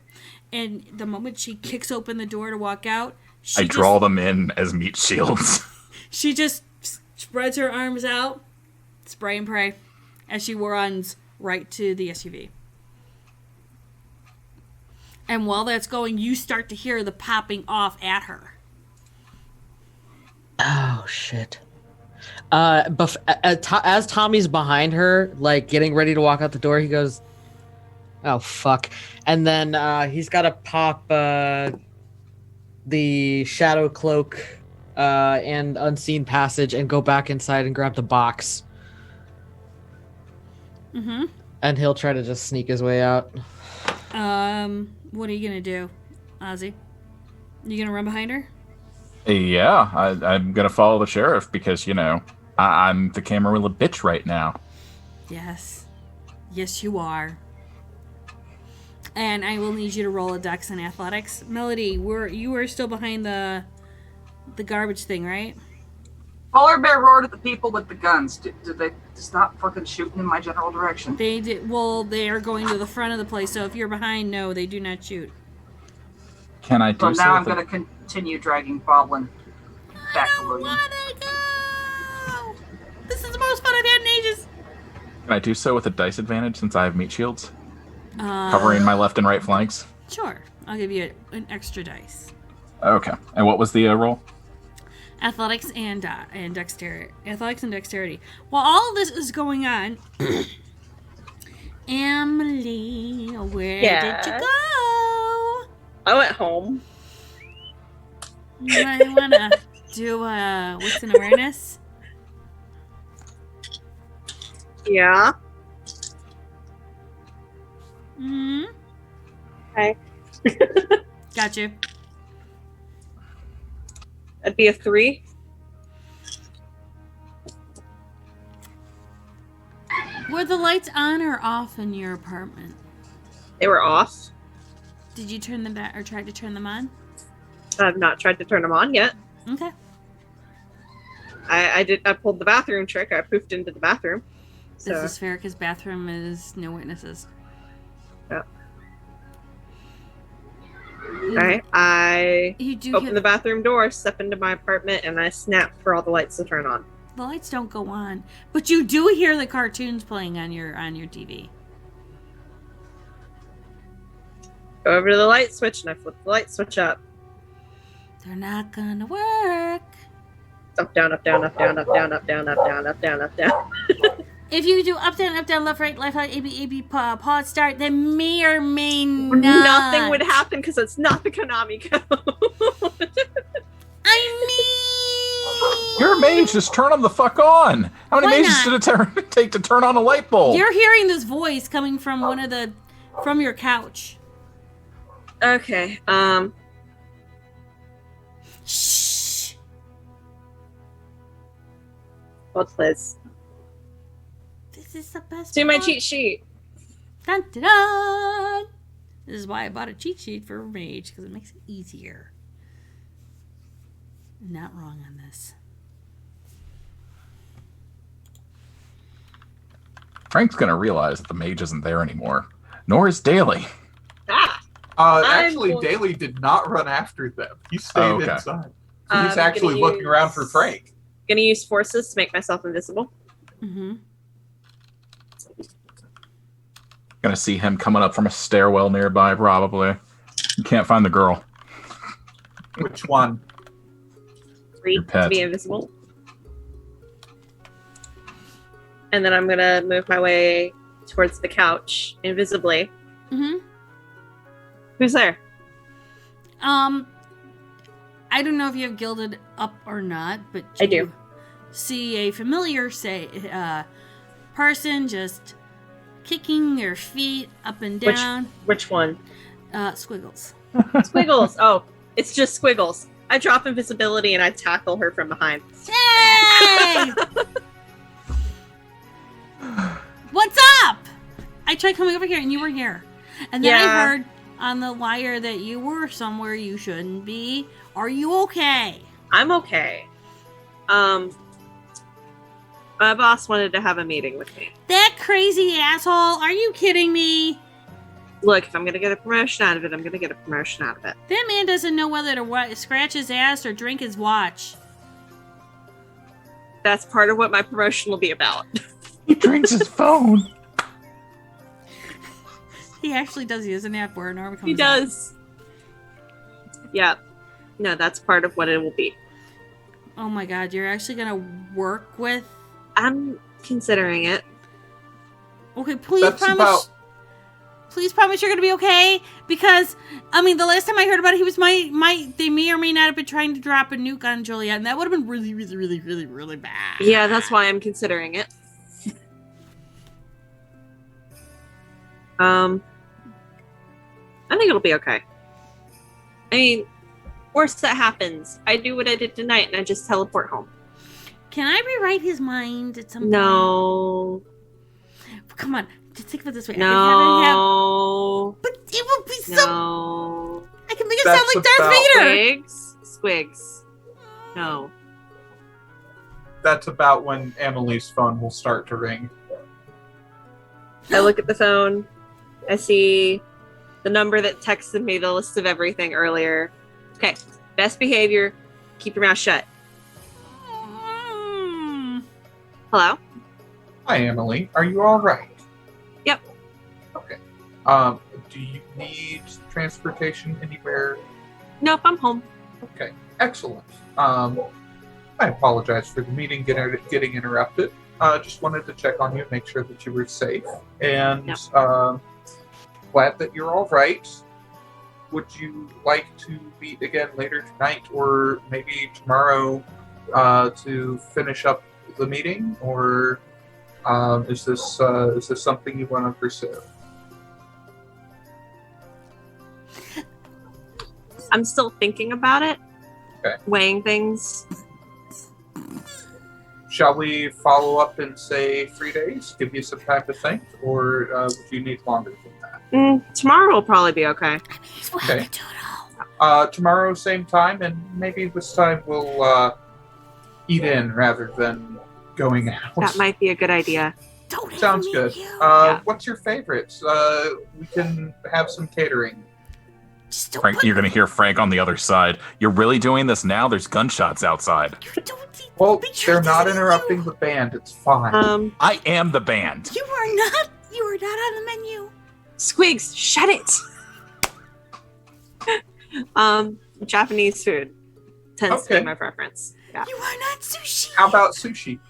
And the moment she kicks open the door to walk out, I draw them in as meat shields. She just spreads her arms out, spray and pray, as she runs right to the SUV. And while that's going, you start to hear the popping off at her. Oh, shit. As Tommy's behind her, like, getting ready to walk out the door, he goes, oh, fuck. And then he's got to pop the shadow cloak and unseen passage and go back inside and grab the box. Mm-hmm. And he'll try to just sneak his way out. What are you gonna do, Ozzy? You gonna run behind her? Yeah, I'm gonna follow the sheriff because, you know, I'm the Camarilla bitch right now. Yes. Yes, you are. And I will need you to roll a dex in athletics. Melody, you were still behind the garbage thing, right? Polar Bear roared at the people with the guns. Did they stop fucking shooting in my general direction? They did. Well, they are going to the front of the place, so if you're behind, no, they do not shoot. Can I do So now I'm something? going to continue dragging Boblin back to William. Wanna go! This is the most fun I've had in ages. Can I do so with a dice advantage since I have meat shields? Covering my left and right flanks? Sure. I'll give you an extra dice. Okay. And what was the roll? Athletics and dexterity. Athletics and dexterity. While all of this is going on, Emily, where did you go? I went home. You wanna do what's an awareness? Yeah. Hmm. Okay. Got you. That'd be a 3. Were the lights on or off in your apartment? They were off. Did you turn them back or try to turn them on? I've not tried to turn them on yet. Okay. I pulled the bathroom trick. I poofed into the bathroom. So. This is fair because bathroom is no witnesses. Yeah. Alright, I You do open the bathroom door, step into my apartment, and I snap for all the lights to turn on. The lights don't go on, but you do hear the cartoons playing on your TV. Go over to the light switch, and I flip the light switch up. They're not gonna work. Up, down, up, down, up, down, up, down, up, down, up, down, up, down, up, down. If you do up, down, left, right, A, B, pause, start, then may or may not. Nothing would happen because it's not the Konami code. I mean... You're a mage, just turn them the fuck on. How many Why mages did it take to turn on a light bulb? You're hearing this voice coming from from your couch. Okay, Shh. Hold please. This is the best Do my part. cheat sheet. Dun, dun, dun. This is why I bought a cheat sheet for Mage, because it makes it easier. Not wrong on this. Frank's gonna realize that the mage isn't there anymore. Nor is Daly. Ah! Actually, going- Daly did not run after them. He stayed Oh, okay. inside. So he's I'm actually gonna looking use- around for Frank. Gonna use forces to make myself invisible. Mm-hmm. Gonna see him coming up from a stairwell nearby, probably. You can't find the girl. Which one? 3 Your pet. to be invisible. And then I'm gonna move my way towards the couch invisibly. Mm-hmm. Who's there? I don't know if you have gilded up or not, but I you do. see a familiar person just kicking their feet up and down. Which one? Squiggles. Squiggles. Oh, it's just Squiggles. I drop invisibility and I tackle her from behind. Yay! tried coming over here, and you were here. And then Yeah. I heard on the wire that you were somewhere you shouldn't be. Are you okay? I'm okay. My boss wanted to have a meeting with me. That crazy asshole. Are you kidding me? Look, if I'm going to get a promotion out of it, I'm going to get a promotion out of it. That man doesn't know whether to scratch his ass or drink his watch. That's part of what my promotion will be about. He drinks his phone. He actually does. He has an app where an arm comes He does. Yeah. No, that's part of what it will be. Oh my god, you're actually gonna work with... I'm considering it. Okay, please That's promise... about- Please promise you're gonna be okay, because, I mean, the last time I heard about it, he was they may or may not have been trying to drop a nuke on Juliet, and that would have been really, really, really, really, really bad. Yeah, that's why I'm considering it. I think it'll be okay. I mean, worst that happens, I do what I did tonight and I just teleport home. Can I rewrite his mind at some point? No. Come on, just think of it this way. No. But it will be so... No. I can make it That's sound like Darth about- Vader! Squigs. No. That's about when Emily's phone will start to ring. I look at the phone. I see the number that texted me the list of everything earlier. Okay. Best behavior. Keep your mouth shut. Hello? Hi, Emily. Are you all right? Yep. Okay. Do you need transportation anywhere? Nope, I'm home. Okay. Excellent. I apologize for the meeting getting interrupted. Just wanted to check on you, make sure that you were safe, and Yep. Glad that you're all right. Would you like to meet again later tonight, or maybe tomorrow, to finish up the meeting, or is this something you want to pursue? I'm still thinking about it. Okay. Weighing things. Shall we follow up in, say, 3 days? Give you some time to think, or would you need longer than that? Tomorrow will probably be okay. Okay. Tomorrow, same time, and maybe this time we'll eat in rather than going out. That might be a good idea. Sounds good. What's your favorite? We can have some catering. Frank, you're gonna hear Frank on the other side. You're really doing this now? There's gunshots outside. Well, they're not interrupting the band. It's fine. I am the band. You are not on the menu. Squigs, shut it. Japanese food tends to Okay. be my preference. Yeah. You are not sushi. How about sushi?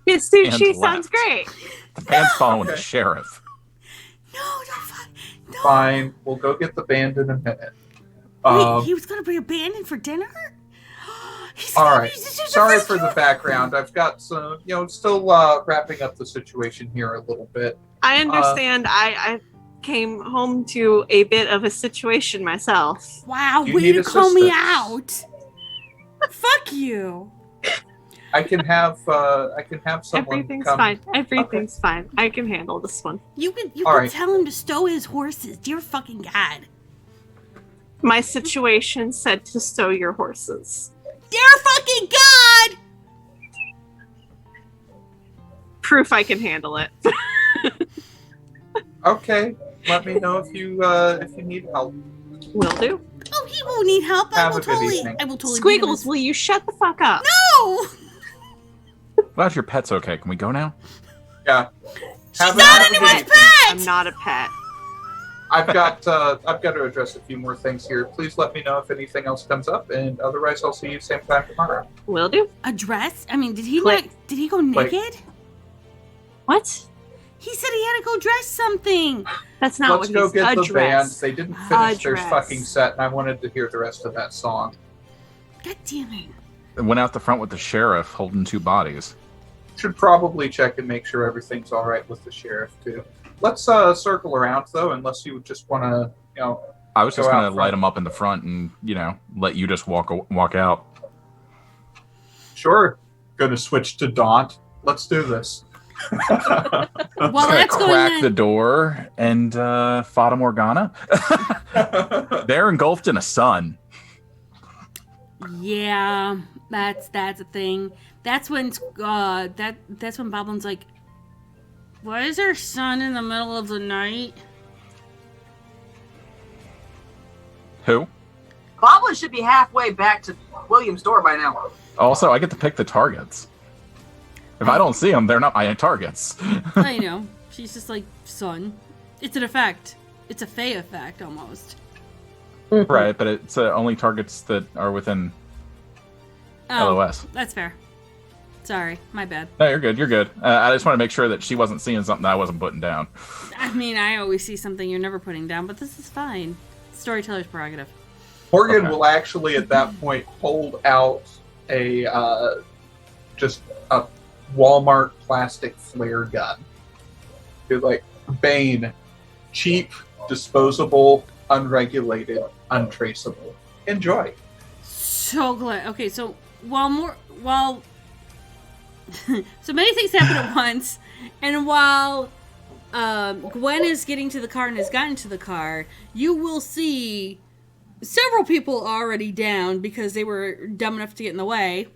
Yeah, sushi And sounds left. great. The band's following the Okay. sheriff. No, no. Fine. We'll go get the band in a minute. Wait, he was gonna bring a band in for dinner? All right. Sorry for the background. I've got some, still wrapping up the situation here a little bit. I understand. I came home to a bit of a situation myself. Wow, You way need to call me assistance. out. Fuck you. I can have someone Everything's come. fine. Everything's fine. I can handle this one. You can All right. tell him to stow his horses. Dear fucking God. My situation said to stow your horses. Dear fucking God! Proof I can handle it. Okay. Let me know if you need help. Will do. Oh, he won't need help. Have a good evening. I will totally. Squiggles, will you shut the fuck up? No! Glad your pet's okay. Can we go now? Yeah. She's not anyone's pet! I'm not a pet. I've got to address a few more things here. Please let me know if anything else comes up, and otherwise I'll see you same time tomorrow. Will do. A dress? I mean, did he Click. not? Did he go Click. naked? What? He said he had to go dress something. That's not Let's what go he's get a the band. dress. They didn't finish their dress. fucking set, and I wanted to hear the rest of that song. God damn it. It went out the front with the sheriff holding 2 bodies. Should probably check and make sure everything's all right with the sheriff too. Let's circle around though, unless you just want to, I was just Go out gonna front. light him up in the front and let you just walk out. Sure. Gonna switch to Daunt. Let's do this. While Gonna that's going crack on, the door and Fata Morgana. They're engulfed in a sun. yeah, that's a thing. That's when that's when Boblin's like, why is there sun in the middle of the night? Who? Boblin should be halfway back to William's door by now. Also, I get to pick the targets. If I don't see them, they're not my targets. I know. She's just like, sun. It's an effect. It's a Fey effect almost. Right, but it's only targets that are within LOS. That's fair. Sorry, my bad. No, you're good. You're good. I just want to make sure that she wasn't seeing something that I wasn't putting down. I mean, I always see something you're never putting down, but this is fine. Storyteller's prerogative. Morgan Okay. will actually, at that point, hold out a just a Walmart plastic flare gun. You're like, Bane, cheap, disposable, unregulated, untraceable. Enjoy. So glad. Okay, so while so many things happen at once, and while Gwen is getting to the car and has gotten to the car, you will see several people already down because they were dumb enough to get in the way.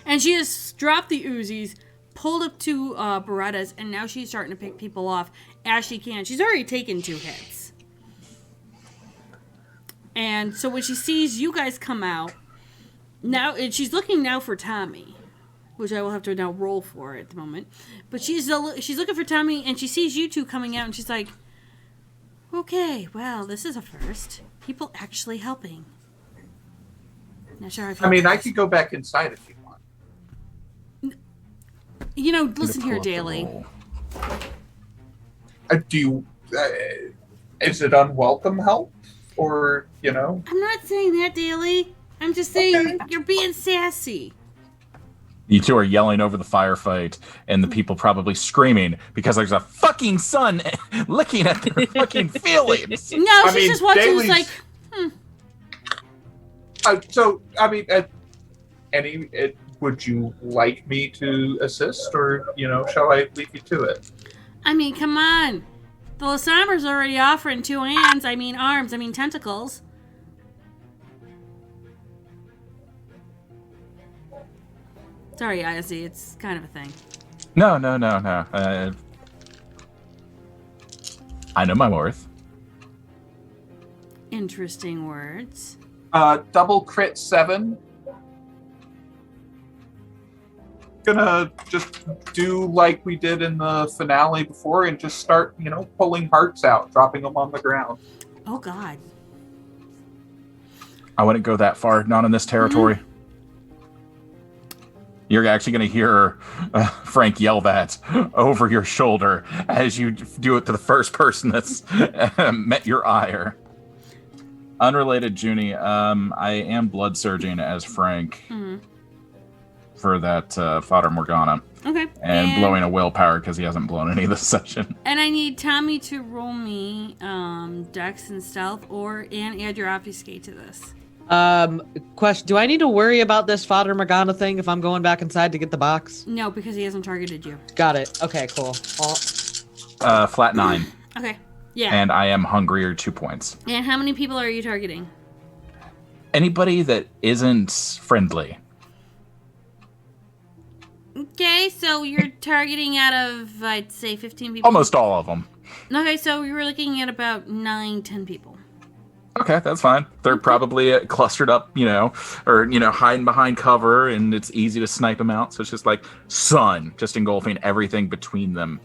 And she has dropped the Uzis, pulled up two Berettas, and now she's starting to pick people off as she can. She's already taken 2 hits. And so when she sees you guys come out, now and she's looking now for Tommy, which I will have to now roll for at the moment. But she's looking for Tommy, and she sees you two coming out, and she's like, okay, well, this is a first. People actually helping. Not sure how I feel I mean, about I this. could go back inside if you want. You know, listen here, Daly. Do you? Is it unwelcome help, or you know? I'm not saying that, Daly. I'm just saying you're being sassy. You two are yelling over the firefight, and the people probably screaming because there's a fucking sun licking at their fucking feelings. No, she's just watching. It's like, So, I mean, would you like me to assist, or you know, shall I leave you to it? I mean, come on. The Lasamber's already offering 2 hands. I mean, arms. I mean, tentacles. Sorry, Izzy. It's kind of a thing. No. I know my worth. Interesting words. Double crit 7. Gonna just do like we did in the finale before and just start, you know, pulling hearts out, dropping them on the ground. Oh, God. I wouldn't go that far, not in this territory. You're actually going to hear Frank yell that over your shoulder as you do it to the first person that's met your ire. Unrelated, Junie, I am blood surging as Frank for that Fodder Morgana. Okay. And blowing a willpower because he hasn't blown any this session. And I need Tommy to roll me Dex and Stealth and add your Obfuscate to this. Question: do I need to worry about this Fodder Morgana thing if I'm going back inside to get the box? No, because he hasn't targeted you. Got it. Okay, cool. Flat 9. Okay. Yeah. And I am hungrier 2 points. And how many people are you targeting? Anybody that isn't friendly. Okay, so you're targeting out of, I'd say, 15 people. Almost all of them. Okay, so you were looking at about 9-10 people. Okay, that's fine. They're probably clustered up, or, hiding behind cover, and it's easy to snipe them out. So it's just like sun, just engulfing everything between them.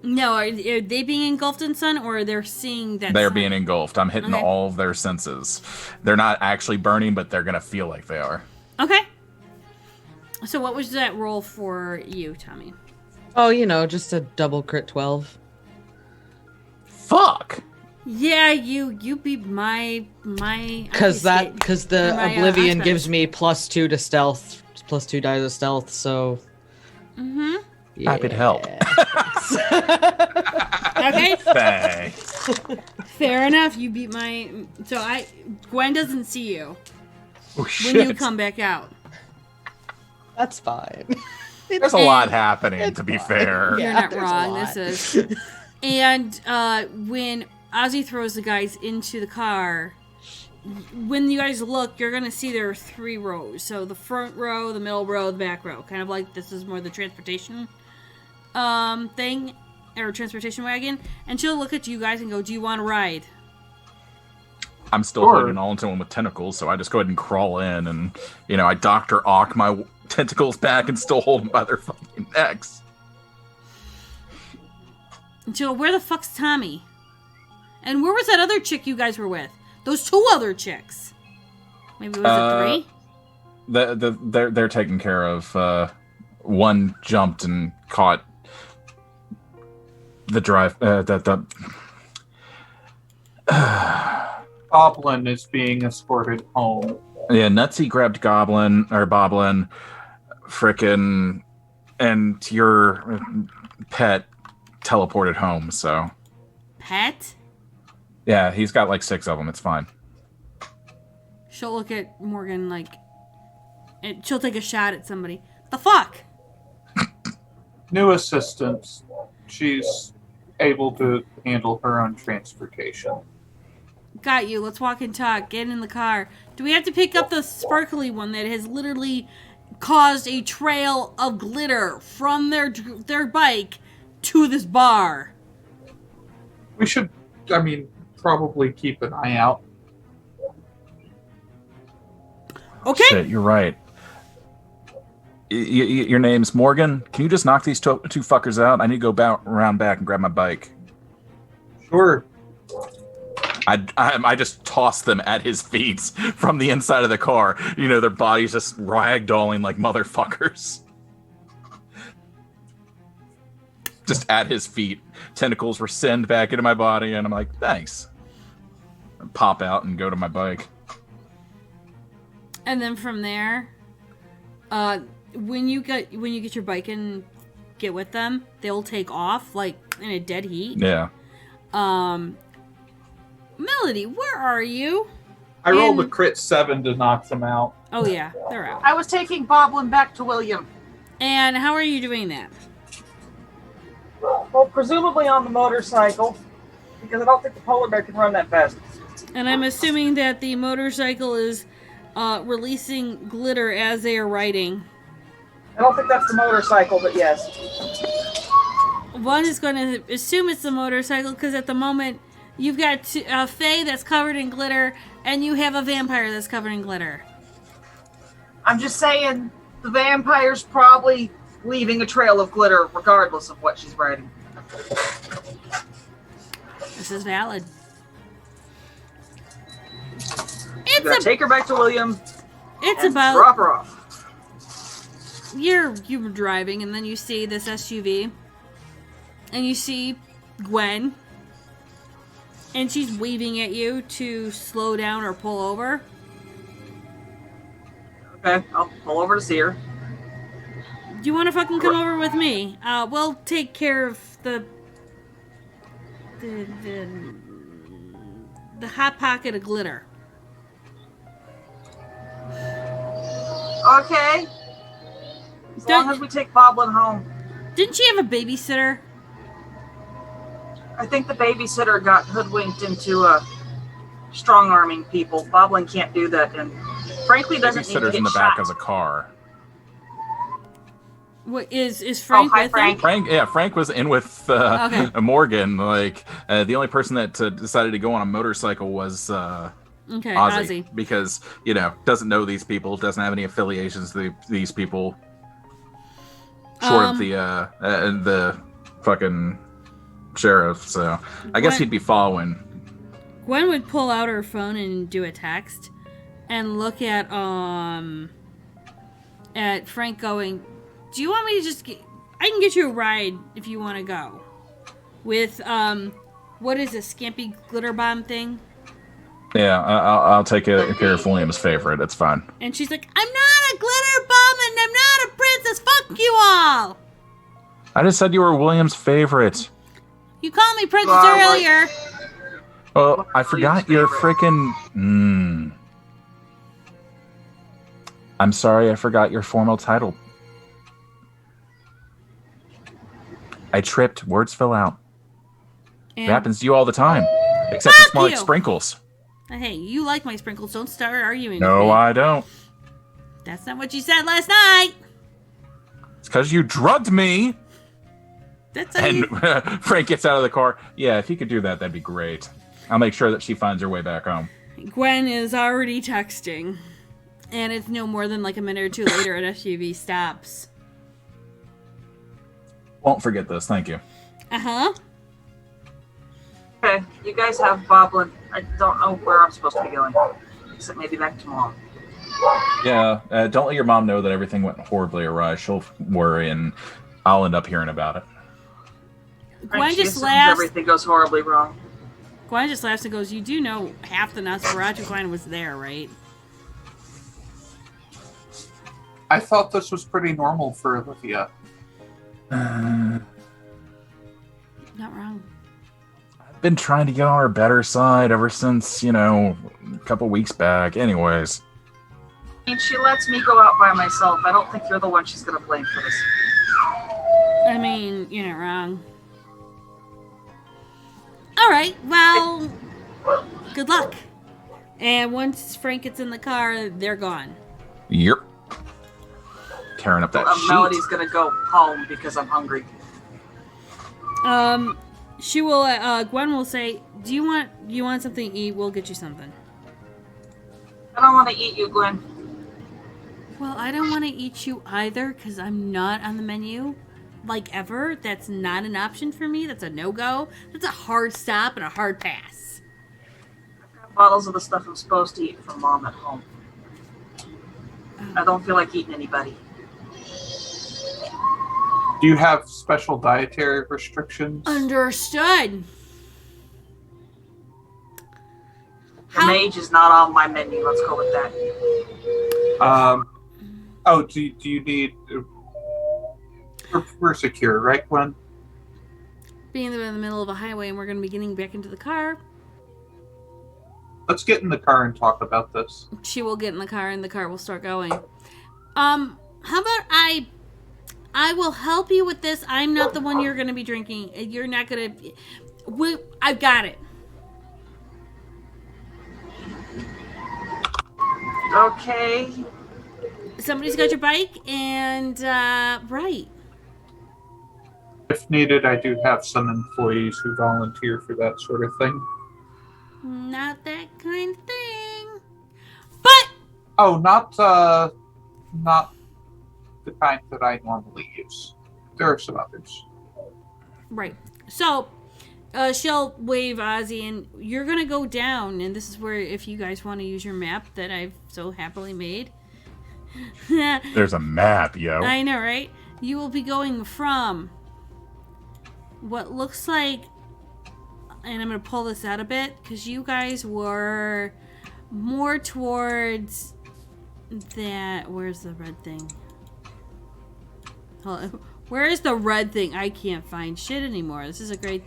No, are they being engulfed in sun, or they're seeing that They're sun? being engulfed. I'm hitting all of their senses. They're not actually burning, but they're going to feel like they are. Okay. So what was that roll for you, Tommy? Oh, just a double crit 12. Fuck! Yeah, you beat my Because the Oblivion aspect. gives me +2 to stealth, +2 die to stealth, so... Mm-hmm. Yeah. Happy to help. Okay. Thanks. Fair enough. You beat my... So Gwen doesn't see you Oh, when shit. you come back out. That's fine. There's a lot happening, to be fair. You're not wrong. This is. And when Ozzy throws the guys into the car, when you guys look, you're going to see there are 3 rows. So the front row, the middle row, the back row. Kind of like this is more the transportation thing, or transportation wagon. And she'll look at you guys and go, do you want to ride? I'm still holding on to one with tentacles, so I just go ahead and crawl in and, I Dr. Ock my tentacles back and still hold them by their fucking necks. And she'll go, where the fuck's Tommy? And where was that other chick you guys were with? Those 2 other chicks. Maybe was it 3? They're taken care of. One jumped and caught the drive. Goblin is being escorted home. Yeah, Nutsy grabbed Boblin, frickin', and your pet teleported home, so. Pet? Yeah, he's got like 6 of them, it's fine. She'll look at Morgan and she'll take a shot at somebody. The fuck? New assistants. She's able to handle her own transportation. Got you. Let's walk and talk. Get in the car. Do we have to pick up the sparkly one that has literally caused a trail of glitter from their bike to this bar? We should, probably keep an eye out. Okay. Shit, you're right. Your name's Morgan. Can you just knock these 2 fuckers out? I need to go around back and grab my bike. Sure. I just toss them at his feet from the inside of the car. Their bodies just ragdolling like motherfuckers. Just at his feet. Tentacles were sent back into my body, and I'm like, thanks. I pop out and go to my bike. And then from there, when you get your bike and get with them, they'll take off like in a dead heat. Yeah. Melody, where are you? I rolled a crit 7 to knock them out. Oh yeah, they're out. I was taking Boblin back to William. And how are you doing that? Well, presumably on the motorcycle, because I don't think the polar bear can run that fast. And I'm assuming that the motorcycle is releasing glitter as they are riding. I don't think that's the motorcycle, but yes. One is going to assume it's the motorcycle because at the moment you've got a fae that's covered in glitter and you have a vampire that's covered in glitter. I'm just saying the vampire's probably leaving a trail of glitter regardless of what she's riding. This is valid. Take her back to William. It's and about drop her off. You're driving and then you see this SUV and you see Gwen and she's waving at you to slow down or pull over. Okay, I'll pull over to see her. Do you want to fucking come over with me? We'll take care of the hot pocket of glitter. Okay. As long as we take Boblin home. Didn't she have a babysitter? I think the babysitter got hoodwinked into strong-arming people. Boblin can't do that, and frankly doesn't need to Babysitter's get in the shot. back of the car. What is Frank hi, with Frank. them? Frank was in with Okay. Morgan. Like the only person that decided to go on a motorcycle was Okay, Ozzy, Ozzy. because doesn't know these people, doesn't have any affiliations to these people, short of the fucking sheriff. So I guess he'd be following. Gwen would pull out her phone and do a text, and look at Frank going, "Do you want me to just get? I can get you a ride if you want to go." With what is a Scampy glitter bomb thing? Yeah, I'll take care of William's favorite. It's fine. And she's like, "I'm not a glitter bomb, and I'm not a princess. Fuck you all." I just said you were William's favorite. You called me princess earlier. Oh, I forgot your freaking. I'm sorry, I forgot your formal title. I tripped. Words fell out. It And happens to you all the time. Except it's more like you. sprinkles. Hey, you like my sprinkles. Don't start arguing with No, me. I don't. That's not what you said last night. It's because you drugged me. That's how And you... Frank gets out of the car. Yeah, if you could do that, that'd be great. I'll make sure that she finds her way back home. Gwen is already texting. And it's no more than like a minute or two later an SUV stops. Won't forget this. Thank you. Uh-huh. Okay, you guys have Boblin. I don't know where I'm supposed to be going. Except maybe back to Mom. Yeah, don't let your mom know that everything went horribly awry. She'll worry, and I'll end up hearing about it. Gwen She just assumes laughs. everything goes horribly wrong. Gwen just laughs and goes, you do know half the Nosferatu clan was there, right? I thought this was pretty normal for Olivia. Not wrong. I've been trying to get on her better side ever since, a couple weeks back. Anyways. I mean, she lets me go out by myself. I don't think you're the one she's going to blame for this. I mean, you're not wrong. Alright, well, good luck. And once Frank gets in the car, they're gone. Yep. Tearing up that sheet. Melody's going to go home because I'm hungry. She will, Gwen will say, do you want something to eat? We'll get you something. I don't want to eat you, Gwen. Well, I don't want to eat you either, because I'm not on the menu. Like, ever. That's not an option for me. That's a no-go. That's a hard stop and a hard pass. I've got bottles of the stuff I'm supposed to eat from Mom at home. I don't feel like eating anybody. Do you have special dietary restrictions? Understood. The mage is not on my menu. Let's go with that. Do you need... We're secure, right, Gwen? Being that we're in the middle of a highway and we're going to be getting back into the car, Let's get in the car and talk about this. she will get in the car and the car will start going. How about I will help you with this. I'm not the one you're going to be drinking. You're not going to... I've got it. Okay. Somebody's got your bike and, right. If needed, I do have some employees who volunteer for that sort of thing. Not that kind of thing. But... Oh, not the kind that I normally use. There are some others. Right. So, she'll wave Ozzy, and you're going to go down, and this is where, if you guys want to use your map that I've so happily made. There's a map, yo. I know, right? You will be going from what looks like, and I'm going to pull this out a bit, because you guys were more towards that. Where's the red thing? Where is the red thing? I can't find shit anymore. This is a great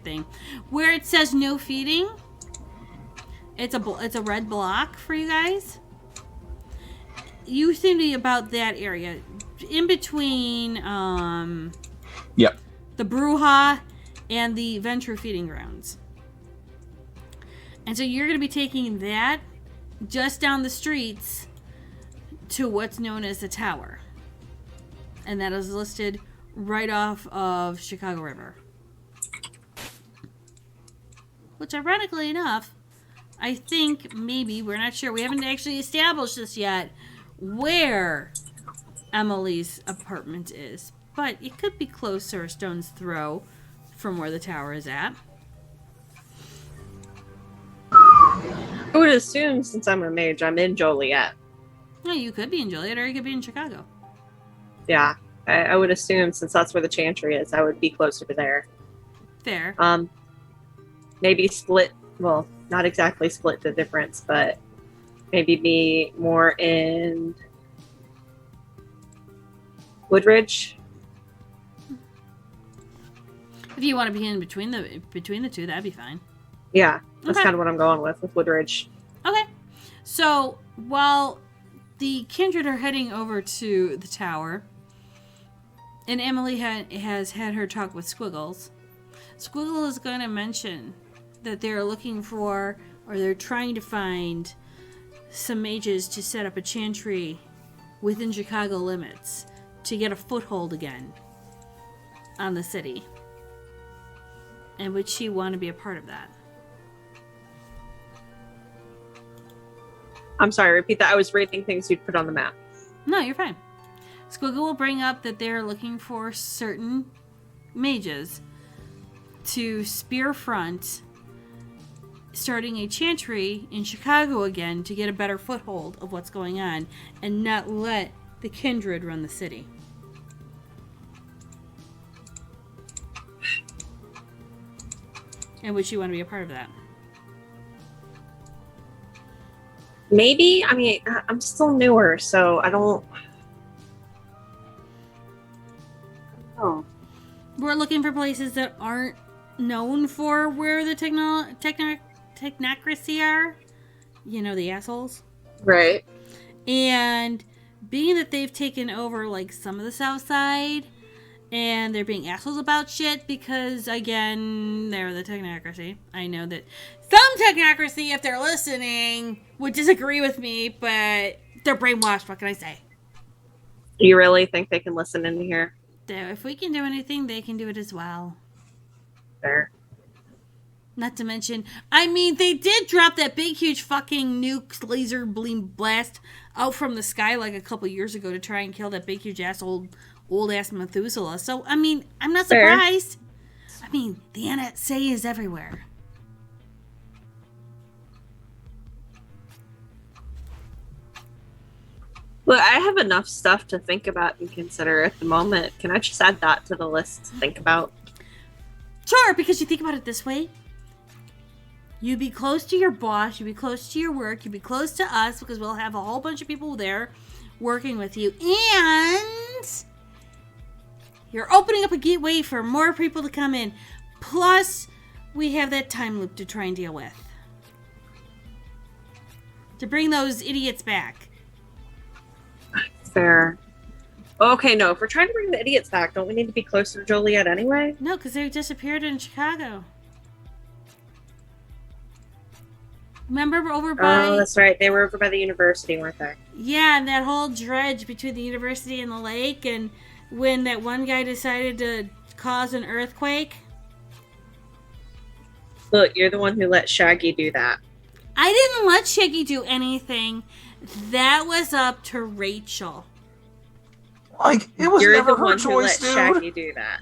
thing. Where it says no feeding, it's a red block for you guys. You seem to be about that area, in between. Yep. The Bruja and the Venture feeding grounds. And so you're going to be taking that just down the streets to what's known as the Tower. And that is listed right off of Chicago River. Which, ironically enough, I think maybe, we're not sure, we haven't actually established this yet, where Emily's apartment is. But it could be closer a stone's throw from where the tower is at. I would assume, since I'm a mage, I'm in Joliet. No, you could be in Joliet, or you could be in Chicago. Yeah, I would assume, since that's where the Chantry is, I would be closer to there. Fair. Maybe split, well, not exactly split the difference, but maybe be more in Woodridge. If you want to be in between the two, that'd be fine. Yeah, that's Okay. kind of what I'm going with Woodridge. Okay. So, while the kindred are heading over to the tower, and Emily has had her talk with Squiggles. Squiggle is going to mention that they're looking for, or they're trying to find, some mages to set up a chantry within Chicago limits to get a foothold again on the city. And would she want to be a part of that? I'm sorry, repeat that. I was reading things you'd put on the map. No, you're fine. Squiggle will bring up that they're looking for certain mages to spear front starting a chantry in Chicago again to get a better foothold of what's going on and not let the kindred run the city. And would you want to be a part of that? Maybe. I mean, I'm still newer, so I don't. Oh. We're looking for places that aren't known for where the technocracy are. You know, the assholes. Right. And being that they've taken over, like, some of the South Side, and they're being assholes about shit because, again, they're the technocracy. I know that some technocracy, if they're listening, would disagree with me, but they're brainwashed. What can I say? You really think they can listen in here? If we can do anything, they can do it as well. Fair. Not to mention, I mean, they did drop that big, huge fucking nuke laser beam blast out from the sky like a couple years ago to try and kill that big, huge old ass Methuselah. So, I mean, I'm not surprised. Fair. I mean, the NSA is everywhere. Look, I have enough stuff to think about and consider at the moment. Can I just add that to the list to think about? Sure, because you think about it this way. You'd be close to your boss, you'd be close to your work, you'd be close to us because we'll have a whole bunch of people there working with you. And you're opening up a gateway for more people to come in. Plus, we have that time loop to try and deal with. To bring those idiots back. Fair. Okay, no, if we're trying to bring the idiots back, don't we need to be closer to Joliet anyway? No, because they disappeared in Chicago. Remember over by... Oh, that's right. They were over by the university, weren't they? Yeah, and that whole dredge between the university and the lake, and when that one guy decided to cause an earthquake. Look, you're the one who let Shaggy do that. I didn't let Shaggy do anything. That was up to Rachel. Like, it was You're never the her one choice, who let dude. Shaggy do that.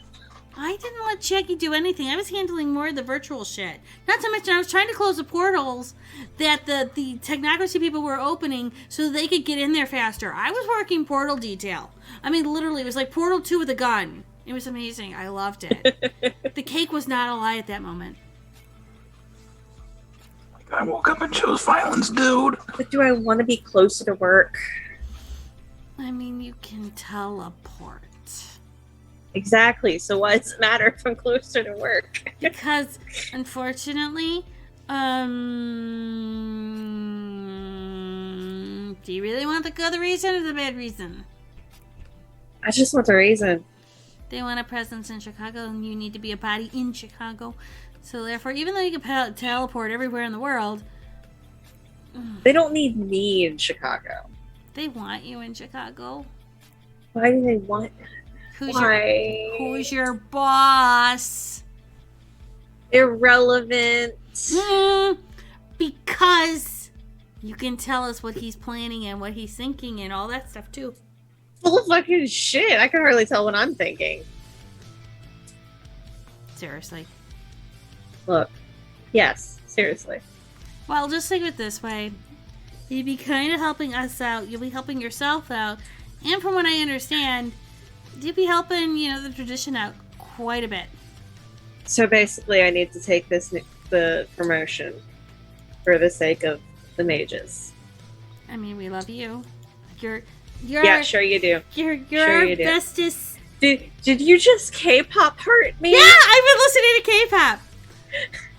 I didn't let Shaggy do anything. I was handling more of the virtual shit. Not to mention, I was trying to close the portals that the technocracy people were opening so they could get in there faster. I was working portal detail. I mean, literally, it was like Portal 2 with a gun. It was amazing. I loved it. The cake was not a lie at that moment. Like, I woke up and chose violence, dude. But do I want to be closer to work? I mean, you can teleport. Exactly. So why does it matter if I'm closer to work? Because, unfortunately, do you really want the good reason or the bad reason? I just want the reason. They want a presence in Chicago, and you need to be a body in Chicago. So therefore, even though you can teleport everywhere in the world, they don't need me in Chicago. They want you in Chicago. Why do they want? Who's your boss? Irrelevant. Because you can tell us what he's planning and what he's thinking and all that stuff too. Full of fucking shit. I can hardly tell what I'm thinking. Seriously. Look. Yes, seriously. Well, just think of it this way. You'd be kind of helping us out. You'll be helping yourself out. And from what I understand, you'd be helping, the tradition out quite a bit. So basically, I need to take the promotion for the sake of the mages. I mean, we love you. You're yeah, sure you do. You're sure our you do. bestest. Did you just K-pop heart me? Yeah, I've been listening to K-pop.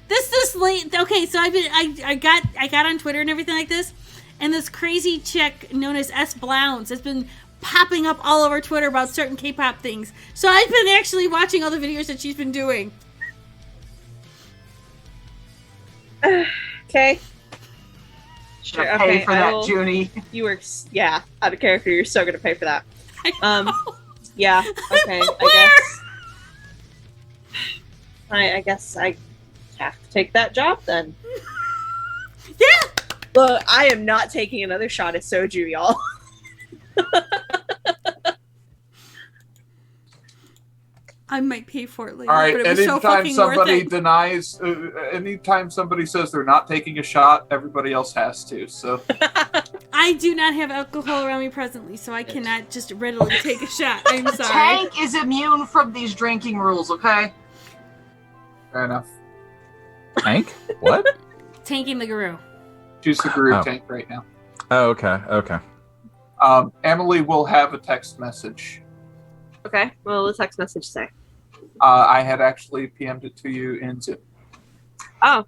This late. Okay, so I got on Twitter and everything like this, and this crazy chick known as S. Blounce has been popping up all over Twitter about certain K-pop things. So I've been actually watching all the videos that she's been doing. Okay. Should Sure, pay okay, for I that, will- Junie. You were, out of character. You're so gonna pay for that. I know. Yeah. Okay. I guess I have to take that job then. Yeah. Look, I am not taking another shot at soju, y'all. I might pay for it later, All right, but it was so anytime fucking worth somebody it. denies, anytime somebody says they're not taking a shot, everybody else has to. So I do not have alcohol around me presently, so I cannot just readily take a shot. I'm sorry. Tank is immune from these drinking rules, okay? fair enough. Tank? What? Tanking the guru. Choose the guru Oh. tank right now. Oh, okay. Okay. Emily will have a text message. Okay. Well, the text message say. I had actually PM'd it to you in Zoom. Oh.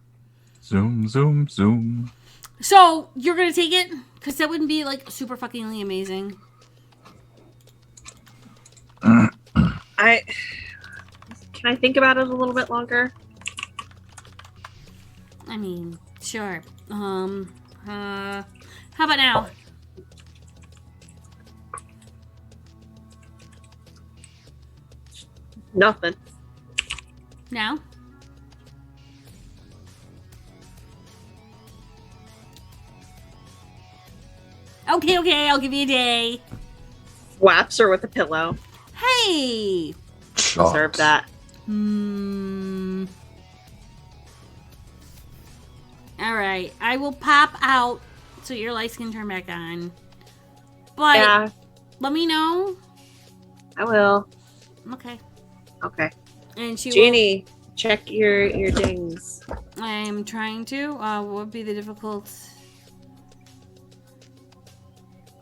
Zoom, zoom, zoom. So you're gonna take it? Because that wouldn't be like super fuckingly amazing. Can I think about it a little bit longer? I mean, sure. How about now? Nothing. Now? Okay, I'll give you a day. Whaps her with a pillow. Hey! Deserve that. Alright, I will pop out so your lights can turn back on. But Yeah, let me know. I will. Okay. Okay. And she Jeannie, check your dings. will. I'm trying to. What would be the difficult?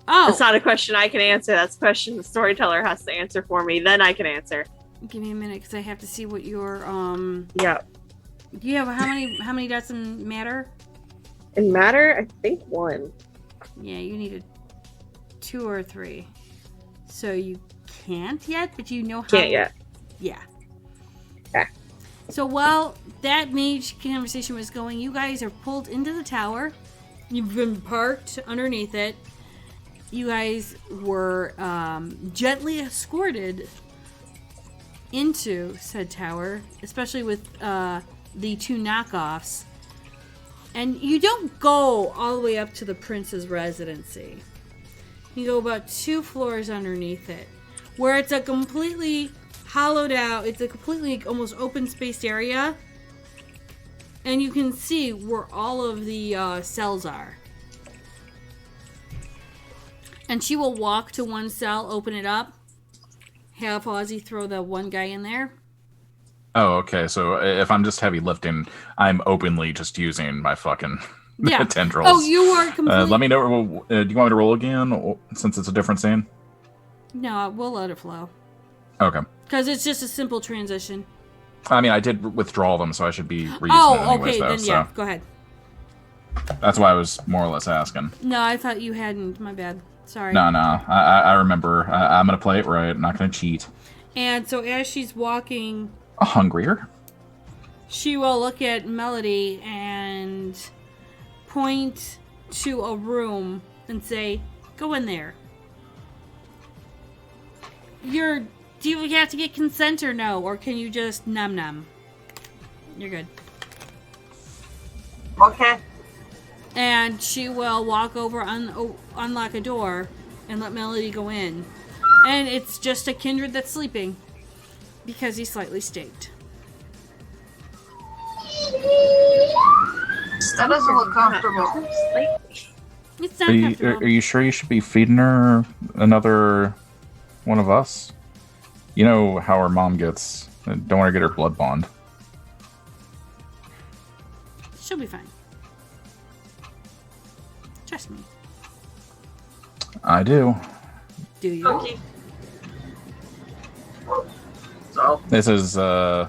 Oh! That's not a question I can answer. That's a question the storyteller has to answer for me. Then I can answer. Give me a minute because I have to see what your Yeah. Do you have how many dots in matter? In matter, I think one. Yeah, you need a 2 or 3. So you can't yet, but you know how. Can't yet. Yeah. Okay. So while that mage conversation was going, you guys are pulled into the tower. You've been parked underneath it. You guys were gently escorted into said tower, especially with the 2 knockoffs. And you don't go all the way up to the prince's residency. You go about 2 floors underneath it, where it's a completely hollowed out, it's a completely almost open spaced area. And you can see where all of the cells are. And she will walk to one cell, open it up, have Ozzy throw the one guy in there. Oh, okay. So if I'm just heavy lifting, I'm openly just using my fucking tendrils. Oh, you are completely... Let me know. Do you want me to roll again since it's a different scene? No, we'll let it flow. Okay. Because it's just a simple transition. I mean, I did withdraw them, so I should be reusing it anyways, okay, though. then So yeah, go ahead. that's why I was more or less asking. No, I thought you hadn't. My bad. Sorry. No. I remember. I'm going to play it right. I'm not going to cheat. And so as she's walking, Hungrier? she will look at Melody and point to a room and say, "Go in there." Do you have to get consent or no? Or can you just num? You're good. Okay. And she will walk over, unlock a door, and let Melody go in. And it's just a kindred that's sleeping. Because he's slightly staked. That doesn't look comfortable. It's not comfortable. Are you sure you should be feeding her another one of us? You know how her mom gets. Don't want to get her blood bond. She'll be fine. Trust me. I do. Do you? Okay. So. This is, Oh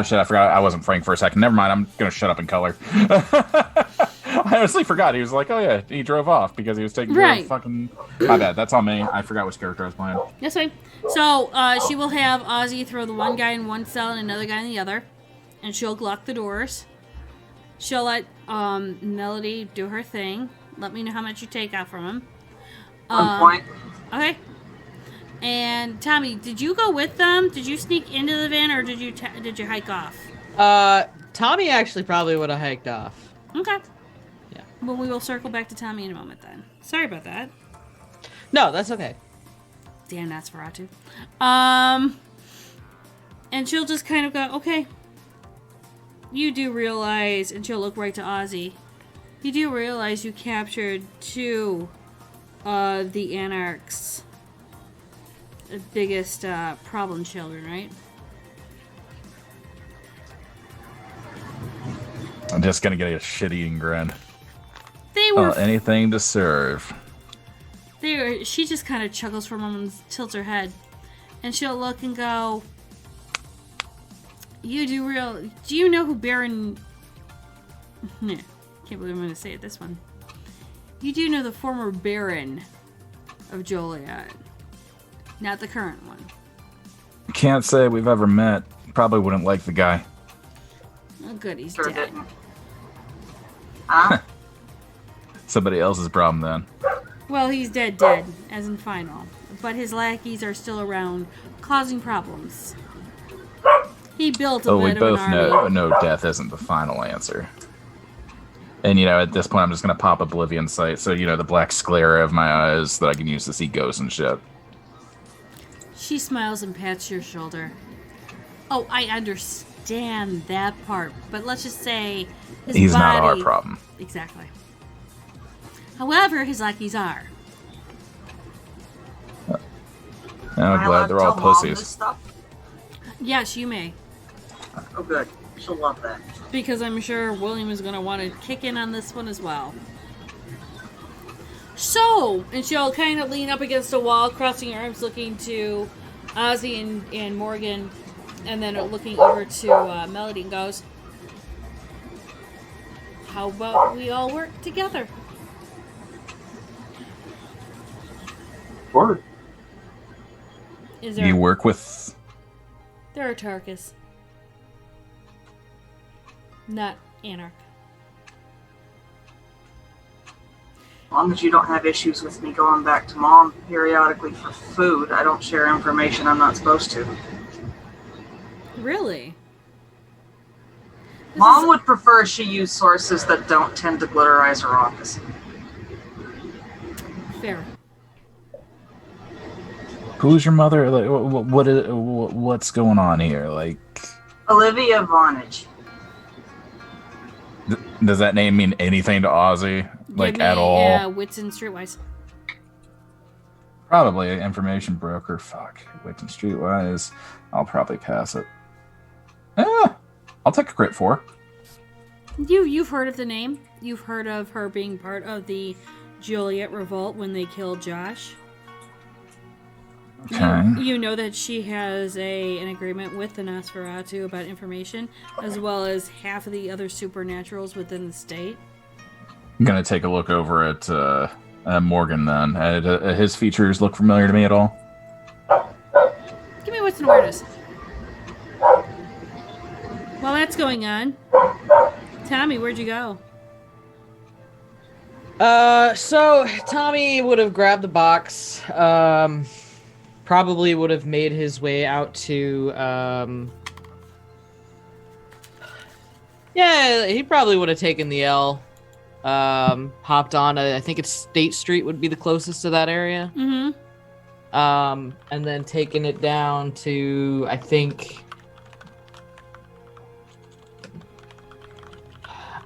shit, I forgot I wasn't Frank for a second. Never mind, I'm gonna shut up in color. I honestly forgot. He was like, oh yeah, he drove off because he was taking care Right. of fucking... My bad, that's on me. I forgot which character I was playing. That's fine. So she will have Ozzy throw the one guy in one cell and another guy in the other, and she'll lock the doors. She'll let Melody do her thing. Let me know how much you take out from him. 1 point. Okay. And Tommy, did you go with them? Did you sneak into the van, or did you hike off? Tommy actually probably would have hiked off. Okay. Yeah. Well, we will circle back to Tommy in a moment then. Sorry about that. No, that's okay. Damn, that's Nosferatu. And she'll just kind of go, okay. You do realize, and she'll look right to Ozzy. You do realize you captured 2 of the Anarch's biggest problem children, right? I'm just gonna get a shit-eating grin. They were. Anything to serve. She just kind of chuckles for a moment and tilts her head. And she'll look and go, do you know who Baron... Can't believe I'm going to say it this one. You do know the former Baron of Joliet. Not the current one. Can't say we've ever met. Probably wouldn't like the guy. Oh, good, he's Sure dead. didn't. Huh? Somebody else's problem then. Well, he's dead, as in final. But his lackeys are still around, causing problems. He built a Oh, we bit of an both army. know death isn't the final answer. And, at this point, I'm just going to pop Oblivion Sight, so, the black sclera of my eyes that I can use to see ghosts and shit. She smiles and pats your shoulder. Oh, I understand that part, but let's just say He's not our problem. Exactly. However, his lackeys are. I'm glad they're all pussies. Yes, you may. Oh, good. She'll love that. Because I'm sure William is going to want to kick in on this one as well. So, and she'll kind of lean up against a wall, crossing her arms, looking to Ozzy and Morgan, and then looking over to Melody and goes, how about we all work together? Or Is You work with... There are Tarkus. Not Anarch. As long as you don't have issues with me going back to Mom periodically for food, I don't share information I'm not supposed to. Really? Mom would prefer she use sources that don't tend to glitterize her office. Fair. Who's your mother? Like, what's going on here? Like, Olivia Vonage. does that name mean anything to Ozzy? Like, Give me, at all? Yeah, wits and streetwise. Probably an information broker. Fuck. Wits and streetwise. I'll probably pass it. I'll take a crit 4. You've heard of the name. You've heard of her being part of the Joliet Revolt when they killed Josh. Okay. You know that she has an agreement with the Nosferatu about information, as well as half of the other supernaturals within the state. I'm gonna take a look over at Morgan then. His features look familiar to me at all? Give me wits and awareness. While that's going on, Tommy, where'd you go? So Tommy would have grabbed the box. Probably would have made his way out to. Yeah, he probably would have taken the L. Hopped on. I think it's State Street would be the closest to that area. Mm-hmm. And then taking it down to I think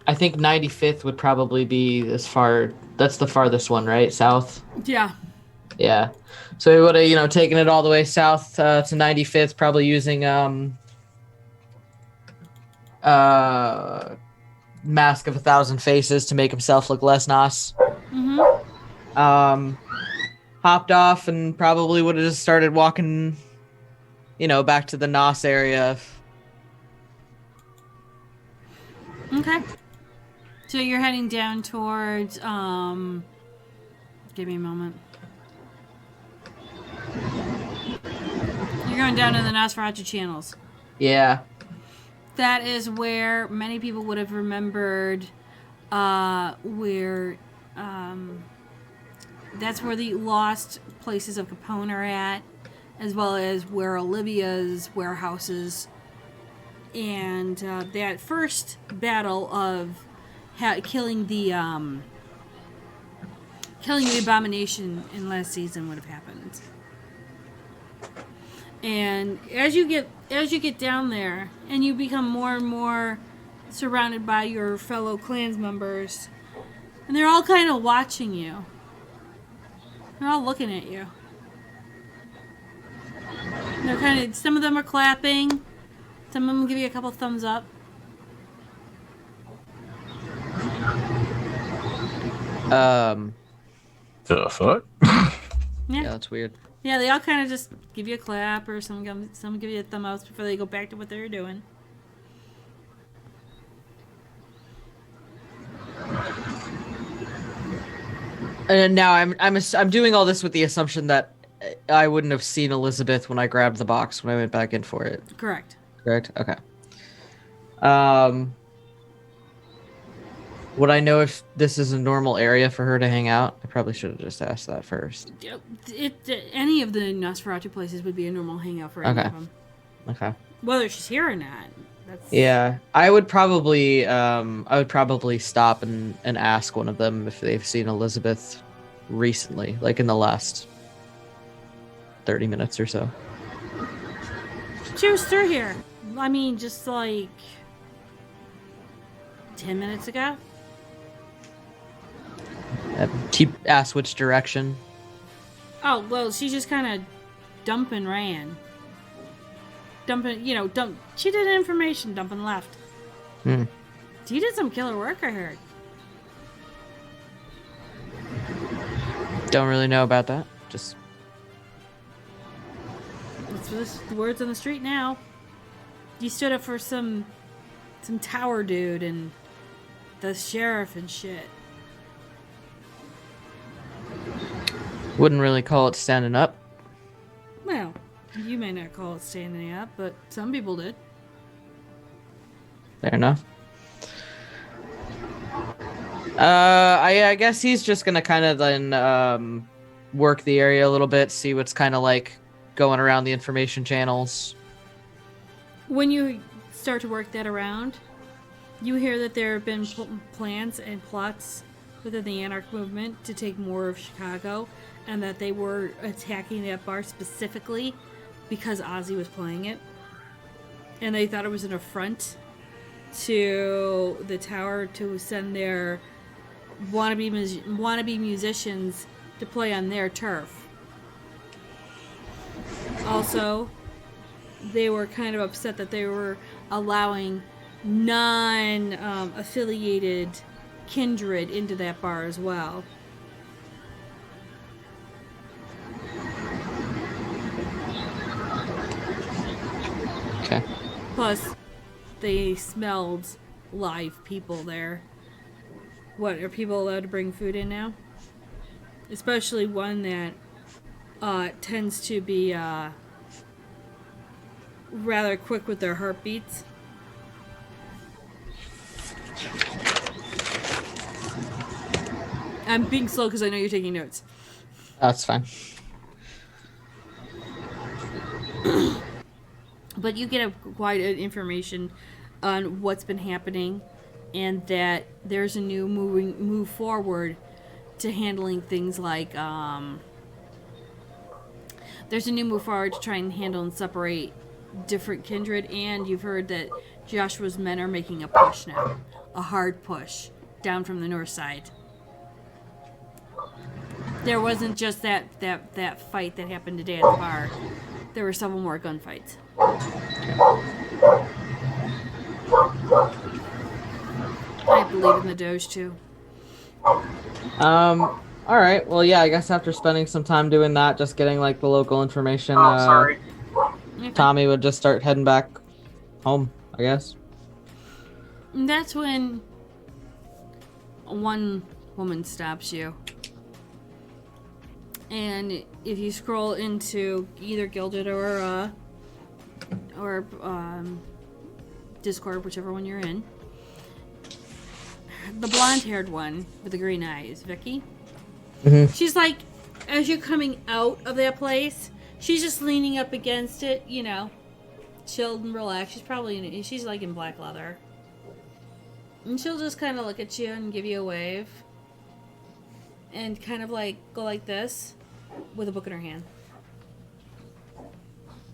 95th would probably be as far. That's the farthest one, right? South. Yeah. Yeah. So he would have, taken it all the way south to 95th, probably using Mask of 1,000 Faces to make himself look less Nos. Mm-hmm. Hopped off and probably would have just started walking, back to the Nos area. Okay. So you're heading down towards, give me a moment. You're going down to the Nosferatu channels. Yeah. That is where many people would have remembered, where, that's where the lost places of Capone are at, as well as where Olivia's warehouse is. And that first battle of killing the abomination in last season would have happened. And as you get down there, and you become more and more surrounded by your fellow clans members, and they're all kind of watching you. They're all looking at you. They're kind of, some of them are clapping, some of them give you a couple thumbs up. The fuck? Yeah, that's weird. Yeah, they all kind of just give you a clap, or some give you a thumb up before they go back to what they were doing. And now I'm doing all this with the assumption that I wouldn't have seen Elizabeth when I grabbed the box when I went back in for it. Correct. Correct? Okay. Would I know if this is a normal area for her to hang out? I probably should have just asked that first. Any of the Nosferatu places would be a normal hangout for any of them. Okay. Whether she's here or not. Yeah, I would probably stop and ask one of them if they've seen Elizabeth recently, like in the last 30 minutes or so. She was through here. I mean, just like 10 minutes ago. Ask which direction. Oh, well, she just kind of ran. She did information dump and left. She did some killer work, I heard. Don't really know about that. Just. That's the words on the street now. You stood up for some tower dude and the sheriff and shit. Wouldn't really call it standing up. Well, you may not call it standing up, but some people did. Fair enough. I guess he's just gonna kind of then work the area a little bit, see what's kind of like going around the information channels. When you start to work that around, you hear that there have been plans and plots within the Anarch movement to take more of Chicago, and that they were attacking that bar specifically because Ozzy was playing it. And they thought it was an affront to the tower to send their wannabe musicians to play on their turf. Also, they were kind of upset that they were allowing non-affiliated kindred into that bar as well. Okay. Plus, they smelled live people there. What, are people allowed to bring food in now? Especially one that tends to be rather quick with their heartbeats. I'm being slow because I know you're taking notes. That's fine. But you get quite information on what's been happening, and that there's a new move forward to handling things like there's a new move forward to try and handle and separate different kindred, and you've heard that Joshua's men are making a push now, a hard push down from the north side. There wasn't just that fight that happened today at the bar. There were several more gunfights. I believe in the Doge too. All right. Well, yeah. I guess after spending some time doing that, just getting like the local information. Sorry. Tommy would just start heading back home, I guess. And that's when one woman stops you. And if you scroll into either Gilded or Discord, whichever one you're in, the blonde-haired one with the green eyes, Vicky, she's like, as you're coming out of that place, she's just leaning up against it, you know, chilled and relaxed. She's like in black leather. And she'll just kind of look at you and give you a wave. And kind of like go like this with a book in her hand.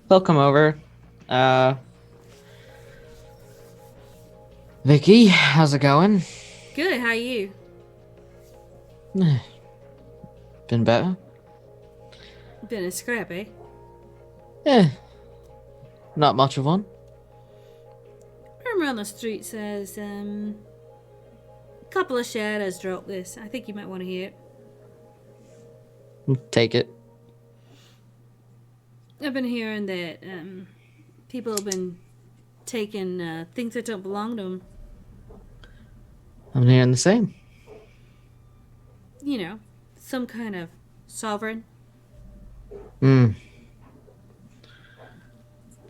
They'll come over. Vicky, how's it going? Good, how are you? Been better? Been a scrappy. Not much of one. Around the street says, a couple of shadows dropped this. I think you might want to hear it. Take it. I've been hearing that people have been taking things that don't belong to them. I'm hearing the same. You know, some kind of sovereign.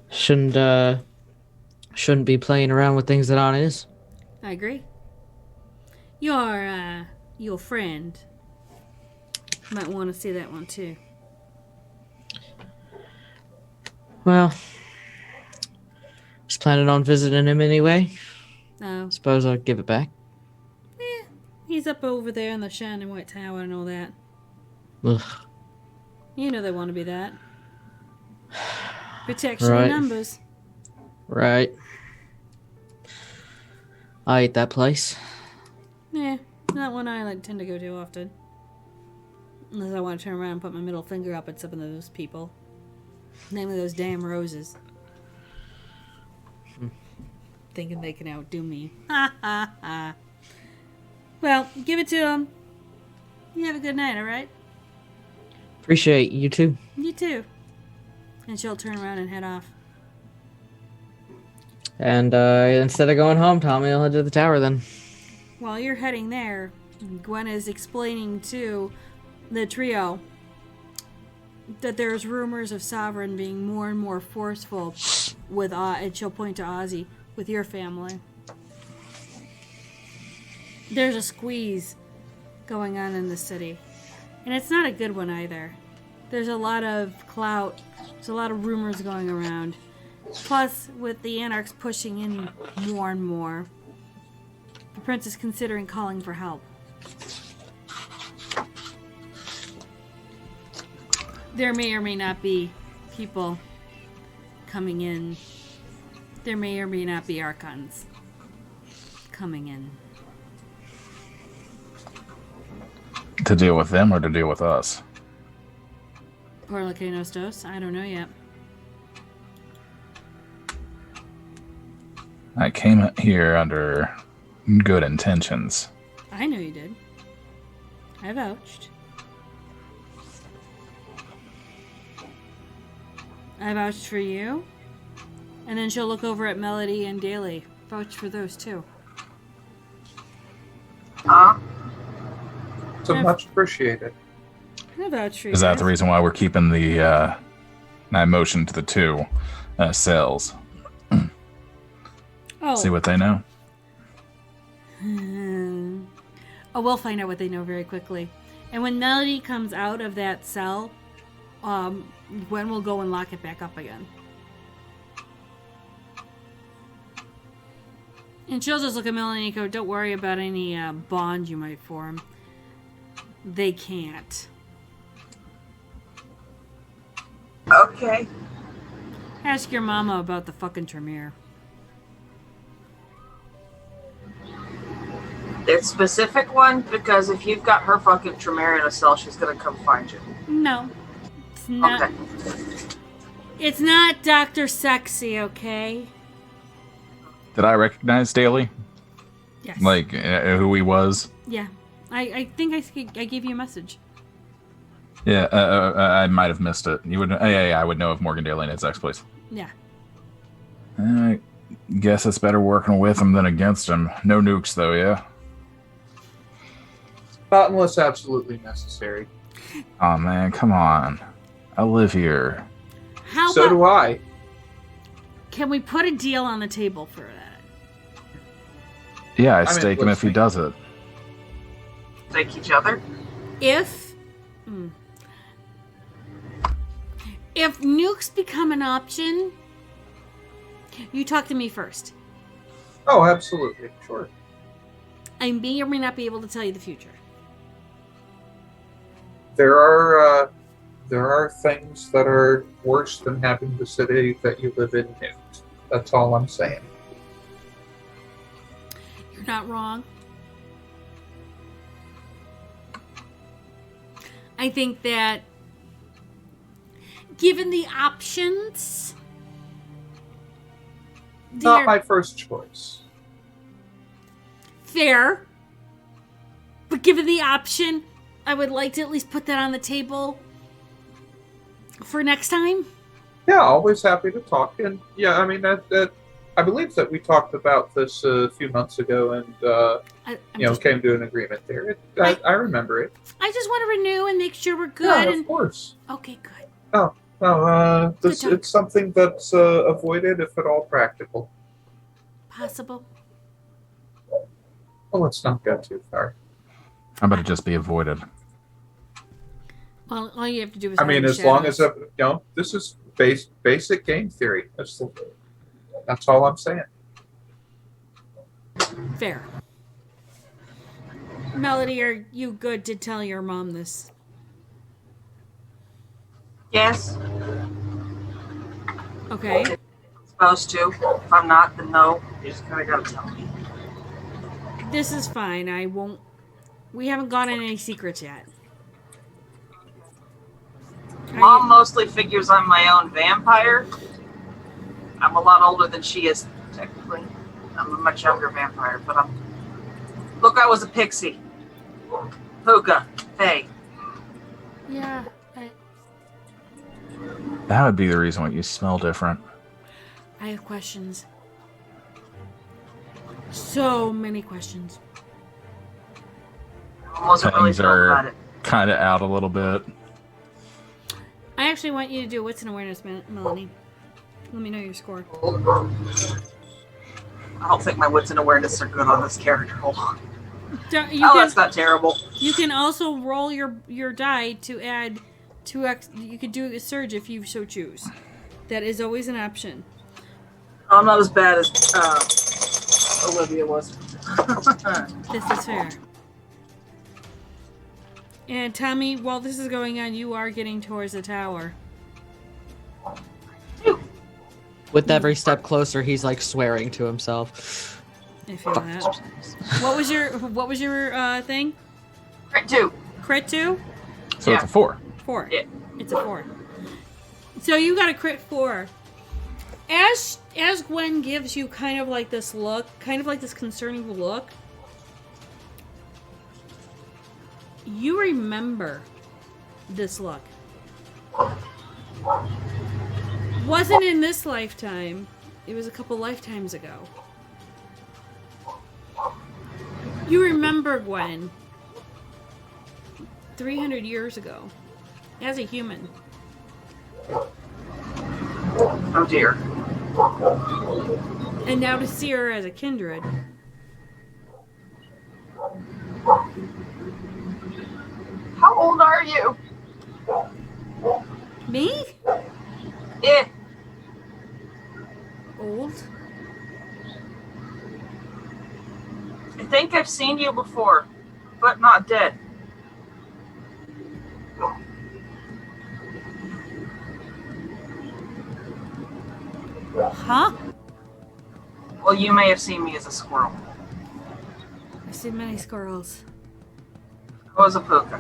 Shouldn't be playing around with things that aren't his. I agree. Your friend might want to see that one too. Well, just planning on visiting him anyway. Oh. Suppose I'll give it back. He's up over there in the shining white tower and all that. Ugh. You know they want to be that. Protection Right. in numbers. Right. I hate that place. Yeah, not one I tend to go to often. Unless I want to turn around and put my middle finger up at some of those people. Namely those damn roses. Thinking they can outdo me. Ha ha ha. Well, give it to them. You have a good night, alright? Appreciate you too. You too. And she'll turn around and head off. And instead of going home, Tommy will head to the tower then. While you're heading there, Gwen is explaining to the trio that there's rumors of Sovereign being more and more forceful with, and she'll point to Ozzy, with your family. There's a squeeze going on in the city. And it's not a good one either. There's a lot of clout. There's a lot of rumors going around. Plus, with the Anarchs pushing in more and more, the prince is considering calling for help. There may or may not be people coming in. There may or may not be Archons coming in. To deal with them or to deal with us? Or Lacanos Dos, I don't know yet. I came here under good intentions. I know you did. I vouched. I vouched for you. And then she'll look over at Melody and Daly. Vouch for those too. So much appreciated. I vouch for you. Is that the reason why we're keeping the I motion to the two cells? Oh. See what they know. Oh, we'll find out what they know very quickly. And when Melody comes out of that cell, Gwen will go and lock it back up again. And she'll just look at Melody and go, don't worry about any bond you might form. They can't. Okay. Ask your mama about the fucking Tremere. It's specific one because if you've got her fucking Tremere in a cell, she's gonna come find you. No. It's not. Okay. It's not Dr. Sexy, okay? Did I recognize Daly? Yes. Like who he was? Yeah. I think I gave you a message. Yeah, I might have missed it. You would? Yeah, I would know if Morgan Daly and his ex, please. Yeah. I guess it's better working with him than against him. No nukes, though. Yeah. Not unless absolutely necessary. Oh man, come on. I live here. How So about, do I. can we put a deal on the table for that? Yeah, I I'm stake him if he listening. does it. Take each other. If nukes become an option, you talk to me first. Oh, absolutely. Sure. I may or may not be able to tell you the future. There are things that are worse than having the city that you live in nuked. That's all I'm saying. You're not wrong. I think that given the options, Not my first choice. fair, but given the option, I would like to at least put that on the table for next time. Yeah, always happy to talk. And yeah, I mean that I believe that we talked about this a few months ago, and came to an agreement there. I remember it. I just want to renew and make sure we're good. Yeah, of course. Okay, good. No, it's something that's avoided if at all practical. Possible. Well, let's not go too far. How about it just be avoided? Well, all you have to do is. I mean, hide as the long as shadows. this is basic game theory. That's all I'm saying. Fair. Melody, are you good to tell your mom this? Yes. Okay. Supposed to. If I'm not, then no. You just kind of gotta tell me. This is fine. I won't. We haven't gotten any secrets yet. Mom mostly figures I'm my own vampire. I'm a lot older than she is, technically. I'm a much younger vampire, but I'm... Look, I was a pixie. Puka. Hey. Yeah. That would be the reason why you smell different. I have questions. So many questions. I wasn't really Things thrilled about are it. kind of out a little bit. I actually want you to do wits and awareness, Melanie. Let me know your score. I don't think my wits and awareness are good on this character. Hold on. That's not terrible. You can also roll your die to add 2x. You could do a surge if you so choose. That is always an option. I'm not as bad as Olivia was. This is fair. And Tommy, while this is going on, you are getting towards the tower. With every step closer, he's like swearing to himself. I feel that. What was your thing? Crit 2. Crit 2? So it's a 4. 4. Yeah. It's a 4. So you got a crit 4. As Gwen gives you kind of like this look, kind of like this concerning look, you remember this look. Wasn't in this lifetime. It was a couple lifetimes ago. You remember Gwen 300 years ago as a human. Oh dear. And now to see her as a kindred. How old are you? Me? Yeah. Old? I think I've seen you before, but not dead. Huh? Well, you may have seen me as a squirrel. I've seen many squirrels. I was a puka.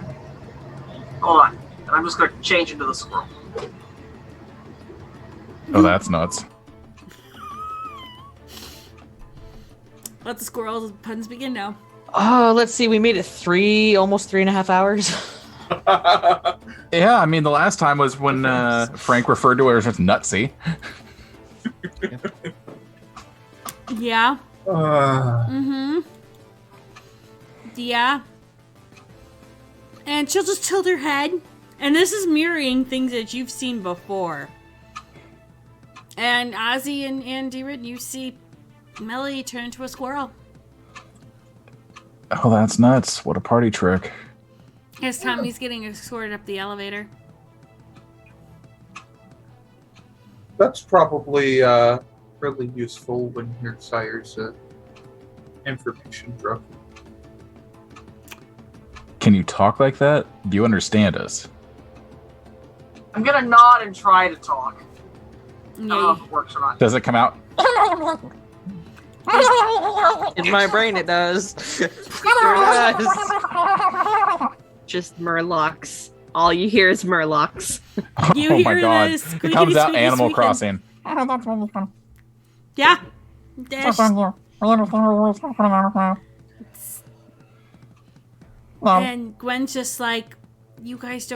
Hold on. And I'm just going to change into the squirrel. Oh, that's nuts. Let the squirrels puns begin now. Oh, let's see. We made it almost 3.5 hours. Yeah, I mean, the last time was when Frank referred to her as nutsy. Yeah. Mm-hmm. Yeah. And she'll just tilt her head. And this is mirroring things that you've seen before. And Ozzy and D-Rid, you see Melody turn into a squirrel. Oh, that's nuts. What a party trick. As Tommy's getting escorted up the elevator. That's probably really useful when your sire's information broken. Can you talk like that? Do you understand us? I'm gonna nod and try to talk. I don't know Yeah. if it works or not. Does it come out? In my brain, it does. Sure does. Just Murlocs. All you hear is Murlocs. You Oh hear my god. this It comes out squeaky, Animal squeaky. Crossing. Yeah. Dash. And Gwen's just like, you guys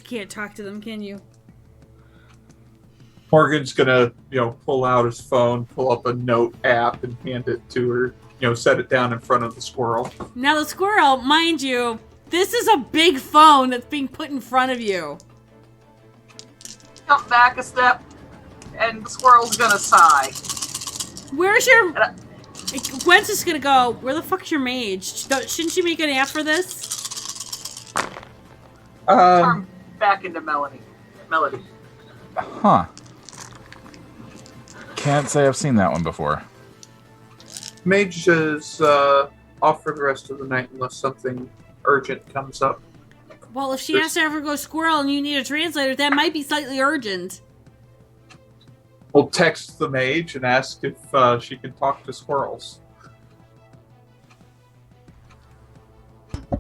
can't talk to them, can you? Morgan's gonna, pull out his phone, pull up a note app, and hand it to her. Set it down in front of the squirrel. Now the squirrel, mind you, this is a big phone that's being put in front of you. Jump back a step, and the squirrel's gonna sigh. Where's your... Gwen's just gonna go, where the fuck's your mage? Shouldn't she make an app for this? Turn back into Melody. Huh. Can't say I've seen that one before. Mage is off for the rest of the night unless something urgent comes up. Well, if she has to ever go squirrel and you need a translator, that might be slightly urgent. We'll text the mage and ask if she can talk to squirrels.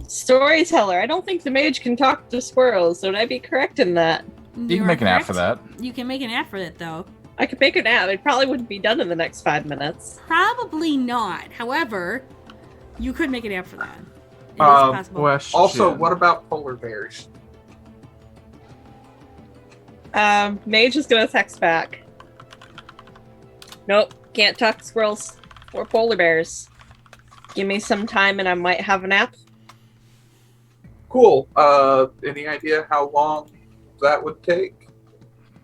Storyteller. I don't think the mage can talk to squirrels. Would I be correct in that? You can make an app for that. You can make an app for it, though. I could make an app. It probably wouldn't be done in the next 5 minutes. Probably not. However, you could make an app for that. It is possible. Question. Also, what about polar bears? Mage is gonna text back. Nope, can't talk to squirrels or polar bears. Give me some time and I might have an app. Cool. Any idea how long that would take?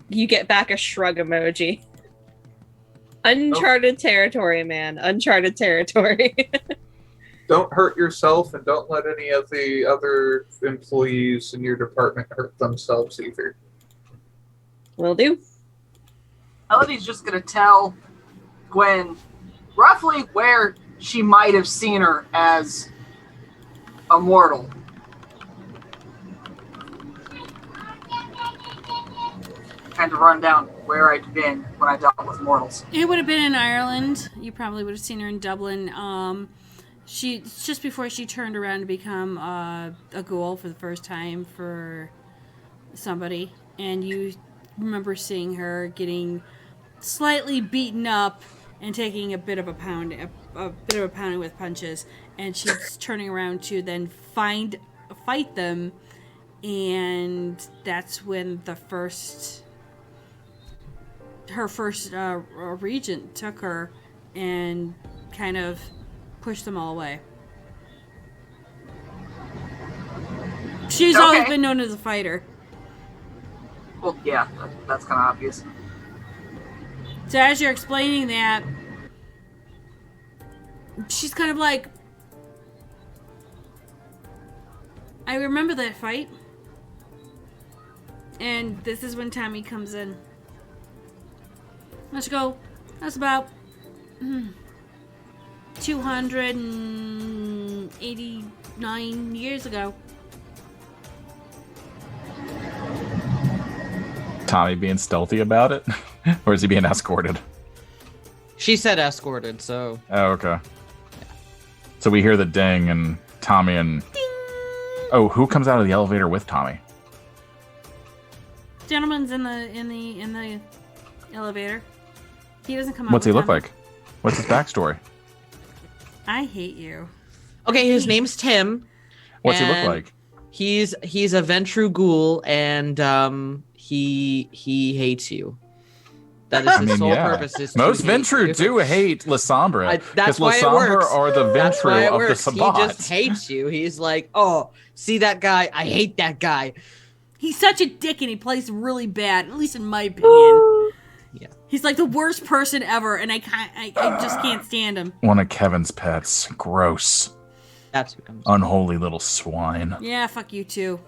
You get back a shrug emoji. Uncharted territory, man. Uncharted territory. Don't hurt yourself and don't let any of the other employees in your department hurt themselves either. Will do. Melody's just gonna tell Gwen roughly where she might have seen her as a mortal. Kind of run down where I'd been when I dealt with mortals. It would have been in Ireland. You probably would have seen her in Dublin. She just before she turned around to become a ghoul for the first time for somebody, and you remember seeing her getting slightly beaten up and taking a bit of a pounding with punches, and she's turning around to then fight them, and that's when her first regent took her and kind of pushed them all away. She's always been known as a fighter. Well, yeah, that's kind of obvious. So as you're explaining that, she's kind of like, I remember that fight. And this is when Tommy comes in. Let's go. That's about 289 years ago. Tommy being stealthy about it? Or is he being escorted? She said escorted, so... Oh, okay. So we hear the ding and Tommy and... Ding! Oh, who comes out of the elevator with Tommy? Gentleman's in the elevator. He doesn't come out. What's he with look Tommy. like? What's his backstory? I hate you. Okay, his name's Tim. What's he look and like? He's a Ventru ghoul, and he hates you. That is his sole purpose. Is Most to hate Ventru you. do hate Lasombra. That's why it Lasombra works. are the That's why Ventru it of the works. He Sabbat. just hates you. He's like, oh, see that guy? I hate that guy. He's such a dick and he plays really bad, at least in my opinion. Yeah. He's like the worst person ever, and I just can't stand him. One of Kevin's pets. Gross. That's what comes. Unholy little swine. Yeah, fuck you too.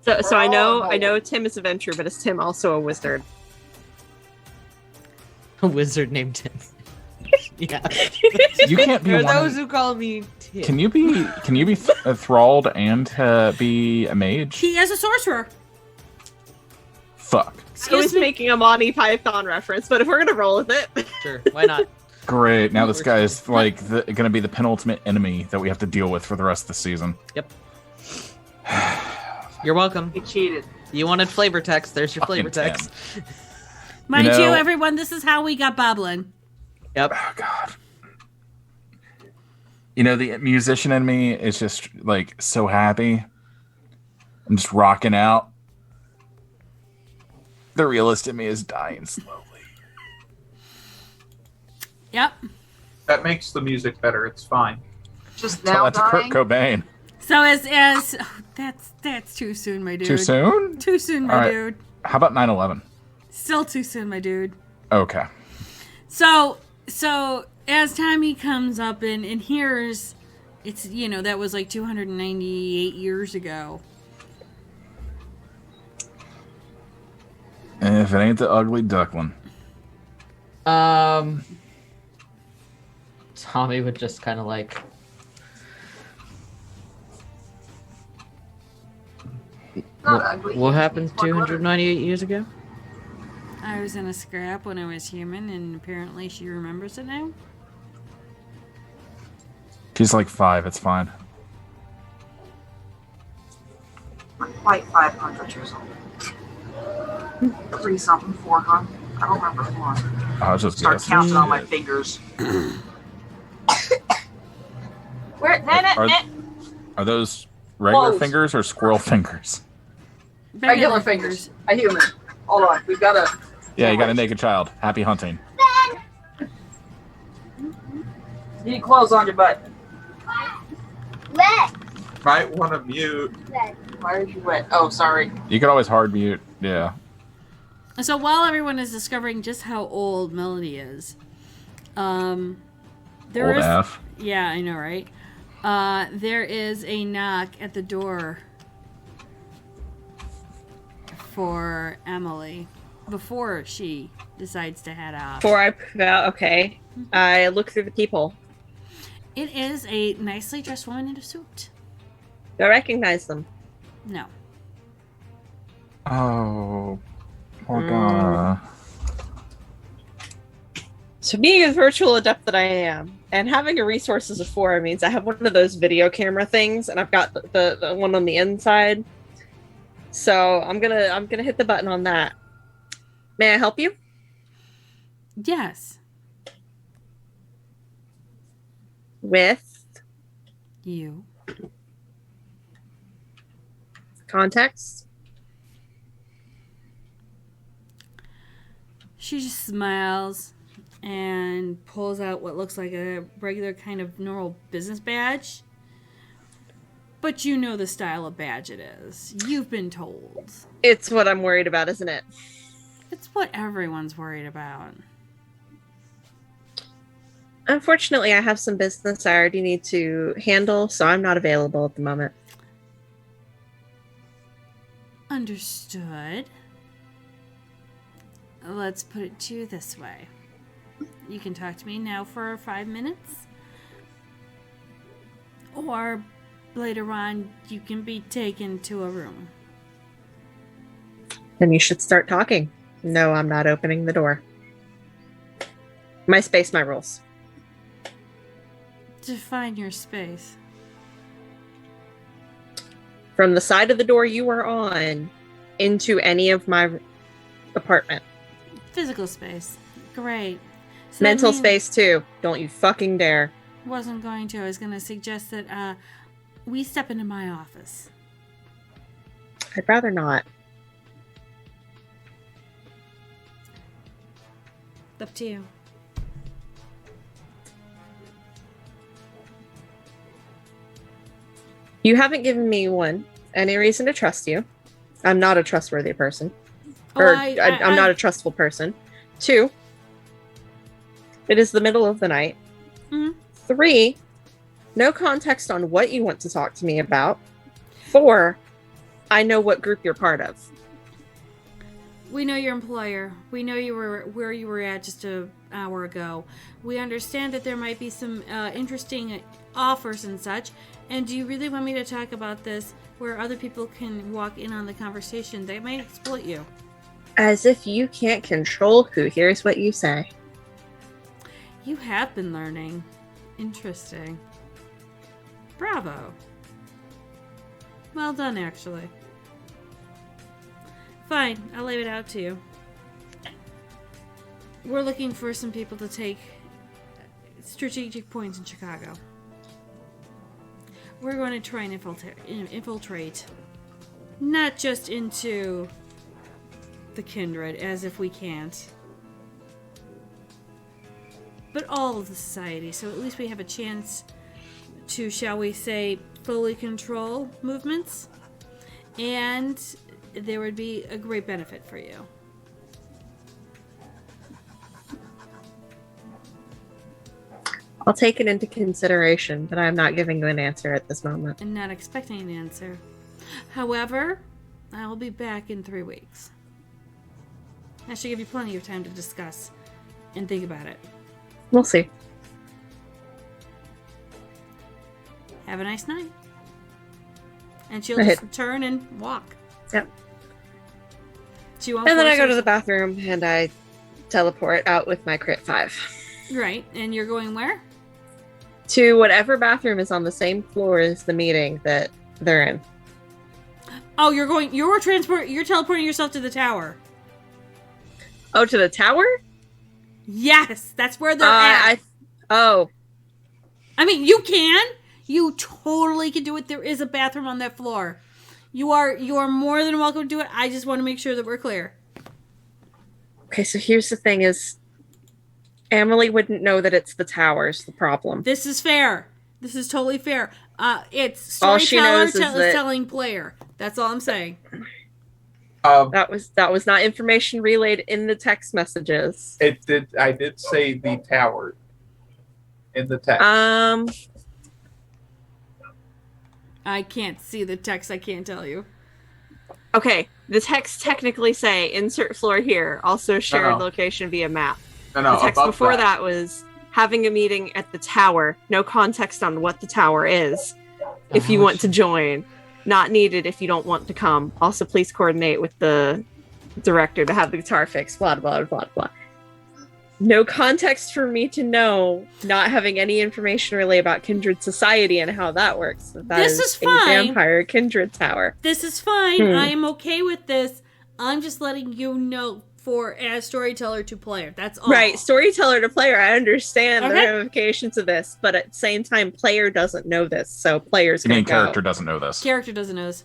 So I know Tim is a Ventrue, but is Tim also a wizard? A wizard named Tim. Yeah. You can't be There are one. those who call me Tim. Can you be thralled and be a mage? He is a sorcerer. Fuck. I was making a Monty Python reference, but if we're gonna roll with it, Sure, why not? Great. Now this guy is like going to be the penultimate enemy that we have to deal with for the rest of the season. Yep. You're welcome. He cheated. You wanted flavor text. There's your flavor Fucking text. Mind you, know- everyone, this is how we got Boblin. Yep. Oh God. You know, the musician in me is just like so happy. I'm just rocking out. The realist in me is dying slowly. Yep. That makes the music better. It's fine. Just Tell now that to Kurt dying. Cobain. So that's too soon, my dude. Too soon? Too soon, my All right. dude. How about 9/11? Still too soon, my dude. Okay. So as Tommy comes up and hears, it's that was like 298 years ago. And if it ain't the ugly duckling. Tommy would just kind of like. Not ugly. What happened It's black leather. 298 years ago? I was in a scrap when I was human, and apparently she remembers it now. She's like 5. It's fine. Not quite 500 years old. 3 something, 400. I don't remember 400. I was just Start guessing. counting on my fingers. Where? Are those regular Close. fingers or squirrel fingers? Regular fingers. A human. Hold on. We've got a. Yeah, you got a naked child. Happy hunting. You need clothes on your butt. Might want to mute. Why are you wet? Oh, sorry. You could always hard mute. Yeah. So while everyone is discovering just how old Melody is, there Old is F. yeah, I know, right? There is a knock at the door for Emily before she decides to head off. before I put out, okay, I look through the people. It is a nicely dressed woman in a suit. Do I recognize them? No. Oh, Morgana. So being a virtual adept that I am, and having a resources of 4 means I have one of those video camera things, and I've got the one on the inside. So I'm gonna hit the button on that. May I help you? Yes. With You. context? She just smiles and pulls out what looks like a regular kind of normal business badge. But you know the style of badge it is. You've been told. It's what I'm worried about, isn't it? It's what everyone's worried about. Unfortunately, I have some business I already need to handle, so I'm not available at the moment. Understood. Let's put it to you this way. You can talk to me now for 5 minutes. Or later on, you can be taken to a room. Then you should start talking. No, I'm not opening the door. My space, my rules. Define your space. From the side of the door you are on into any of my apartment. Physical space. Great. So that Mental means- space too. Don't you fucking dare. Wasn't going to. I was going to suggest that we step into my office. I'd rather not. Up to you. You haven't given me any reason to trust you. I'm not a trustworthy person. I'm not a trustful person. 2, it is the middle of the night. Mhm. 3, no context on what you want to talk to me about. 4, I know what group you're part of. We know your employer. We know where you were at just an hour ago. We understand that there might be some interesting offers and such. And do you really want me to talk about this where other people can walk in on the conversation? They might exploit you. As if you can't control who hears what you say. You have been learning. Interesting. Bravo. Well done, actually. Fine, I'll lay it out to you. We're looking for some people to take strategic points in Chicago. We're going to try and infiltrate. Not just into the kindred, as if we can't. But all of the society, so at least we have a chance to, shall we say, fully control movements. And there would be a great benefit for you. I'll take it into consideration, but I'm not giving you an answer at this moment. And not expecting an answer. However, I will be back in 3 weeks. I should give you plenty of time to discuss and think about it. We'll see. Have a nice night. And she'll just turn and walk. Yep. And then I go to the bathroom and I teleport out with my crit 5. Right. And you're going where? To whatever bathroom is on the same floor as the meeting that they're in. Oh, you're teleporting yourself to the tower. Oh, to the tower? Yes, that's where they're at. I mean, you can. You totally can do it. There is a bathroom on that floor. You are more than welcome to do it. I just want to make sure that we're clear. Okay, so here's the thing is, Emily wouldn't know that it's the tower's the problem. This is fair. This is totally fair. It's storyteller telling player. That's all I'm saying. That was not information relayed in the text messages. I did say the tower in the text. I can't see the text. I can't tell you. Okay, the text technically say insert floor here, also shared location via map. No, the text before that was having a meeting at the tower. No context on what the tower is. If you want to join. Not needed if you don't want to come. Also, please coordinate with the director to have the guitar fixed. Blah, blah, blah, blah. No context for me to know, not having any information really about Kindred Society and how that works. This is fine. A vampire Kindred Tower. This is fine. I am okay with this. I'm just letting you know as storyteller to player. That's all. Right, storyteller to player. I understand the ramifications of this, but at the same time, player doesn't know this, so players. You mean character doesn't know this? Character doesn't know this.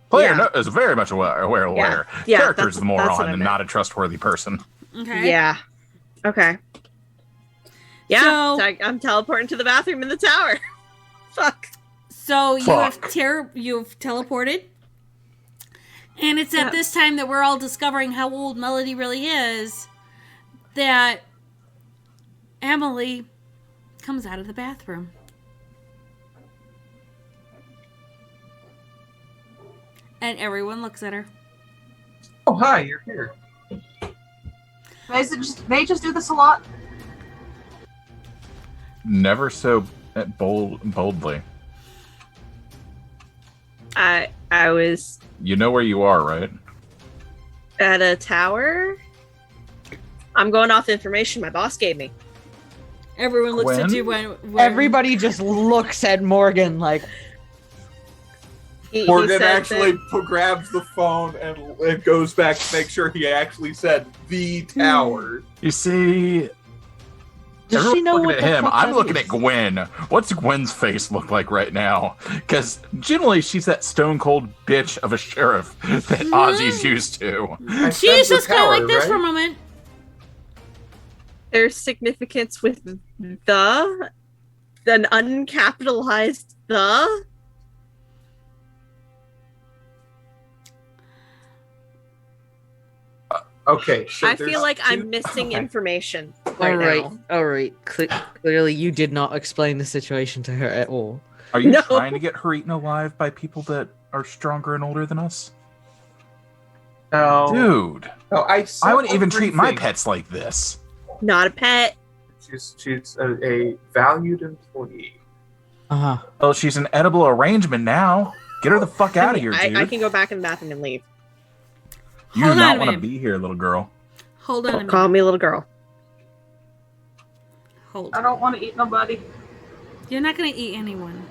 Player is very much aware. Yeah, character's the moron and not a trustworthy person. Okay. Yeah. Okay. Yeah, so I'm teleporting to the bathroom in the tower. Fuck. So you've teleported. And it's at this time that we're all discovering how old Melody really is that Emily comes out of the bathroom. And everyone looks at her. Oh, hi, you're here. They just do this a lot. Never so boldly. I was... You know where you are, right? At a tower? I'm going off the information my boss gave me. Everyone looks at you when... Everybody just looks at Morgan like... Morgan actually grabs the phone and it goes back to make sure he actually said the tower. You see... Does she know looking what at the him. fuck I'm that looking is? at Gwen. What's Gwen's face look like right now? Because generally she's that stone cold bitch of a sheriff that Ozzy's used to. She's just kind of like this for a moment. There's significance with the, an uncapitalized the. Okay, so I feel there's like two- I'm missing okay. information right All right, now. all right. Clearly, you did not explain the situation to her at all. Are you No. trying to get her eaten alive by people that are stronger and older than us? No, Dude, no, I wouldn't even treat my everything. pets like this. Not a pet. She's a valued employee. Uh huh. Well, she's an edible arrangement now. Get her the fuck out of here, dude. I can go back in the bathroom and leave. You do Hold on not a want to minute. be here, little girl. Hold on a Don't minute. call me a little girl. Hold. I don't want to eat nobody. You're not gonna eat anyone.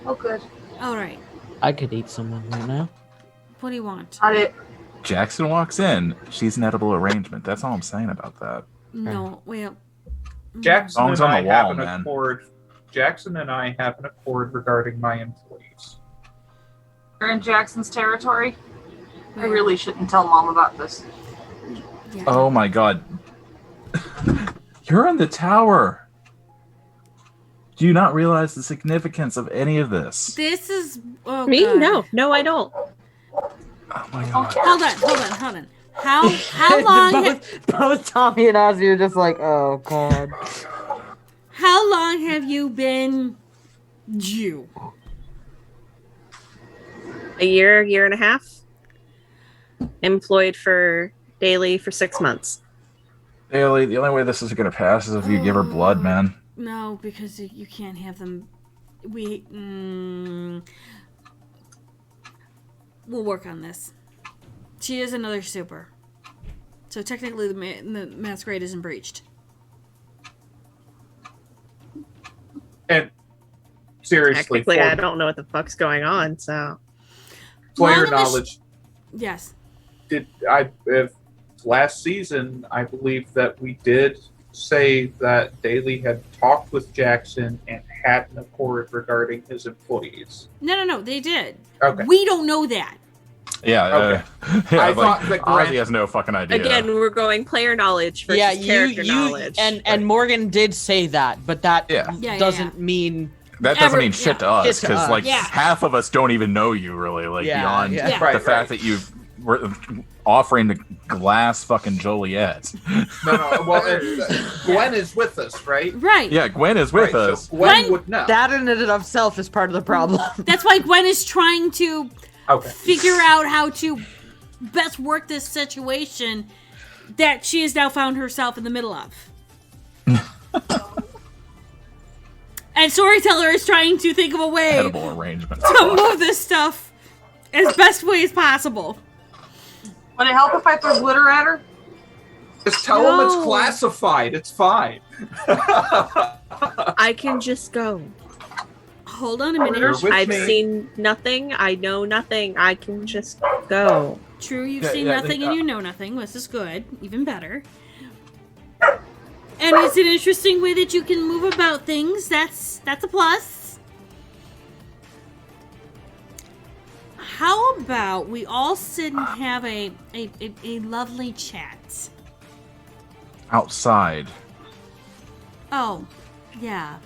Oh, good. All right. I could eat someone right now. What do you want? Not it. Jackson walks in. She's an edible arrangement. That's all I'm saying about that. No. Well. Jackson Songs and on I the have wall, an man. accord. Jackson and I have an accord regarding my employees. You're in Jackson's territory. I Where? really shouldn't tell Mom about this. Yeah. Oh my god. You're in the tower. Do you not realize the significance of any of this? This is. Oh, Me? God. No, I don't. Oh my god. Hold on. How long? both Tommy and Ozzy are just like, oh god. How long have you been Jew? A year and a half. Employed for daily for 6 months. Daily, the only way this is going to pass is if you give her blood, man. No, because you can't have them. We'll work on this. She is another super. So technically the masquerade isn't breached. And seriously, Technically, for I don't know what the fuck's going on, so. player Long and the knowledge, Yes. if last season I believe that we did say that Daly had talked with Jackson and had an accord regarding his employees. No, they did. Okay. We don't know that. Yeah, Okay. yeah, I like, thought that Grant- Ozzy has no fucking idea. Again, we're going player knowledge versus Yeah, character you knowledge. and Morgan did say that, but that Yeah. doesn't mean that doesn't mean yeah. shit to us, Shit to because us. like Yeah. half of us don't even know you really, like Yeah, beyond yeah. the fact that you've were offering the glass fucking Joliet. No. Well, Gwen is with us, right? Right. Yeah, Gwen is with Right, us. so Gwen Gwen- would know. that in and of itself is part of the problem. That's why Gwen is trying to Okay. figure out how to best work this situation that she has now found herself in the middle of. And Storyteller is trying to think of a way Edible arrangement. to move this stuff as best way as possible. Would it help if I threw glitter at her? Just tell them it's No. classified. It's fine. I can just go. Hold on a You're minute. with I've me. seen nothing. I know nothing. I can just go. True, you've Yeah, seen yeah, nothing they- and you know nothing. This is good. Even better. And it's an interesting way that you can move about things. That's a plus. How about we all sit and have a lovely chat? Outside. Oh, yeah.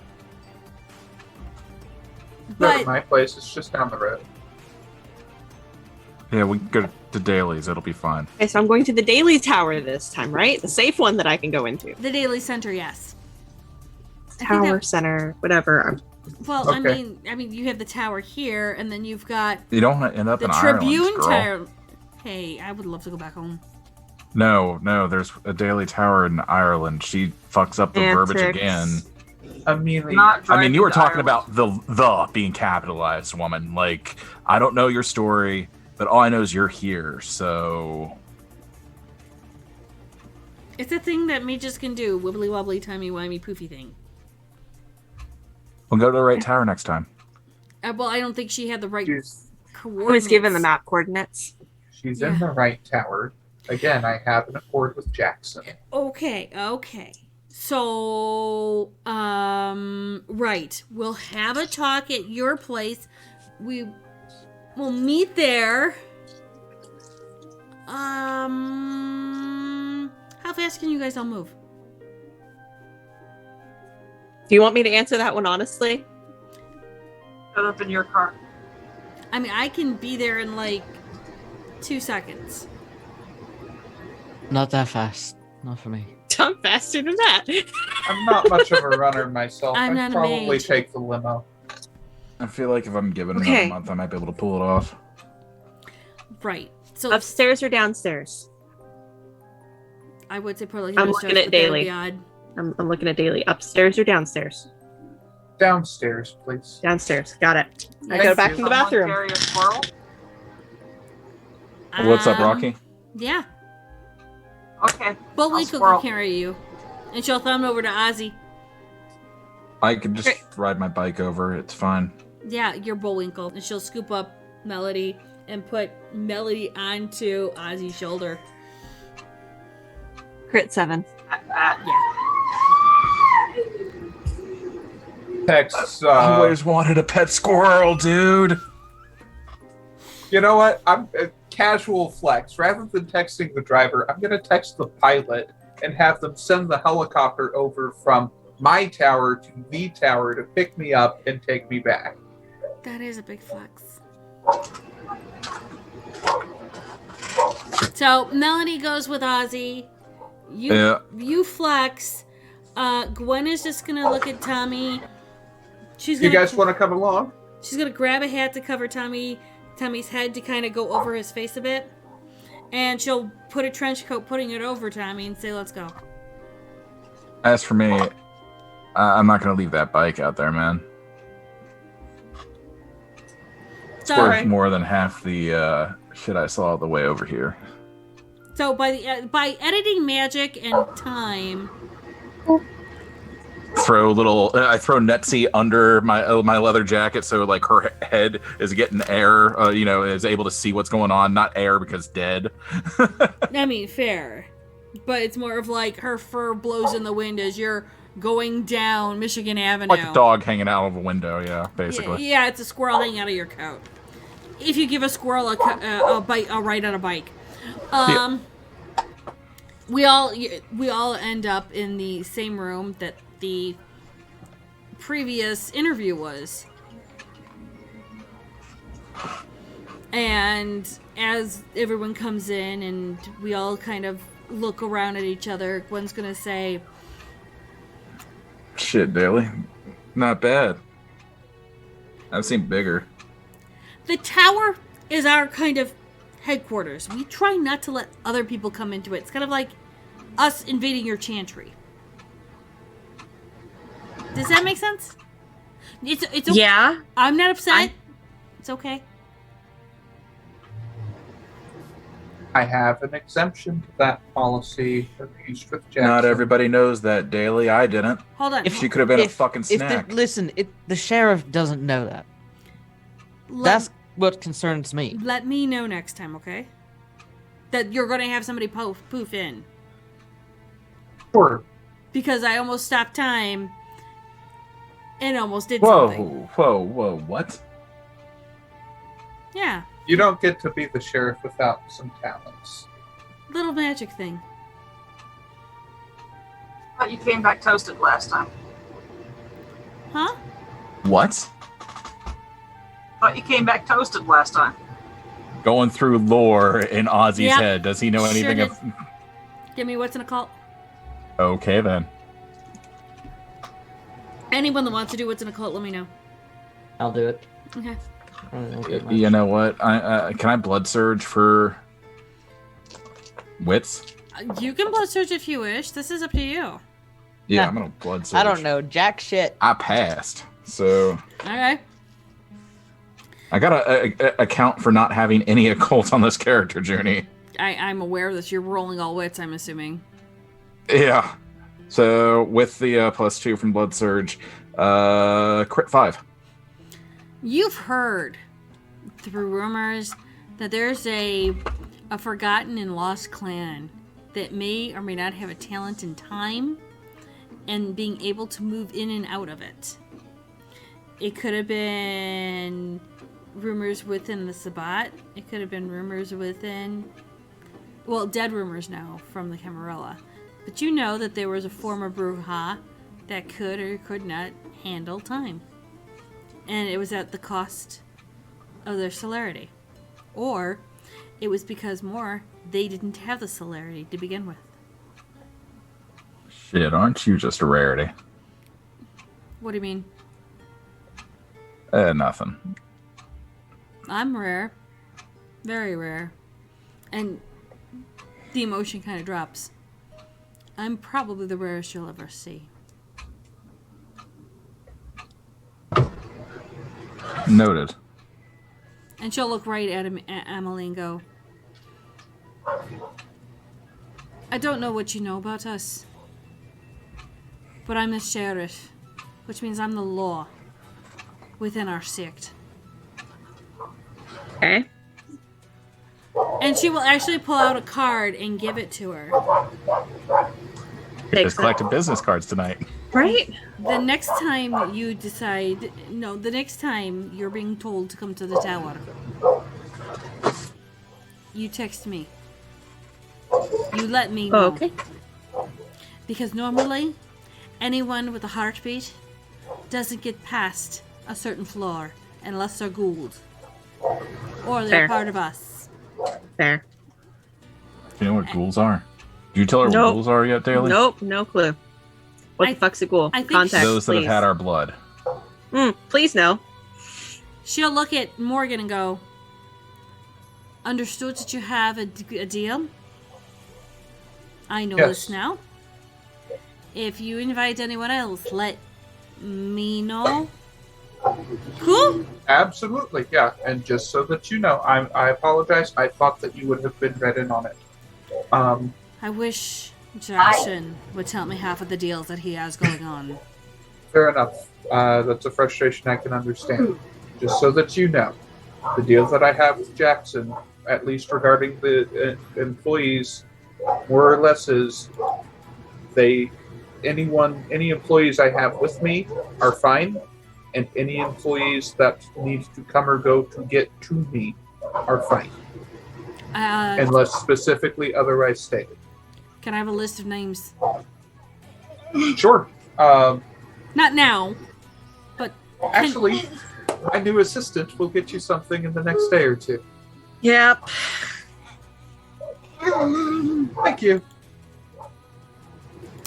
No, But my place is just down the road. Yeah, we can go to Daly's. It'll be fine. Okay, so I'm going to the Daily Tower this time, right? The safe one that I can go into. the Daily Center, yes. I think Tower that- Center, whatever. Well, Okay. I mean, you have the tower here, and then you've got You don't want to end up the in Ireland, Tribune girl. Tower. Hey, I would love to go back home. No, there's a Daily Tower in Ireland. She fucks up the verbiage Antics. again. I mean, Not I mean, you were driving to talking Ireland. about the being capitalized, woman. Like, I don't know your story, but all I know is you're here, so... It's a thing that mages can do. Wibbly wobbly, timey wimey, poofy thing. We'll go to the right tower next time. Well, I don't think she had the right she's, I coordinates. was given the map coordinates. she's Yeah. in the right tower. Again, I have an accord with Jackson. Okay. So, right. We'll have a talk at your place. We'll meet there. How fast can you guys all move? Do you want me to answer that one honestly? Put up in your car. I mean, I can be there in like 2 seconds. Not that fast. Not for me. I'm faster than that. I'm not much of a runner myself. I'm I'd not a probably mage. take the limo. I feel like if I'm given Okay. another month, I might be able to pull it off. Right. So Upstairs or downstairs? I would say probably I'm upstairs, looking at but that would daily. be odd. I'm looking at daily. Upstairs or downstairs? Downstairs, please. Downstairs. Got it. I Next go back to in the someone bathroom. Carry a squirrel. What's up, Um, Rocky? Yeah. Okay. Bullwinkle squirrel. can carry you. And she'll thumb over to Ozzy. I could just Great. ride my bike over. It's fine. Yeah, you're Bullwinkle. And she'll scoop up Melody and put Melody onto Ozzy's shoulder. Crit 7. Texts. Always wanted a pet squirrel, dude. You know what? I'm casual flex. Rather than texting the driver, I'm gonna text the pilot and have them send the helicopter over from my tower to the tower to pick me up and take me back. That is a big flex. So Melody goes with Ozzy. You flex. Gwen is just gonna look at Tommy. She's You gonna. guys want to come along? She's gonna grab a hat to cover Tommy's head to kind of go over his face a bit, and she'll put a trench coat, putting it over Tommy, and say, "Let's go." As for me, I'm not gonna leave that bike out there, man. It's So, worth more than half the shit I saw the way over here. so by editing magic and time, I throw Netsy under my leather jacket so like her head is getting air, is able to see what's going on, not air because dead. I mean, fair, but it's more of like her fur blows in the wind as you're going down Michigan Avenue. Like a dog hanging out of a window, yeah, basically. Yeah, it's a squirrel hanging out of your coat. If you give a squirrel a ride on a bike, we all end up in the same room that the previous interview was. And as everyone comes in and we all kind of look around at each other, Gwen's gonna say, Shit, Daly. Not bad. I've seen bigger. the tower is our kind of headquarters. We try not to let other people come into it. It's kind of like us invading your chantry. Does that make sense? It's okay. Yeah. I'm not upset. It's okay. I have an exemption to that policy used with Jackson. Not everybody knows that, Daly. I didn't. Hold on. She could have been a fucking snack. The sheriff doesn't know that. That's what concerns me. Let me know next time, okay? That you're going to have somebody poof in. Sure. Because I almost stopped time and almost did Whoa, something. whoa, what? Yeah. You don't get to be the sheriff without some talents. Little magic thing. Thought you came back toasted last time. Huh? What? Thought you came back toasted last time. Going through lore in Ozzy's Yep. head. Does he know Sure anything did. of... Give me what's in a cult. Okay, then. Anyone that wants to do what's in a cult, let me know. I'll do it. Okay. You know what? Can I blood surge for wits? You can blood surge if you wish. This is up to you. Yeah, I'm gonna blood surge. I don't know jack shit. I passed, so Okay. I gotta account for not having any occult on this character journey. I'm aware of this. You're rolling all wits, I'm assuming. Yeah. So with the +2 from blood surge, crit 5. You've heard through rumors that there's a forgotten and lost clan that may or may not have a talent in time and being able to move in and out of it. It could have been rumors within the Sabbat. It could have been rumors within, well, dead rumors now from the Camarilla. But you know that there was a former Bruja that could or could not handle time. And it was at the cost of their celerity. Or it was because they didn't have the celerity to begin with. Shit, aren't you just a rarity? What do you mean? Nothing. I'm rare. Very rare. And the emotion kind of drops. I'm probably the rarest you'll ever see. Noted. And she'll look right at Emily and go, I don't know what you know about us, but I'm the sheriff, which means I'm the law within our sect. Okay. And she will actually pull out a card and give it to her. Just collecting business cards tonight. Right? The next time you decide, the next time you're being told to come to the tower, you text me. You let me know. Okay. Because normally, anyone with a heartbeat doesn't get past a certain floor unless they're Gould. Or they're Fair. part of us. Fair. Do you know what ghouls are? Do you tell her Nope. what ghouls are yet, Daly? Nope, no clue. What the fuck's a ghoul? I think Context, Those that please. have had our blood. Please no. She'll look at Morgan and go, understood that you have a deal? I know Yes. this now. If you invite anyone else, let me know. Cool? Absolutely, yeah. And just so that you know, I apologize. I thought that you would have been read in on it. I wish Jackson would tell me half of the deals that he has going on. Fair enough. That's a frustration I can understand. Just so that you know, the deals that I have with Jackson, at least regarding the employees, more or less is any employees I have with me are fine, and any employees that need to come or go to get to me are fine, unless specifically otherwise stated. Can I have a list of names? Sure. Not now, but Actually, my new assistant will get you something in the next day or two. Yep. Thank you.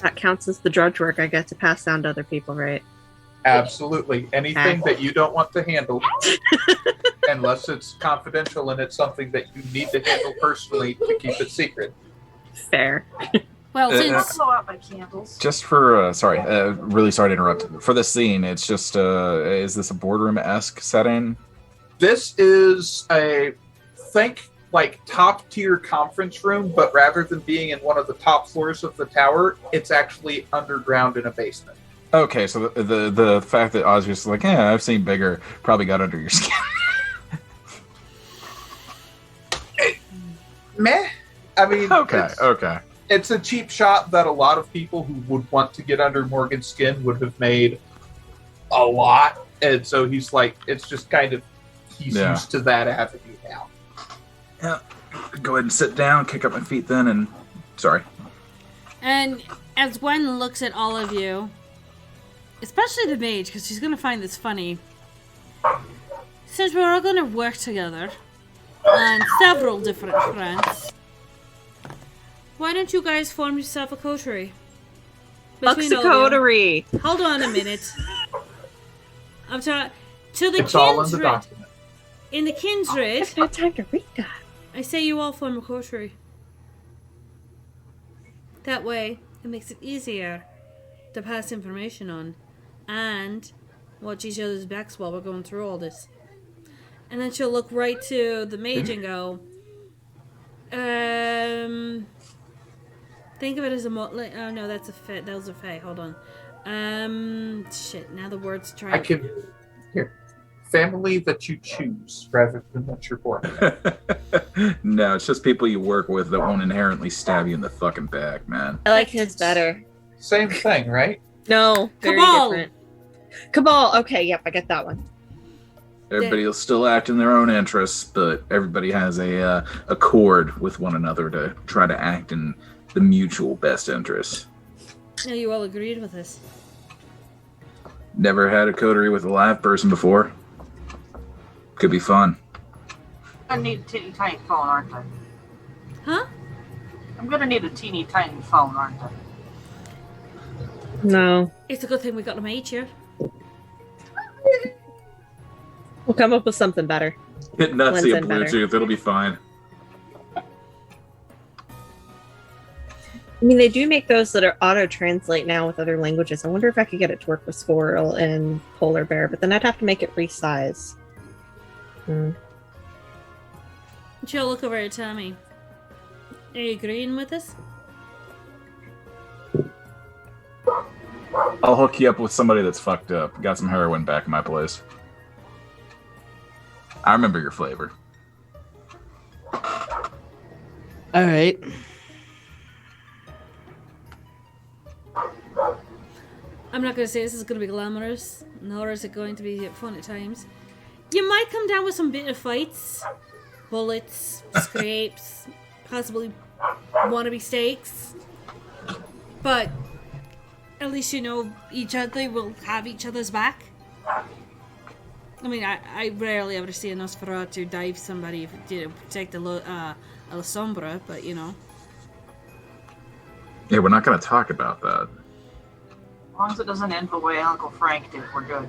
That counts as the drudge work I get to pass down to other people, right? Absolutely. Anything that you don't want to handle, unless it's confidential and it's something that you need to handle personally to keep it secret. Fair. Well, I'll blow out my candles. Just for, really sorry to interrupt. For this scene, it's just, is this a boardroom-esque setting? This is top tier conference room, but rather than being in one of the top floors of the tower, it's actually underground in a basement. Okay, so the fact that Ozzy's just like, I've seen bigger, probably got under your skin. Meh. I mean, Okay. It's a cheap shot that a lot of people who would want to get under Morgan's skin would have made a lot. And so he's like, it's just kind of, he's used to that avenue now. Yeah. Go ahead and sit down, kick up my feet then, and sorry. And as Gwen looks at all of you, especially the mage, because she's going to find this funny, since we're all going to work together on several different fronts, why don't you guys form yourself a coterie? Between all of you. coterie. Hold on a minute. I'm talking to the It's all in the kindred. document. In the kindred, I've had time to read that. I say you all form a coterie. That way, it makes it easier to pass information on and watch each other's backs while we're going through all this. And then she'll look right to the mage and go, think of it as a oh no, that's a fae. That was a fae. Hold on. Shit. Now the words try. I can here. Family that you choose rather than that you're born. No, it's just people you work with that won't inherently stab you in the fucking back, man. I like his better. Same thing, right? No, very Cabal. different. Cabal. Okay, yep, I get that one. Everybody will still act in their own interests, but everybody has a accord with one another to try to act in the mutual best interest. No, you all agreed with this. Never had a coterie with a live person before. Could be fun. I need a teeny tiny phone, aren't I? Huh? I'm gonna need a teeny tiny phone, aren't I? No. It's a good thing we got to meet you. We'll come up with something better. Hit Nutsy and Blends in better. Bluetooth, it'll be fine. I mean, they do make those that are auto-translate now with other languages. I wonder if I could get it to work with Squirrel and Polar Bear, but then I'd have to make it resize. She'll look over at Tommy. Are you agreeing with us? I'll hook you up with somebody that's fucked up. Got some heroin back in my place. I remember your flavor. All right. I'm not going to say this is going to be glamorous, nor is it going to be fun at times. You might come down with some bit of fights, bullets, scrapes, possibly wannabe stakes. But at least you know each other will have each other's back. I mean, I rarely ever see a Nosferatu dive somebody if you know, protect a La Sombra, but you know. Yeah, we're not going to talk about that. As long as it doesn't end the way Uncle Frank did, we're good.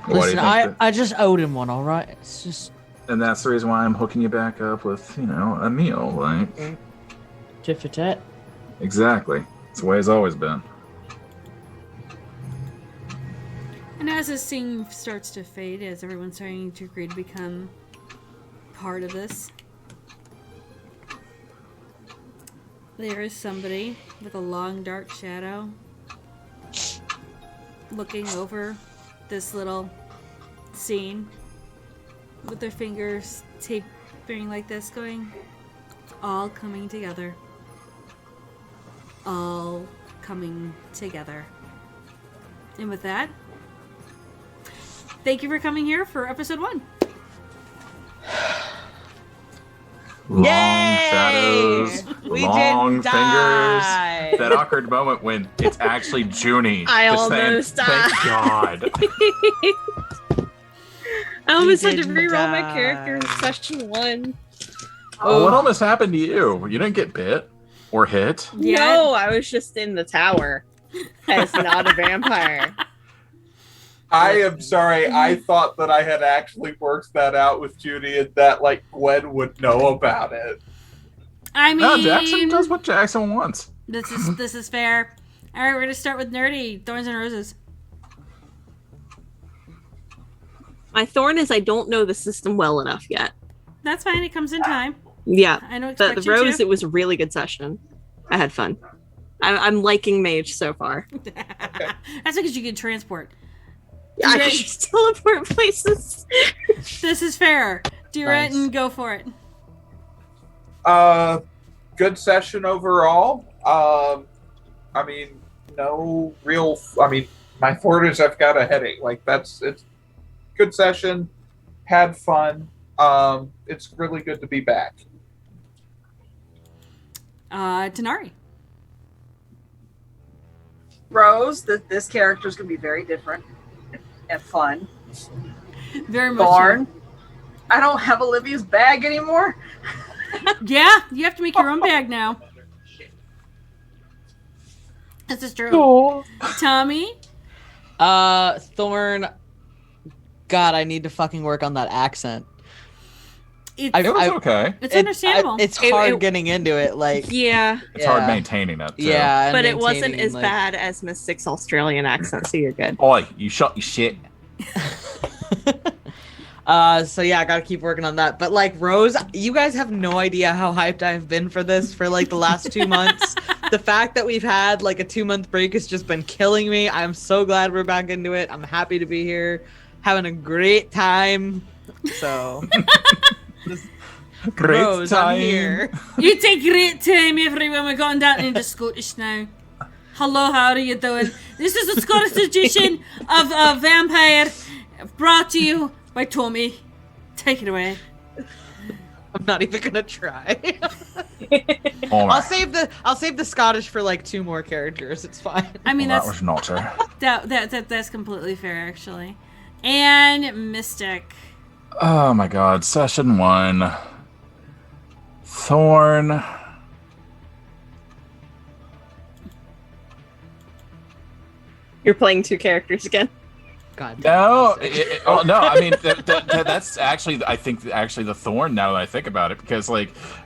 Listen, I just owed him one, all right? It's just... And that's the reason why I'm hooking you back up with, you know, a meal, like... Tit for tat. Exactly. It's the way it's always been. And as this scene starts to fade, as everyone's starting to agree to become part of this, there is somebody with a long dark shadow looking over this little scene with their fingers tapering like this, going, all coming together. All coming together. And with that, thank you for coming here for episode 1. Long Yay! shadows, We long didn't fingers. die. That awkward moment when it's actually Junie. I just saying, almost thank died. God. I almost had to didn't reroll my die. character in session 1. Oh, what almost happened to you? You didn't get bit or hit. Yeah. No, I was just in the tower as not a vampire. I am sorry. I thought that I had actually worked that out with Judy and that, like, Gwen would know about it. I mean, No, Jackson does what Jackson wants. this is fair. All right, we're gonna start with Nerdy Thorns and Roses. My thorn is I don't know the system well enough yet. That's fine. It comes in time. Yeah. I don't But expect the you rose, to. it was a really good session. I had fun. I'm liking mage so far. That's because you can transport. I Right. can just teleport places. This is fair. Do Nice. it and go for it. Good session overall. I mean, no real. I mean, my thought is I've got a headache. Like it's good session. Had fun. It's really good to be back. Denari. Rose, this character is going to be very different and fun. Very much. Thorn, I don't have Olivia's bag anymore. Yeah, you have to make your own bag now. This is true. Tommy. Thorn. God, I need to fucking work on that accent. It's, It was okay. it's understandable. It's hard it- getting into it. Like, Yeah. It's hard Yeah. maintaining it. Too. yeah, and But it wasn't maintaining, as like- bad as Miss Six Australian accent, so you're good. Oi, you shot your shit. So yeah, I gotta keep working on that. But like Rose, you guys have no idea how hyped I've been for this for like the last 2 months. The fact that we've had like a 2-month break has just been killing me. I'm so glad we're back into it. I'm happy to be here, having a great time. So Great Rose, time. I'm here. You take great time, everyone. We're going down into Scottish now. Hello, how are you doing? This is the Scottish edition of Vampire, brought to you by Tommy. Take it away. I'm not even gonna try. Oh I'll save the Scottish for like 2 more characters. It's fine. I mean, that was not her. that's completely fair, actually. And Mystic. Oh my god, session 1. Thorn. You're playing 2 characters again. God. No, no. I mean, that's actually, I think, the thorn. Now that I think about it,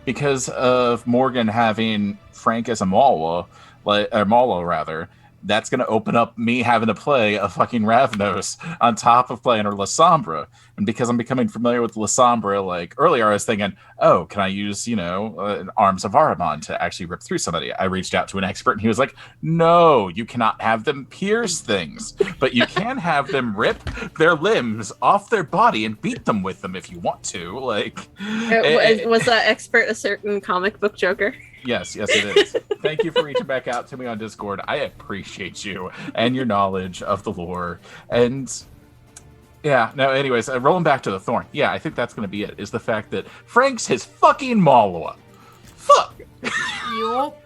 because of Morgan having Frank as a Mala, Mala rather. That's going to open up me having to play a fucking Ravnos on top of playing her Lasombra. And because I'm becoming familiar with Lasombra, like earlier I was thinking, oh, can I use, Arms of Ahriman to actually rip through somebody? I reached out to an expert and he was like, no, you cannot have them pierce things, but you can have them rip their limbs off their body and beat them with them if you want to. Like, Was that expert a certain comic book Joker? Yes, it is. Thank you for reaching back out to me on Discord. I appreciate you and your knowledge of the lore. And yeah, no, anyways, rolling back to the Thorn. Yeah, I think that's going to be it, is the fact that Frank's his fucking Malwa. Fuck! Yup.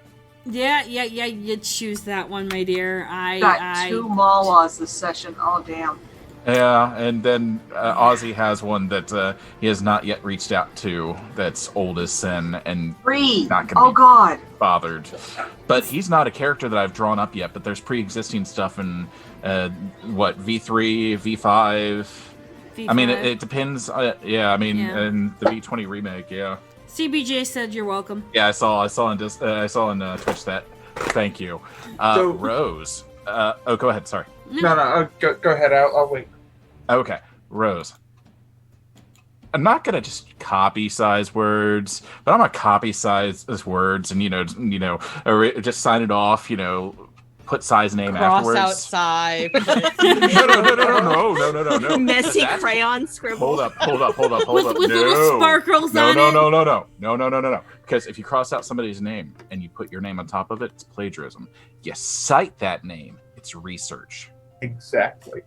Yeah, you choose that one, my dear. Got 2 Malwas this session. Oh, damn. Yeah, and then Ozzy has one that he has not yet reached out to. That's old as sin and 3. not going to God. bothered. But he's not a character that I've drawn up yet. But there's pre-existing stuff in V3, V5. I mean, it depends. In the V20 remake. Yeah. CBJ said you're welcome. Yeah, I saw on Twitch that. Thank you, Rose. Go ahead. Sorry. No. Go ahead. I'll wait. Okay, Rose. I'm not gonna just copy size words, but I'm gonna copy size words and just sign it off. Put size name afterwards. Cross outside. No. Messy crayon scribble. Hold up. With little sparkles on it. No. Because if you cross out somebody's name and you put your name on top of it, it's plagiarism. You cite that name, it's research. Exactly.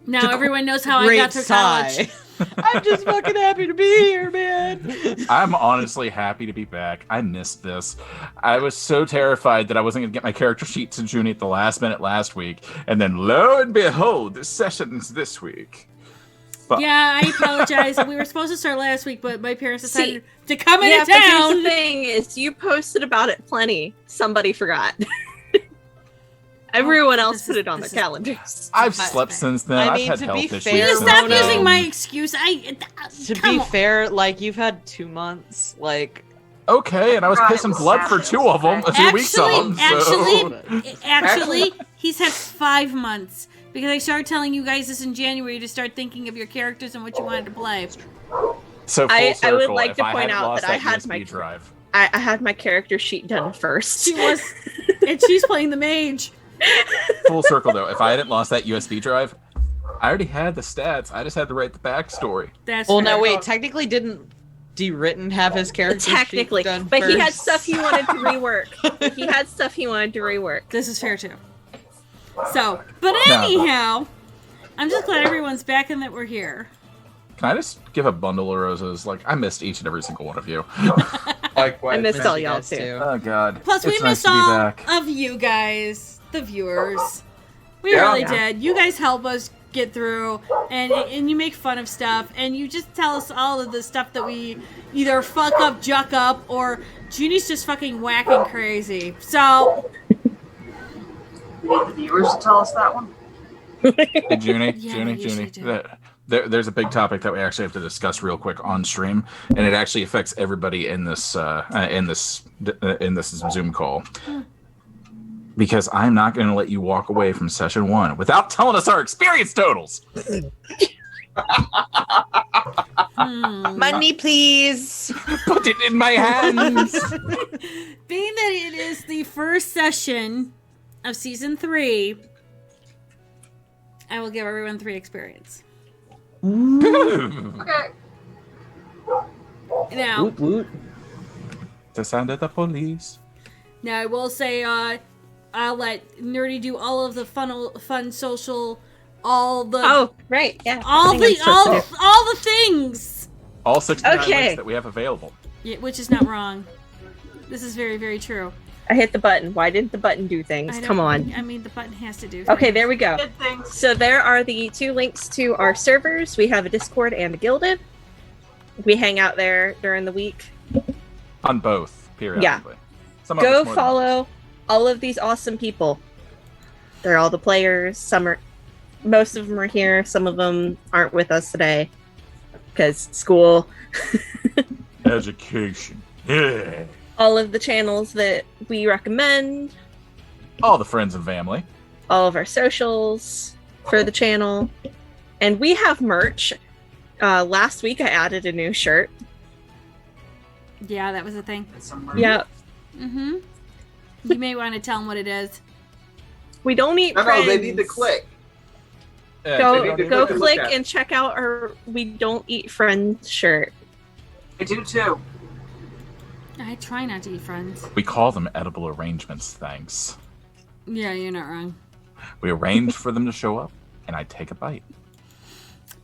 Now everyone knows how I got through college. I'm just fucking happy to be here, man. I'm honestly happy to be back. I missed this. I was so terrified that I wasn't going to get my character sheet to Junie at the last minute last week. And then lo and behold, this session's this week. Fuck. Yeah, I apologize. We were supposed to start last week, but my parents decided to come into But here's town. the thing is, you posted about it plenty. Somebody forgot. Everyone else put it on their calendars. I've slept since then. I I've mean, had to health be issues. fair, You since stop then. using my excuse. To be fair, like, you've had 2 months. Like, okay, and I was pissing blood for 2 of them, 2 weeks of them. Actually, he's had 5 months because I started telling you guys this in January to start thinking of your characters and what you wanted to play. So I would circle, like if to I point hadn't out lost that I had USB my drive. I had my character sheet done first. She was, and she's playing the mage. Full circle though, if I hadn't lost that USB drive, I already had the stats. I just had to write the backstory. That's well, fair. now wait, technically didn't D-Written have his character Technically, sheet done but first? he had stuff he wanted to rework. This is fair too. So, but anyhow, I'm just glad everyone's back and that we're here. Can I just give a bundle of roses? Like, I missed each and every single one of you. Likewise. I missed all y'all guys too. Oh god. Plus, we It's nice missed to be all back. of you guys, the viewers. We Yeah. really Yeah. did. You guys help us get through, and you make fun of stuff, and you just tell us all of the stuff that we either fuck up, juck up, or Junie's just fucking whacking crazy. So, We need the viewers to tell us that one. Hey, Junie, Yeah, we usually do. There's a big topic that we actually have to discuss real quick on stream, and it actually affects everybody in this Zoom call. Because I'm not going to let you walk away from session 1 without telling us our experience totals. Money, please. Put it in my hands. being that it is the first session of season 3, I will give everyone 3 experience. Okay. Now, Woot woot. The sound of the police. Now I will say, I'll let Nerdy do all of the fun social, all the Oh, right, yeah. all I think I'm supposed to do. the things. All 69 Okay. links that we have available. Yeah, which is not wrong. This is very, very true. I hit the button. Why didn't the button do things? I Come don't- on. I mean, the button has to do. Okay, there we go. Good things. So there are the 2 links to our servers. We have a Discord and a Guilded. We hang out there during the week. On both, periodically. Some of us Go more than follow all of these awesome people. They're all the players. Most of them are here. Some of them aren't with us today because school. others. Education. Yeah. All of the channels that we recommend. All the friends and family. All of our socials for the channel. And we have merch. Last week I added a new shirt. Yeah, that was a thing. Yeah. Mm-hmm. You may want to tell them what it is. We don't eat No, friends. they need to click. Yeah, Go, they need to go click and click look at it. and check out our We Don't Eat Friends shirt. I do too. I try not to eat friends. We call them edible arrangements, thanks. Yeah, you're not wrong. We arrange for them to show up, and I take a bite.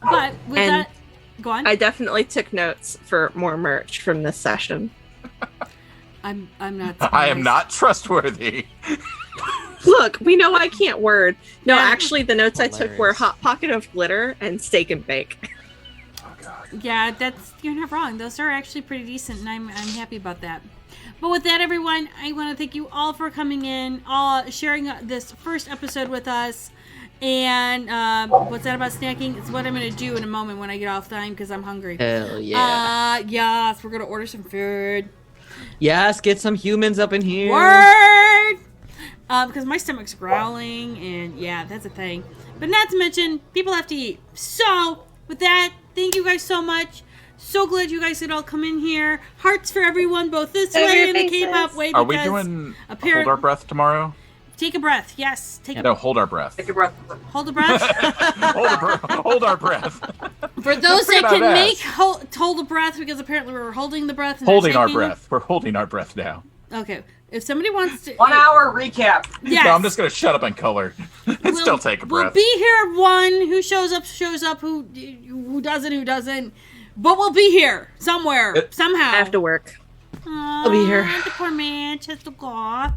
But with And that, go on. I definitely took notes for more merch from this session. I'm not. I am surprised. not trustworthy. Look, we know I can't word. No, Yeah. actually, the notes I took were Hilarious. Hot Pocket of Glitter and Steak and Bake. Oh, God. Yeah, you're not wrong. Those are actually pretty decent, and I'm happy about that. But with that, everyone, I want to thank you all for coming in, all sharing this first episode with us. And what's that about snacking? It's what I'm going to do in a moment when I get off time because I'm hungry. Hell yeah. Yes, we're going to order some food. Yes, get some humans up in here. Word! Because my stomach's growling, and yeah, that's a thing. But not to mention, people have to eat. So, with that, thank you guys so much. So glad you guys could all come in here. Hearts for everyone, both this Over way your and the faces. K-pop way. Are we because doing apparent- hold our breath tomorrow? Take a breath. Yes, take a No, hold our breath. Take a breath. hold a breath. Hold our breath. For those Pretty that can badass. make hold a breath, because apparently we were holding the breath. And not Holding our taking- breath. We're holding our breath now. Okay, if somebody wants to, 1 hour recap. yes. No, I'm just gonna shut up and color. And still take a We'll breath. be here. One who shows up. Who doesn't. But we'll be here somewhere, somehow. I have to work. I'll be here. The poor man has to go.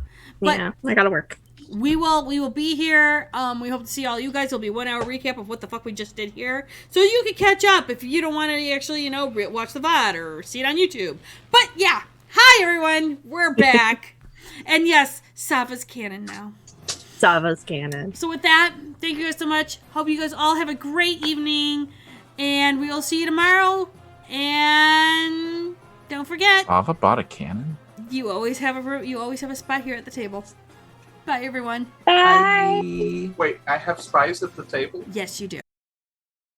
But Yeah, I gotta work. we will be here. We hope to see all you guys. It'll be 1 hour recap of what the fuck we just did here, so you can catch up if you don't want to actually, watch the VOD or see it on YouTube. But yeah, hi everyone, we're back, and yes, Sava's canon now. Sava's canon. So with that, thank you guys so much. Hope you guys all have a great evening, and we will see you tomorrow. And don't forget, Ava bought a cannon? you always have a spot here at the table. Bye, everyone. Bye. Wait, I have spies at the table? Yes, you do.